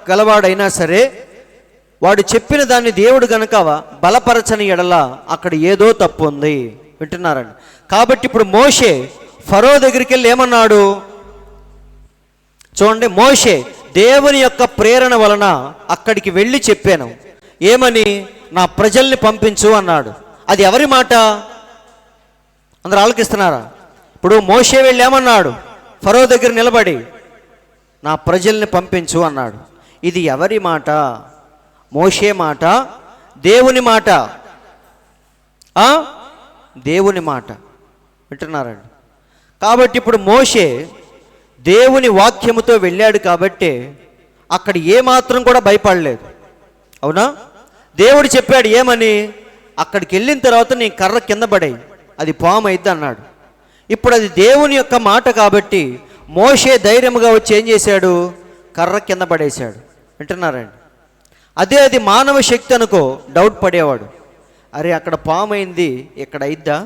గలవాడైనా సరే, వాడు చెప్పిన దాన్ని దేవుడు గనక బలపరచని ఎడల అక్కడ ఏదో తప్పు ఉంది. వింటున్నారండి? కాబట్టి ఇప్పుడు మోషే ఫరో దగ్గరికి వెళ్ళి ఏమన్నాడు చూడండి. మోషే దేవుని యొక్క ప్రేరణ వలన అక్కడికి వెళ్ళి చెప్పాను. ఏమని? నా ప్రజల్ని పంపించు అన్నాడు. అది ఎవరి మాట? అందరూ ఆలకిస్తున్నారా? ఇప్పుడు మోషే వెళ్ళి ఏమన్నాడు? ఫరో దగ్గర నిలబడి నా ప్రజల్ని పంపించు అన్నాడు. ఇది ఎవరి మాట? మోషే మాట, దేవుని మాట? దేవుని మాట. వింటున్నారండి? కాబట్టి ఇప్పుడు మోషే దేవుని వాక్యముతో వెళ్ళాడు కాబట్టి అక్కడ ఏమాత్రం కూడా భయపడలేదు. అవునా? దేవుడు చెప్పాడు ఏమని? అక్కడికి వెళ్ళిన తర్వాత నీ కర్ర కింద పడేయి, అది పాము అయిద్ది అన్నాడు. ఇప్పుడు అది దేవుని యొక్క మాట కాబట్టి మోషే ధైర్యముగా వచ్చి ఏం చేశాడు? కర్ర కింద పడేశాడు. వింటున్నారండి? అదే అది మానవ శక్తి అనుకో, డౌట్ పడేవాడు. అరే అక్కడ పాము అయింది, ఇక్కడ అయిద్దా?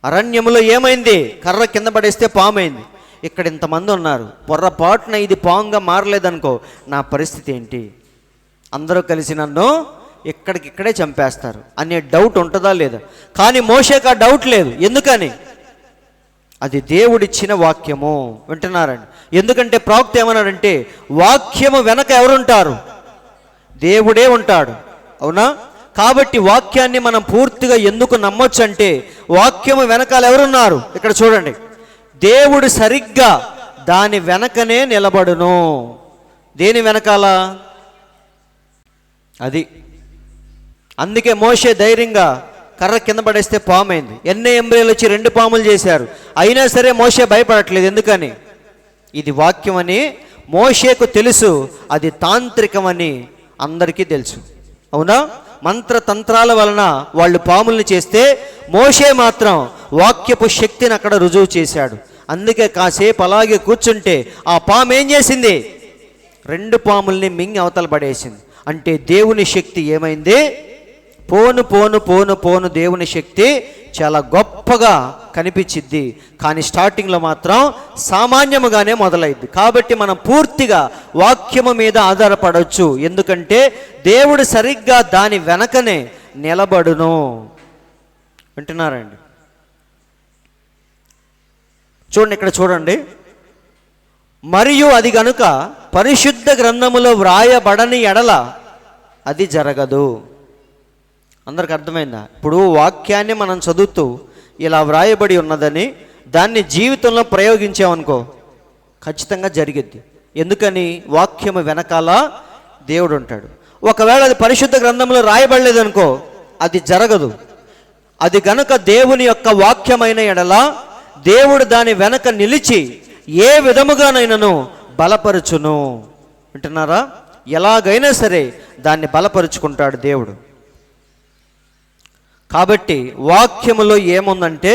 అరణ్యములో ఏమైంది? కర్ర కింద పడేస్తే పాము అయింది. ఇక్కడ ఇంతమంది ఉన్నారు, పొర్రపాటున ఇది పాముగా మారలేదనుకో, నా పరిస్థితి ఏంటి? అందరూ కలిసి నన్ను ఇక్కడికిక్కడే చంపేస్తారు అనే డౌట్ ఉంటుందా లేదా? కానీ మోషేకి ఆ డౌట్ లేదు. ఎందుకని? అది దేవుడిచ్చిన వాక్యము. వింటున్నారండి? ఎందుకంటే ప్రవక్త ఏమన్నాడంటే, వాక్యము వెనక ఎవరుంటారు? దేవుడే ఉంటాడు. అవునా? కాబట్టి వాక్యాన్ని మనం పూర్తిగా ఎందుకు నమ్మొచ్చు అంటే, వాక్యము వెనకాల ఎవరున్నారు? ఇక్కడ చూడండి, దేవుడు సరిగ్గా దాని వెనకనే నిలబడును. దేని వెనకాల? అది. అందుకే మోషే ధైర్యంగా కర్ర కింద పడేస్తే పాము అయింది. ఎన్నో ఎంబ్రేలు వచ్చి 2 పాములు చేశారు, అయినా సరే మోషే భయపడట్లేదు. ఎందుకని? ఇది వాక్యం అని మోషేకు తెలుసు, అది తాంత్రికమని అందరికీ తెలుసు. అవునా? మంత్రతంత్రాల వలన వాళ్ళు పాముల్ని చేస్తే మోషే మాత్రం వాక్యపు శక్తిని అక్కడ రుజువు చేశాడు. అందుకే కాసేపు అలాగే కూర్చుంటే ఆ పాము ఏం చేసింది? 2 పాముల్ని మింగి అవతల పడేసింది. అంటే దేవుని శక్తి ఏమైంది? పోను పోను పోను పోను దేవుని శక్తి చాలా గొప్పగా కనిపించిద్ది, కానీ స్టార్టింగ్లో మాత్రం సామాన్యముగానే మొదలైద్ది. కాబట్టి మనం పూర్తిగా వాక్యము మీద ఆధారపడవచ్చు. ఎందుకంటే దేవుడు సరిగ్గా దాని వెనకనే నిలబడును. వింటున్నారండి? చూడండి, ఇక్కడ చూడండి, మరియు అది గనుక పరిశుద్ధ గ్రంథములో వ్రాయబడని ఎడల అది జరగదు. అందరికి అర్థమైందా? ఇప్పుడు వాక్యాన్ని మనం చదువుతూ ఇలా వ్రాయబడి ఉన్నదని దాన్ని జీవితంలో ప్రయోగించామనుకో, ఖచ్చితంగా జరిగిద్ది. ఎందుకని? వాక్యము వెనకాల దేవుడు ఉంటాడు. ఒకవేళ అది పరిశుద్ధ గ్రంథంలో రాయబడలేదనుకో, అది జరగదు. అది గనుక దేవుని యొక్క వాక్యమైన ఎడల దేవుడు దాని వెనక నిలిచి ఏ విధముగానైనాను బలపరుచును. వింటున్నారా? ఎలాగైనా సరే దాన్ని బలపరుచుకుంటాడు దేవుడు. కాబట్టి వాక్యములో ఏముందంటే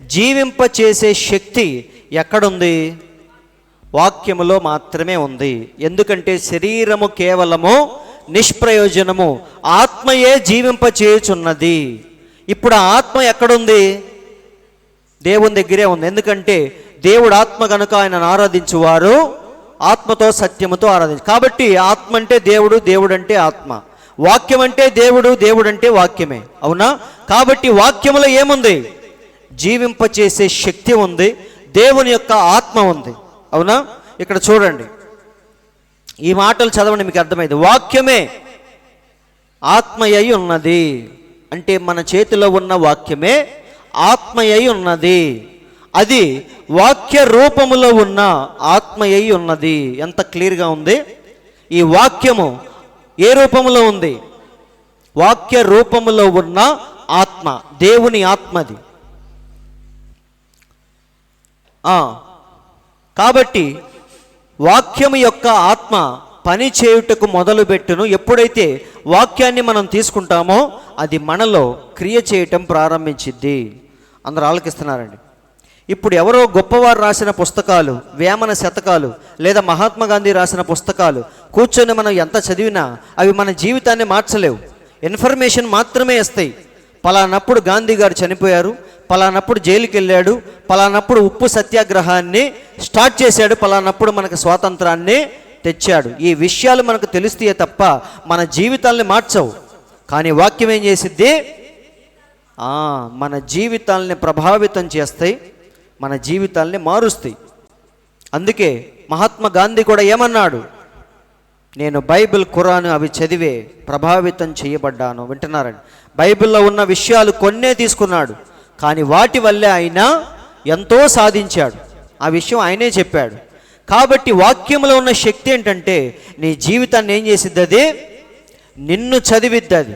జీవింపచేసే శక్తి ఎక్కడుంది? వాక్యములో మాత్రమే ఉంది. ఎందుకంటే శరీరము కేవలము నిష్ప్రయోజనము, ఆత్మయే జీవింపచేయుచున్నది. ఇప్పుడు ఆ ఆత్మ ఎక్కడుంది? దేవుని దగ్గరే ఉంది. ఎందుకంటే దేవుడు ఆత్మ కనుక ఆయనను ఆరాధించువారు ఆత్మతో సత్యముతో ఆరాధించు. కాబట్టి ఆత్మ అంటే దేవుడు, దేవుడు అంటే ఆత్మ. వాక్యం అంటే దేవుడు, దేవుడు అంటే వాక్యమే. అవునా? కాబట్టి వాక్యములో ఏముంది? జీవింపచేసే శక్తి ఉంది, దేవుని యొక్క ఆత్మ ఉంది. అవునా? ఇక్కడ చూడండి, ఈ మాటలు చదవండి, మీకు అర్థమైంది. వాక్యమే ఆత్మయ్యి ఉన్నది అంటే మన చేతిలో ఉన్న వాక్యమే ఆత్మయ్యి ఉన్నది. అది వాక్య రూపములో ఉన్న ఆత్మయ్యి ఉన్నది. ఎంత క్లియర్గా ఉంది! ఈ వాక్యము ఏ రూపములో ఉంది? వాక్య రూపములో ఉన్న ఆత్మ, దేవుని ఆత్మది. కాబట్టి వాక్యము యొక్క ఆత్మ పని చేయుటకు మొదలుపెట్టును. ఎప్పుడైతే వాక్యాన్ని మనం తీసుకుంటామో అది మనలో క్రియ చేయటం ప్రారంభించిద్ది. అందరూ ఆలకిస్తున్నారండి. ఇప్పుడు ఎవరో గొప్పవారు రాసిన పుస్తకాలు, వేమన శతకాలు లేదా మహాత్మా గాంధీ రాసిన పుస్తకాలు కూర్చొని మనం ఎంత చదివినా అవి మన జీవితాన్ని మార్చలేవు. ఇన్ఫర్మేషన్ మాత్రమే ఇస్తాయి. పలానప్పుడు గాంధీ గారు చనిపోయారు, పలానప్పుడు జైలుకి వెళ్ళాడు, పలానప్పుడు ఉప్పు సత్యాగ్రహాన్ని స్టార్ట్ చేశాడు, పలానప్పుడు మనకు స్వాతంత్రాన్ని తెచ్చాడు. ఈ విషయాలు మనకు తెలుస్తాయే తప్ప మన జీవితాల్ని మార్చవు. కానీ వాక్యం ఏం చేసిద్ది? మన జీవితాల్ని ప్రభావితం చేస్తాయి, మన జీవితాల్ని మారుస్తాయి. అందుకే మహాత్మా గాంధీ కూడా ఏమన్నాడు? నేను బైబిల్, ఖురాన్ అవి చదివే ప్రభావితం చేయబడ్డాను. వింటున్నారండి? బైబిల్లో ఉన్న విషయాలు కొన్నే తీసుకున్నాడు, కానీ వాటి వల్లే ఆయన ఎంతో సాధించాడు. ఆ విషయం ఆయనే చెప్పాడు. కాబట్టి వాక్యంలో ఉన్న శక్తి ఏంటంటే నీ జీవితాన్ని ఏం చేసిద్ది? అది నిన్ను చదివిద్ది. అది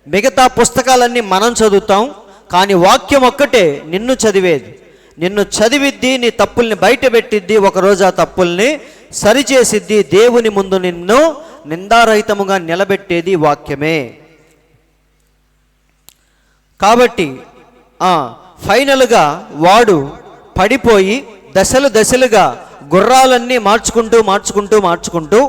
మిగతా పుస్తకాలన్నీ మనం చదువుతాం, కానీ వాక్యం ఒక్కటే నిన్ను చదివేది. నిన్ను చదివిద్ది, నీ తప్పుల్ని బయట పెట్టిద్ది, ఒకరోజు ఆ తప్పుల్ని సరిచేసిద్ది. దేవుని ముందు నిన్ను నిందారహితముగా నిలబెట్టేది వాక్యమే. కాబట్టి ఫైనల్గా వాడు పడిపోయి దశలు దశలుగా గుర్రాలన్నీ మార్చుకుంటూ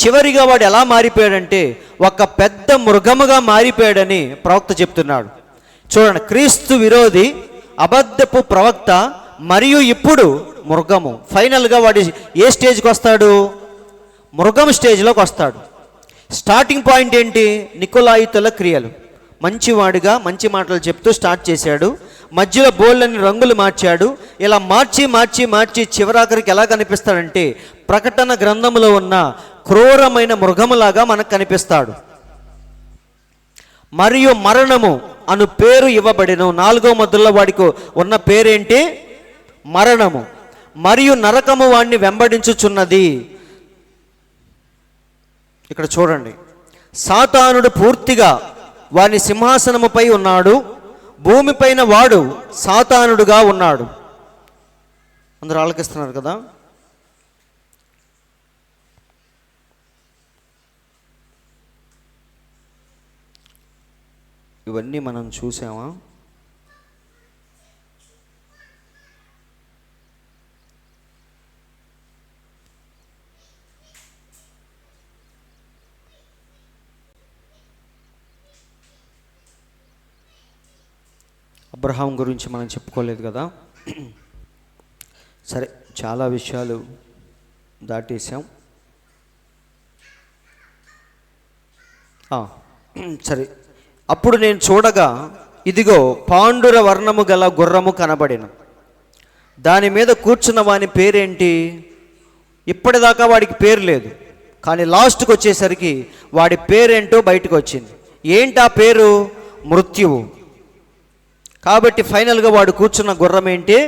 చివరిగా వాడు ఎలా మారిపోయాడంటే ఒక పెద్ద మృగముగా మారిపోయాడని ప్రవక్త చెప్తున్నాడు. చూడండి, క్రీస్తు విరోధి, అబద్ధపు ప్రవక్త మరియు ఇప్పుడు మృగము. ఫైనల్గా వాడు ఏ స్టేజ్కి వస్తాడు? మృగం స్టేజ్లోకి వస్తాడు. స్టార్టింగ్ పాయింట్ ఏంటి? నికోలాయితుల క్రియలు. మంచివాడిగా మంచి మాటలు చెప్తూ స్టార్ట్ చేశాడు. మధ్యలో బోళ్ళని రంగులు మార్చాడు. ఇలా మార్చి చివరాఖరికి ఎలా కనిపిస్తాడంటే ప్రకటన గ్రంథంలో ఉన్న క్రూరమైన మృగములాగా మనకు కనిపిస్తాడు. మరియు మరణము అను పేరు ఇవ్వబడిను. 4వ మొదల్లో వాడికి ఉన్న పేరేంటి? మరణము. మరియు నరకము వాడిని వెంబడించుచున్నది. ఇక్కడ చూడండి, సాతానుడు పూర్తిగా వాని సింహాసనముపై ఉన్నాడు, భూమిపైన వాడు సాతానుడుగా ఉన్నాడు. అందరూ ఆలకిస్తున్నారు కదా? ఇవన్నీ మనం చూసామా? అబ్రహాం గురించి మనం చెప్పుకోలేదు కదా. సరే, చాలా విషయాలు దాటేసాం. సరే, అప్పుడు నేను చూడగా ఇదిగో పాండుర వర్ణము గల గుర్రము కనబడిన. దాని మీద కూర్చున్న వాని పేరేంటి? ఇప్పటిదాకా వాడికి పేరు లేదు, కానీ లాస్ట్కి వచ్చేసరికి వాడి పేరేంటో బయటకు వచ్చింది. ఏంటి ఆ పేరు? మృత్యువు. కాబట్టి ఫైనల్గా వాడు కూర్చున్న గుర్రం ఏంటి?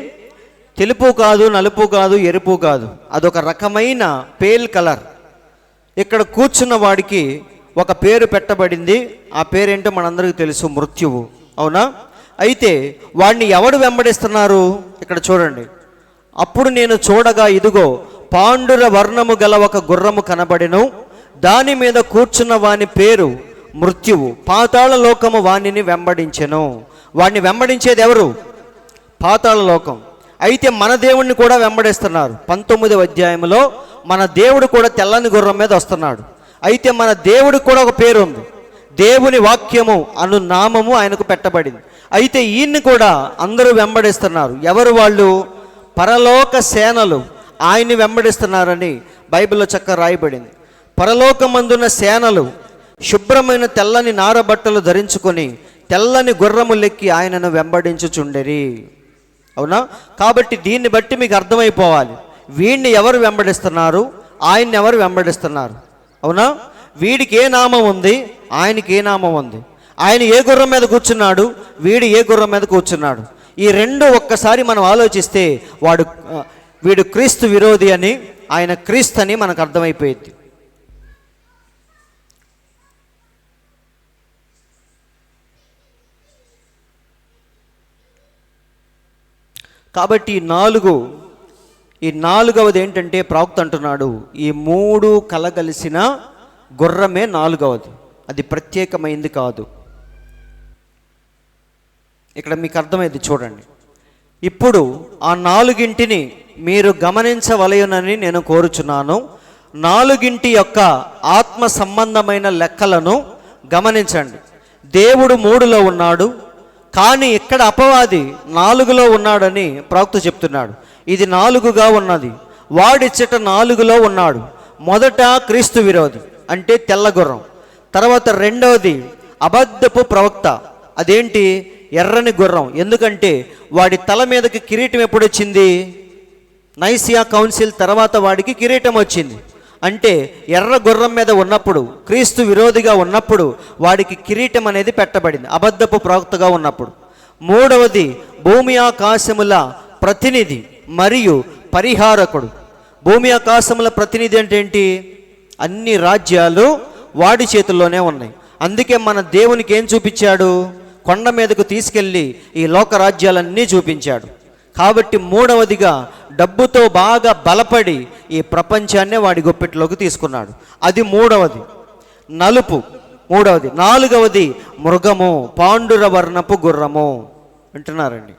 తెలుపు కాదు, నలుపు కాదు, ఎరుపు కాదు, అదొక రకమైన పేల్ కలర్. ఇక్కడ కూర్చున్న వాడికి ఒక పేరు పెట్టబడింది. ఆ పేరేంటో మనందరికీ తెలుసు, మృత్యువు. అవునా? అయితే వాడిని ఎవడు వెంబడిస్తున్నారు? ఇక్కడ చూడండి. అప్పుడు నేను చూడగా ఇదిగో పాండుర వర్ణము గల ఒక గుర్రము కనబడెను, దాని మీద కూర్చున్న వాని పేరు మృత్యువు, పాతాళ లోకము వాణిని వెంబడించెను. వాడిని వెంబడించేది ఎవరు? పాతాళ లోకం. అయితే మన దేవుణ్ణి కూడా వెంబడిస్తున్నారు. 19వ అధ్యాయంలో మన దేవుడు కూడా తెల్లని గుర్రం మీద వస్తున్నాడు. అయితే మన దేవుడు కూడా ఒక పేరు ఉంది, దేవుని వాక్యము అను నామము ఆయనకు పెట్టబడింది. అయితే ఈయన్ని కూడా అందరూ వెంబడిస్తున్నారు. ఎవరు వాళ్ళు? పరలోక సేనలు ఆయన్ని వెంబడిస్తున్నారని బైబిల్లో చక్కగా రాయబడింది. పరలోకమందున్న సేనలు శుభ్రమైన తెల్లని నారబట్టలు ధరించుకొని తెల్లని గుర్రములెక్కి ఆయనను వెంబడించుచుండెరి. అవునా? కాబట్టి దీన్ని బట్టి మీకు అర్థమైపోవాలి, వీడిని ఎవరు వెంబడిస్తున్నారు, ఆయన్ని ఎవరు వెంబడిస్తున్నారు. అవునా? వీడికి ఏ నామం ఉంది, ఆయనకి ఏ నామం ఉంది. ఆయన ఏ గుర్రం మీద కూర్చున్నాడు, వీడు ఏ గుర్రం మీద కూర్చున్నాడు. ఈ రెండు ఒక్కసారి మనం ఆలోచిస్తే వీడు క్రీస్తు విరోధి అని, ఆయన క్రీస్తు అని మనకు అర్థమైపోయింది. కాబట్టి ఈ నాలుగవది ఏంటంటే ప్రవక్త అంటున్నాడు, ఈ మూడు కలగలిసిన గుర్రమే నాలుగవది, అది ప్రత్యేకమైంది కాదు. ఇక్కడ మీకు అర్థమైంది చూడండి. ఇప్పుడు ఆ నాలుగింటిని మీరు గమనించవలయునని నేను కోరుచున్నాను. నాలుగింటి యొక్క ఆత్మ సంబంధమైన లెక్కలను గమనించండి. దేవుడు 3లో ఉన్నాడు, కానీ ఇక్కడ అపవాది 4లో ఉన్నాడని ప్రవక్త చెప్తున్నాడు. ఇది 4గా ఉన్నది, వాడిచ్చట 4లో ఉన్నాడు. మొదట క్రీస్తు విరోధి అంటే తెల్ల గుర్రం, తర్వాత రెండవది అబద్ధపు ప్రవక్త, అదేంటి? ఎర్రని గుర్రం. ఎందుకంటే వాడి తల మీదకి కిరీటం ఎప్పుడు వచ్చింది? నైసియా కౌన్సిల్ తర్వాత వాడికి కిరీటం వచ్చింది. అంటే ఎర్ర గుర్రం మీద ఉన్నప్పుడు, క్రీస్తు విరోధిగా ఉన్నప్పుడు వాడికి కిరీటం అనేది పెట్టబడింది, అబద్ధపు ప్రవక్తగా ఉన్నప్పుడు. మూడవది భూమి ఆకాశముల ప్రతినిధి మరియు పరిహారకుడు. భూమి ఆకాశముల ప్రతినిధి అంటే ఏంటి? అన్ని రాజ్యాలు వాడి చేతుల్లోనే ఉన్నాయి. అందుకే మన దేవునికి ఏం చూపించాడు? కొండ మీదకు తీసుకెళ్ళి ఈ లోక రాజ్యాలన్నీ చూపించాడు. కాబట్టి మూడవదిగా డబ్బుతో బాగా బలపడి ఈ ప్రపంచాన్నే వాడి గుప్పెట్లోకి తీసుకున్నాడు. అది మూడవది. నలుపు మూడవది. నాలుగవది మృగము, పాండుర వర్ణపు గుర్రము అంటున్నారండి.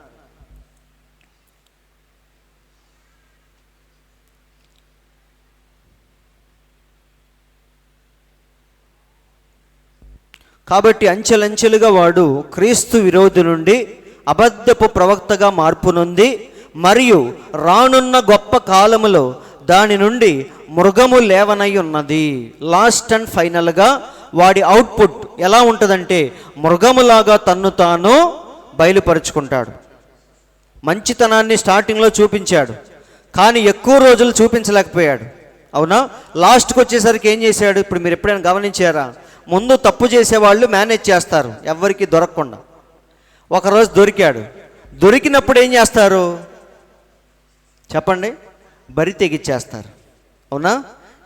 కాబట్టి అంచెలంచెలుగా వాడు క్రీస్తు విరోధి నుండి అబద్ధపు ప్రవక్తగా మార్పు నొంది, మరియు రానున్న గొప్ప కాలములో దాని నుండి మృగము లేవనై ఉన్నది. లాస్ట్ అండ్ ఫైనల్గా వాడి అవుట్పుట్ ఎలా ఉంటుందంటే మృగములాగా తన్ను తాను బయలుపరుచుకుంటాడు. మంచితనాన్ని స్టార్టింగ్లో చూపించాడు, కానీ ఎక్కువ రోజులు చూపించలేకపోయాడు. అవునా? లాస్ట్కి వచ్చేసరికి ఏం చేశాడు? ఇప్పుడు మీరు ఎప్పుడైనా గమనించారా? ముందు తప్పు చేసేవాళ్ళు మేనేజ్ చేస్తారు ఎవరికి దొరకకుండా. ఒకరోజు దొరికాడు, దొరికినప్పుడు ఏం చేస్తారు చెప్పండి? బరి తెగిచ్చేస్తారు. అవునా?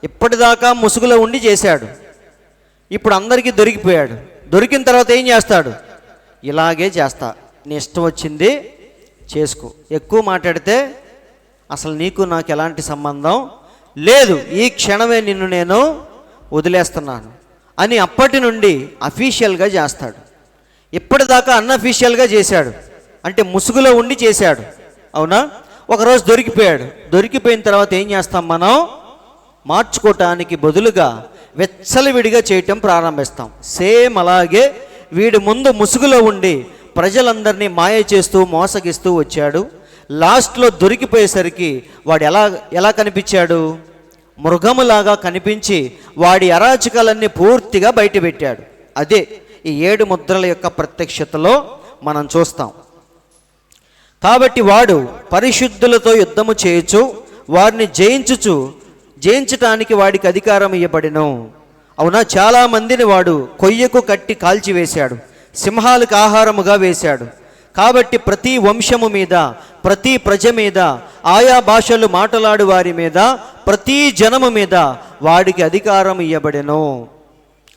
ఇప్పటిదాకా ముసుగులో ఉండి చేశాడు, ఇప్పుడు అందరికీ దొరికిపోయాడు. దొరికిన తర్వాత ఏం చేస్తాడు? ఇలాగే చేస్తా, నీ ఇష్టం వచ్చింది చేసుకో, ఎక్కువ మాట్లాడితే అసలు నీకు నాకు ఎలాంటి సంబంధం లేదు, ఈ క్షణమే నిన్ను నేను వదిలేస్తున్నాను అని అప్పటి నుండి అఫీషియల్గా చేస్తాడు. ఇప్పటిదాకా అన్అఫీషియల్గా చేశాడు, అంటే ముసుగులో ఉండి చేశాడు. అవునా? ఒకరోజు దొరికిపోయాడు. దొరికిపోయిన తర్వాత ఏం చేస్తాం మనం? మార్చుకోవటానికి బదులుగా వెచ్చలవిడిగా చేయటం ప్రారంభిస్తాం. సేమ్ అలాగే వీడు ముందు ముసుగులో ఉండి ప్రజలందరినీ మాయ చేస్తూ మోసగిస్తూ వచ్చాడు. లాస్ట్లో దొరికిపోయేసరికి వాడు ఎలా కనిపించాడు? మృగములాగా కనిపించి వాడి అరాచకాలన్నీ పూర్తిగా బయటపెట్టాడు. అదే ఈ 7 ముద్రల యొక్క ప్రత్యక్షతలో మనం చూస్తాం. కాబట్టి వాడు పరిశుద్ధులతో యుద్ధము చేయుచు వారిని జయించుచు జయించటానికి వాడికి అధికారం ఇవ్వబడెను. అవునా, చాలామందిని వాడు కొయ్యకు కట్టి కాల్చివేశాడు, సింహాలకు ఆహారముగా వేశాడు. కాబట్టి ప్రతి వంశము మీద, ప్రతి ప్రజ మీద, ఆయా భాషలు మాట్లాడు వారి మీద, ప్రతి జనము మీద వాడికి అధికారం ఇవ్వబడెను.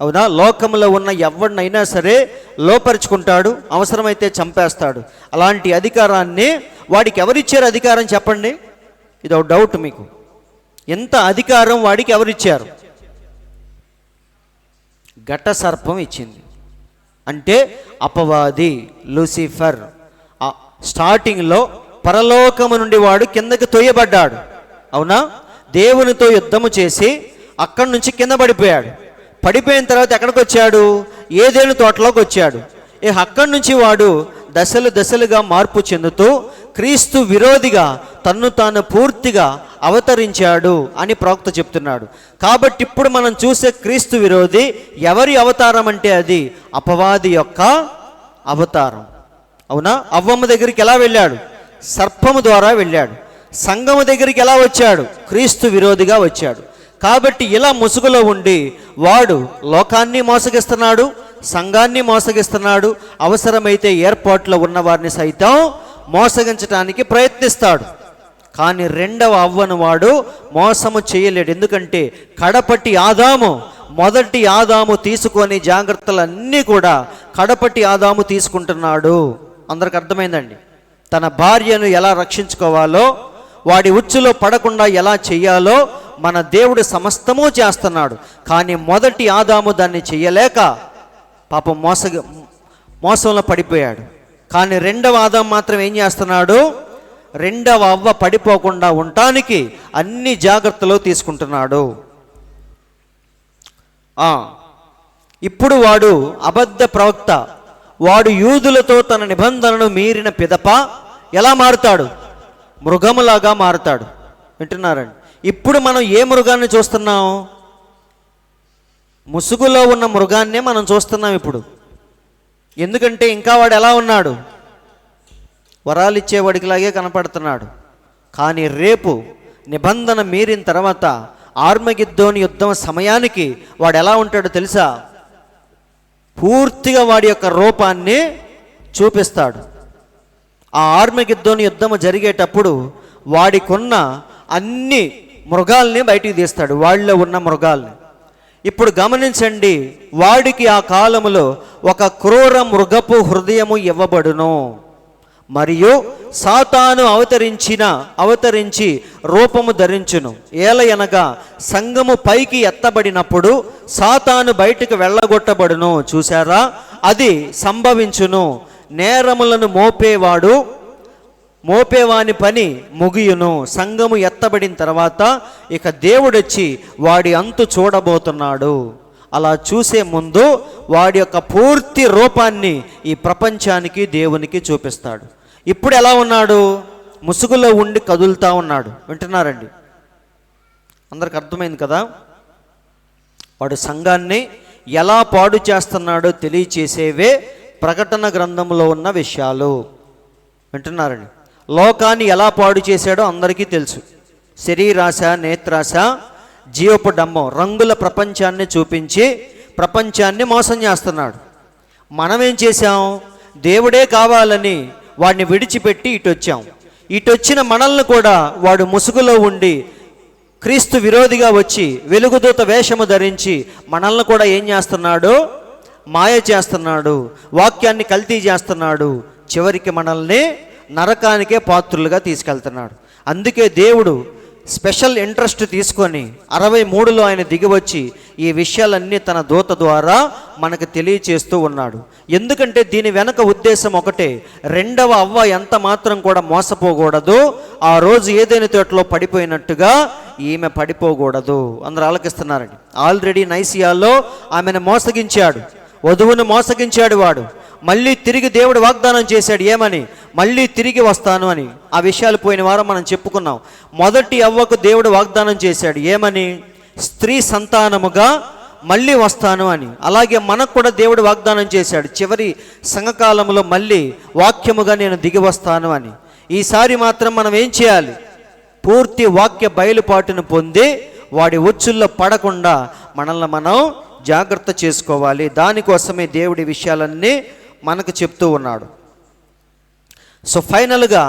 అవునా, లోకంలో ఉన్న ఎవరినైనా సరే లోపరుచుకుంటాడు, అవసరమైతే చంపేస్తాడు. అలాంటి అధికారాన్ని వాడికి ఎవరిచ్చారు అధికారం చెప్పండి? ఇది ఒక డౌట్ మీకు. ఎంత అధికారం వాడికి ఎవరిచ్చారు? ఘట సర్పం ఇచ్చింది. అంటే అపవాది లూసిఫర్ స్టార్టింగ్లో పరలోకము నుండి వాడు కిందకి తొయ్యబడ్డాడు. అవునా, దేవునితో యుద్ధము చేసి అక్కడి నుంచి కింద పడిపోయాడు. పడిపోయిన తర్వాత ఎక్కడికి వచ్చాడు? ఏదేను తోటలోకి వచ్చాడు. అక్కడి నుంచి వాడు దశలు దశలుగా మార్పు చెందుతూ క్రీస్తు విరోధిగా తన్ను తాను పూర్తిగా అవతరించాడు అని ప్రవక్త చెప్తున్నాడు. కాబట్టి ఇప్పుడు మనం చూసే క్రీస్తు విరోధి ఎవరి అవతారం అంటే అది అపవాది యొక్క అవతారం. అవునా, అవ్వమ్మ దగ్గరికి ఎలా వెళ్ళాడు? సర్పము ద్వారా వెళ్ళాడు. సంఘము దగ్గరికి ఎలా వచ్చాడు? క్రీస్తు విరోధిగా వచ్చాడు. కాబట్టి ఇలా ముసుగులో ఉండి వాడు లోకాన్ని మోసగిస్తున్నాడు, సంఘాన్ని మోసగిస్తున్నాడు, అవసరమైతే ఏర్పాట్లో ఉన్న వారిని సైతం మోసగించడానికి ప్రయత్నిస్తాడు. కానీ రెండవ అవ్వను వాడు మోసము చేయలేడు. ఎందుకంటే కడపటి ఆదాము, మొదటి ఆదాము తీసుకొని జాగ్రత్తలన్నీ కూడా కడపటి ఆదాము తీసుకుంటున్నాడు. అందరికి అర్థమైందండి? తన భార్యను ఎలా రక్షించుకోవాలో, వాడి ఉచ్చులో పడకుండా ఎలా చెయ్యాలో మన దేవుడు సమస్తము చేస్తున్నాడు. కానీ మొదటి ఆదాము దాన్ని చెయ్యలేక పాపం మోసంలో పడిపోయాడు. కానీ రెండవ ఆదాము మాత్రం ఏం చేస్తున్నాడు? రెండవ అవ్వ పడిపోకుండా ఉండటానికి అన్ని జాగ్రత్తలు తీసుకుంటున్నాడు. ఇప్పుడు వాడు అబద్ధ ప్రవక్త. వాడు యూదులతో తన నిబంధనను మీరిన పిదప ఎలా మారుతాడు? మృగములాగా మారుతాడు. వింటున్నారండి? ఇప్పుడు మనం ఏ మృగాన్ని చూస్తున్నాం? ముసుగులో ఉన్న మృగాన్నే మనం చూస్తున్నాం ఇప్పుడు. ఎందుకంటే ఇంకా వాడు ఎలా ఉన్నాడు? వరాలిచ్చేవాడికిలాగే కనపడుతున్నాడు. కానీ రేపు నిబంధన మీరిన తర్వాత ఆర్మగిద్దోని యుద్ధం సమయానికి వాడు ఎలా ఉంటాడో తెలుసా? పూర్తిగా వాడి యొక్క రూపాన్ని చూపిస్తాడు. ఆ ఆర్మగిద్దోని యుద్ధము జరిగేటప్పుడు వాడికున్న అన్ని మృగాల్ని బయటికి తీస్తాడు, వాళ్ళలో ఉన్న మృగాల్ని. ఇప్పుడు గమనించండి, వాడికి ఆ కాలములో ఒక క్రూర మృగపు హృదయము ఇవ్వబడును. మరియు సాతాను అవతరించి రూపము ధరించును. ఏలయనగా సంఘము పైకి ఎత్తబడినప్పుడు సాతాను బయటికి వెళ్ళగొట్టబడును. చూసారా? అది సంభవించును. నేరములను మోపేవాని పని ముగియును. సంఘము ఎత్తబడిన తర్వాత ఇక దేవుడొచ్చి వాడి అంతు చూడబోతున్నాడు. అలా చూసే ముందు వాడి యొక్క పూర్తి రూపాన్ని ఈ ప్రపంచానికి, దేవునికి చూపిస్తాడు. ఇప్పుడు ఎలా ఉన్నాడు? ముసుగులో ఉండి కదులుతూ ఉన్నాడు. వింటున్నారండి? అందరికి అర్థమైంది కదా? వాడు సంఘాన్ని ఎలా పాడు చేస్తున్నాడో తెలియచేసేవే ప్రకటన గ్రంథంలో ఉన్న విషయాలు. వింటున్నారండి? లోకాన్ని ఎలా పాడు చేశాడో అందరికీ తెలుసు. శరీరాశ, నేత్రాశ, జీవపు డంబం, రంగుల ప్రపంచాన్ని చూపించి ప్రపంచాన్ని మోసం చేస్తున్నాడు. మనమేం చేశాం? దేవుడే కావాలని వాడిని విడిచిపెట్టి ఇటొచ్చాం. ఇటొచ్చిన మనల్ని కూడా వాడు ముసుగులో ఉండి క్రీస్తు విరోధిగా వచ్చి వెలుగుదూత వేషము ధరించి మనల్ని కూడా ఏం చేస్తున్నాడు? మాయ చేస్తున్నాడు, వాక్యాన్ని కల్తీ చేస్తున్నాడు. చివరికి మనల్ని నరకానికే పాత్రులుగా తీసుకెళ్తున్నాడు. అందుకే దేవుడు స్పెషల్ ఇంట్రెస్ట్ తీసుకొని 63లో ఆయన దిగివచ్చి ఈ విషయాలన్నీ తన దూత ద్వారా మనకు తెలియచేస్తూ ఉన్నాడు. ఎందుకంటే దీని వెనక ఉద్దేశం ఒకటే, రెండవ అవ్వ ఎంత మాత్రం కూడా మోసపోకూడదు. ఆ రోజు ఏదైనా తోటలో పడిపోయినట్టుగా ఈమె పడిపోకూడదు. అందరూ ఆలకిస్తున్నారండి. ఆల్రెడీ నైసియాలో ఆమెను మోసగించాడు, వధువును మోసగించాడు వాడు. మళ్ళీ తిరిగి దేవుడు వాగ్దానం చేశాడు. ఏమని? మళ్ళీ తిరిగి వస్తాను అని. ఆ విషయాలు పోయిన వారం మనం చెప్పుకున్నాం. మొదటి అవ్వకు దేవుడు వాగ్దానం చేశాడు. ఏమని? స్త్రీ సంతానముగా మళ్ళీ వస్తాను అని. అలాగే మనకు కూడా దేవుడు వాగ్దానం చేశాడు, చివరి సంఘకాలంలో మళ్ళీ వాక్యముగా నేను దిగి వస్తాను అని. ఈసారి మాత్రం మనం ఏం చేయాలి? పూర్తి వాక్య బయలుపాటును పొంది వాడి ఉచ్చుల్లో పడకుండా మనల్ని మనం జాగ్రత్త చేసుకోవాలి. దానికోసమే దేవుడి విషయాలన్నీ మనకు చెప్తూ ఉన్నాడు. సో ఫైనల్గా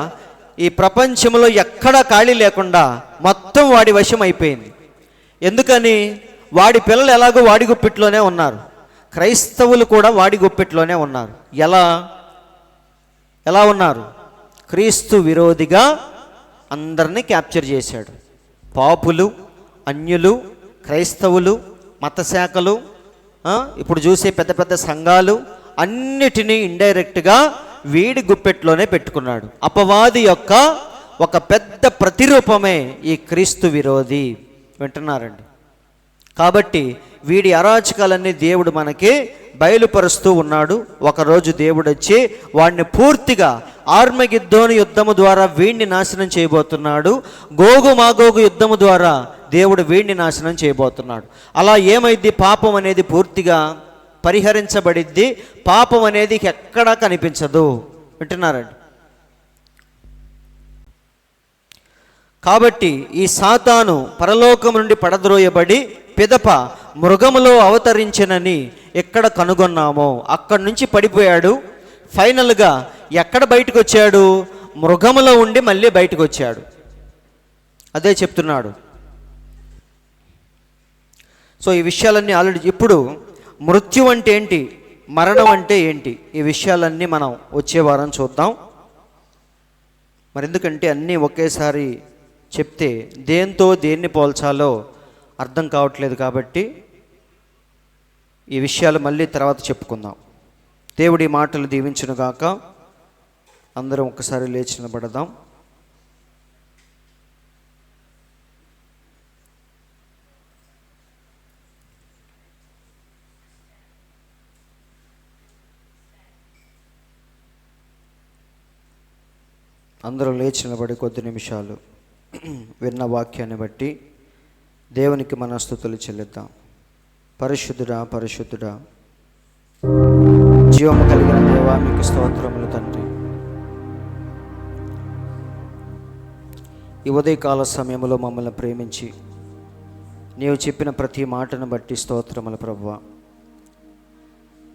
ఈ ప్రపంచంలో ఎక్కడా ఖాళీ లేకుండా మొత్తం వాడి వశం అయిపోయింది. ఎందుకని? వాడి పిల్లలు ఎలాగో వాడి గుప్పిట్లోనే ఉన్నారు, క్రైస్తవులు కూడా వాడి గుప్పిట్లోనే ఉన్నారు. ఎలా ఉన్నారు? క్రీస్తు విరోధిగా అందరినీ క్యాప్చర్ చేశాడు. పాపులు, అన్యులు, క్రైస్తవులు, మత శాఖలు, ఇప్పుడు చూసే పెద్ద పెద్ద సంఘాలు అన్నిటినీ ఇండైరెక్ట్గా వీడి గుప్పెట్లోనే పెట్టుకున్నాడు. అపవాది యొక్క ఒక పెద్ద ప్రతిరూపమే ఈ క్రీస్తు విరోధి. వింటున్నారండి? కాబట్టి వీడి అరాచకాలన్నీ దేవుడు మనకి బయలుపరుస్తూ ఉన్నాడు. ఒకరోజు దేవుడు వచ్చి వాడిని పూర్తిగా ఆర్మగిద్దోను యుద్ధము ద్వారా వీడిని నాశనం చేయబోతున్నాడు. గోగు మాగోగు యుద్ధము ద్వారా దేవుడు వీడిని నాశనం చేయబోతున్నాడు. అలా ఏమైంది? పాపం అనేది పూర్తిగా పరిహరించబడిద్ది. పాపం అనేది ఎక్కడా కనిపించదు. వింటున్నారండి? కాబట్టి ఈ సాతాను పరలోకం నుండి పడద్రోయబడి పిదప మృగములో అవతరించనని ఎక్కడ కనుగొన్నామో అక్కడి నుంచి పడిపోయాడు. ఫైనల్గా ఎక్కడ బయటకు వచ్చాడు? మృగములో ఉండి మళ్ళీ బయటకు వచ్చాడు. అదే చెప్తున్నాడు. సో ఈ విషయాలన్నీ ఆల్రెడీ, ఇప్పుడు మృత్యు అంటే ఏంటి, మరణం అంటే ఏంటి, ఈ విషయాలన్నీ మనం వచ్చే వారం చూద్దాం. మరి ఎందుకంటే అన్నీ ఒకేసారి చెప్తే దేంతో దేన్ని పోల్చాలో అర్థం కావట్లేదు. కాబట్టి ఈ విషయాలు మళ్ళీ తర్వాత చెప్పుకుందాం. దేవుడి మాటలు దీవించునుగాక. అందరం ఒకసారి లేచి నిలబడదాం. అందరూ లేచి నిలబడి కొద్ది నిమిషాలు విన్న వాక్యాన్ని బట్టి దేవునికి మన స్తుతులు చెల్లిద్దాం. పరిశుద్ధుడా, పరిశుద్ధుడా, జీవము కలిగిన దేవా, మీకు స్తోత్రములు తండ్రి. ఈ ఉదయకాల సమయంలో మమ్మల్ని ప్రేమించి నీవు చెప్పిన ప్రతి మాటను బట్టి స్తోత్రములు ప్రభువా.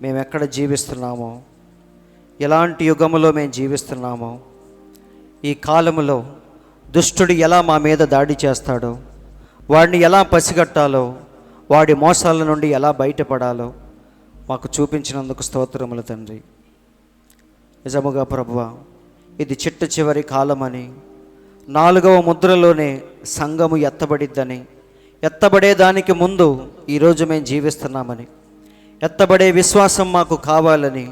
మేము ఎక్కడ జీవిస్తున్నామో, ఎలాంటి యుగములో మేము జీవిస్తున్నామో, ఈ కాలములో దుష్టుడు ఎలా మా మీద దాడి చేస్తాడో, వాడిని ఎలా పసిగట్టాలో, వాడి మోసాల నుండి ఎలా బయటపడాలో మాకు చూపించినందుకు స్తోత్రములు తండ్రి. నిజముగా ప్రభువా, ఇది చిట్ట చివరి కాలమని, 4వ ముద్రలోనే సంఘము ఎత్తబడిద్దని, ఎత్తబడేదానికి ముందు ఈరోజు మేము జీవిస్తున్నామని, ఎత్తబడే విశ్వాసం మాకు కావాలని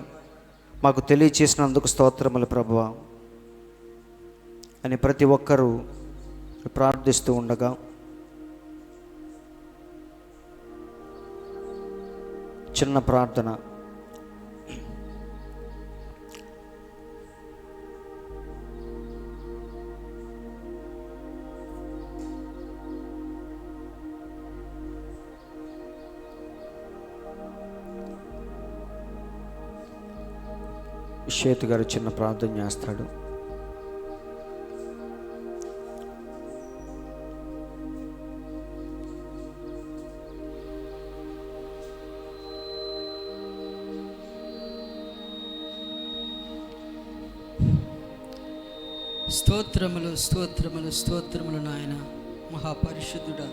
మాకు తెలియచేసినందుకు స్తోత్రములు ప్రభువా అని ప్రతి ఒక్కరూ ప్రార్థిస్తూ ఉండగా చిన్న ప్రార్థన. షేతు గారు చిన్న ప్రార్థన చేస్తాడు. స్తోత్రములు, స్తోత్రములు, స్తోత్రములు నాయన. మహాపరిశుద్ధుడా,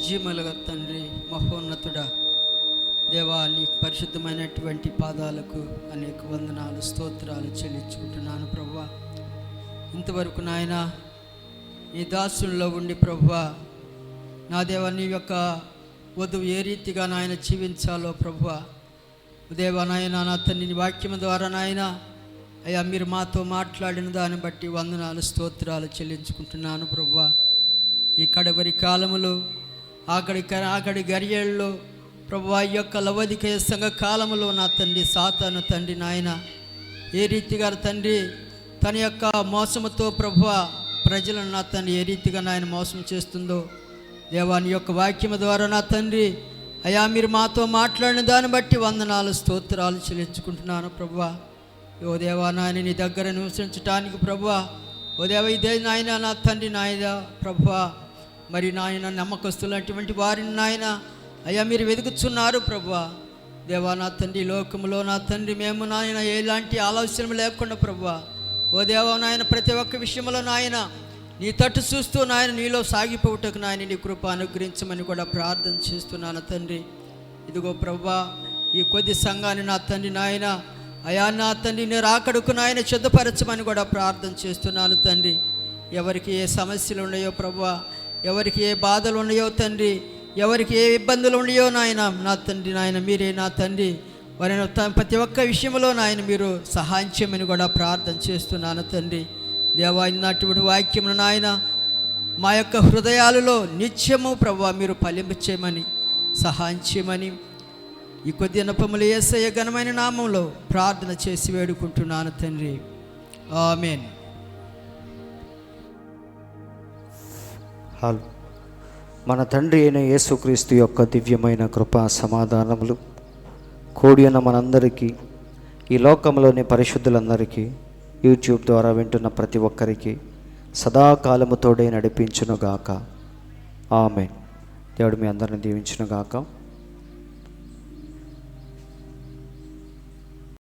జీమలుగా తండ్రి, మహోన్నతుడా, దేవా, నీ పరిశుద్ధమైనటువంటి పాదాలకు అనేక వందనాలు, స్తోత్రాలు చెల్లించుకుంటున్నాను ప్రభువా. ఇంతవరకు నాయన నీ దాసుల్లో ఉండి ప్రభువా, నా దేవా, నీ యొక్క వధువు ఏ రీతిగా నాయన జీవించాలో ప్రభువా, దేవా నాయన, నా తండ్రి నీ వాక్యం ద్వారా నాయన అయ్యా మీరు మాతో మాట్లాడిన దాన్ని బట్టి వందనాలు, స్తోత్రాలు చెల్లించుకుంటున్నాను ప్రభువా. ఈ కడవరి కాలములో ఆకడి గడియల్లో ప్రభువా, ఈ యొక్క లవదికయ సంఘ కాలములో నా తండ్రి సాతాను తండ్రి నాయన ఏ రీతిగా తండ్రి తన యొక్క మోసముతో ప్రభువా ప్రజలను నా తండ్రి ఏ రీతిగా నాయన మోసం చేస్తుందో దేవా, నీ యొక్క వాక్యము ద్వారా నా తండ్రి అయ్యా మీరు మాతో మాట్లాడిన దాన్ని బట్టి వందనాలు, స్తోత్రాలు చెల్లించుకుంటున్నాను ప్రభువా. ఓ దేవా నాయన, నీ దగ్గర నివసించటానికి ప్రభువా, ఓ దేవ ఇదే నాయన నా తండ్రి నాయన ప్రభువా, మరి నాయన నమ్మకస్తులైనటువంటి వారిని నాయన అయ్యా మీరు వెతుకుతున్నారు ప్రభువా. దేవా నా తండ్రి, లోకంలో నా తండ్రి మేము నాయన ఎలాంటి ఆలోచన లేకుండా ప్రభువా, ఓ దేవా నాయన ప్రతి ఒక్క విషయంలో నాయన నీ తట్టు చూస్తూ నాయన నీలో సాగిపోవుటకు నాయన నీ కృప అనుగ్రహించమని కూడా ప్రార్థన చేస్తున్నాను తండ్రి. ఇదిగో ప్రభువా, ఈ కొద్ది సంఘాన్ని నా తండ్రి నాయన అయా నా తండ్రి నీ రాకడకు నాయన సిద్ధపరచమని కూడా ప్రార్థన చేస్తున్నాను తండ్రి. ఎవరికి ఏ సమస్యలు ఉన్నాయో ప్రభువా, ఎవరికి ఏ బాధలు ఉన్నాయో తండ్రి, ఎవరికి ఏ ఇబ్బందులు ఉన్నాయో నాయన నా తండ్రి నాయన మీరే నా తండ్రి వారిని ప్రతి ఒక్క విషయంలో నాయన మీరు సహాయం చేయమని కూడా ప్రార్థన చేస్తున్నాను తండ్రి. దేవా, ఇన్నటువంటి వాక్యమును నాయన మా యొక్క హృదయాలలో నిత్యము ప్రభువా మీరు ఫలింపచేయమని సహాయం చేయమని ఈ కొద్ది నపములు యేసయ్య ఘనమైన నామంలో ప్రార్థన చేసి వేడుకుంటున్నాను తండ్రి. ఆమేన్. హాల్ మన తండ్రి అయిన యేసుక్రీస్తు యొక్క దివ్యమైన కృపా సమాధానములు కూడి ఉన్న మనందరికీ, ఈ లోకంలోని పరిశుద్ధులందరికీ, యూట్యూబ్ ద్వారా వింటున్న ప్రతి ఒక్కరికి సదాకాలము తోడే నడిపించునుగాక. ఆమేన్. దేవుడు మీ అందరిని దీవించునుగాక.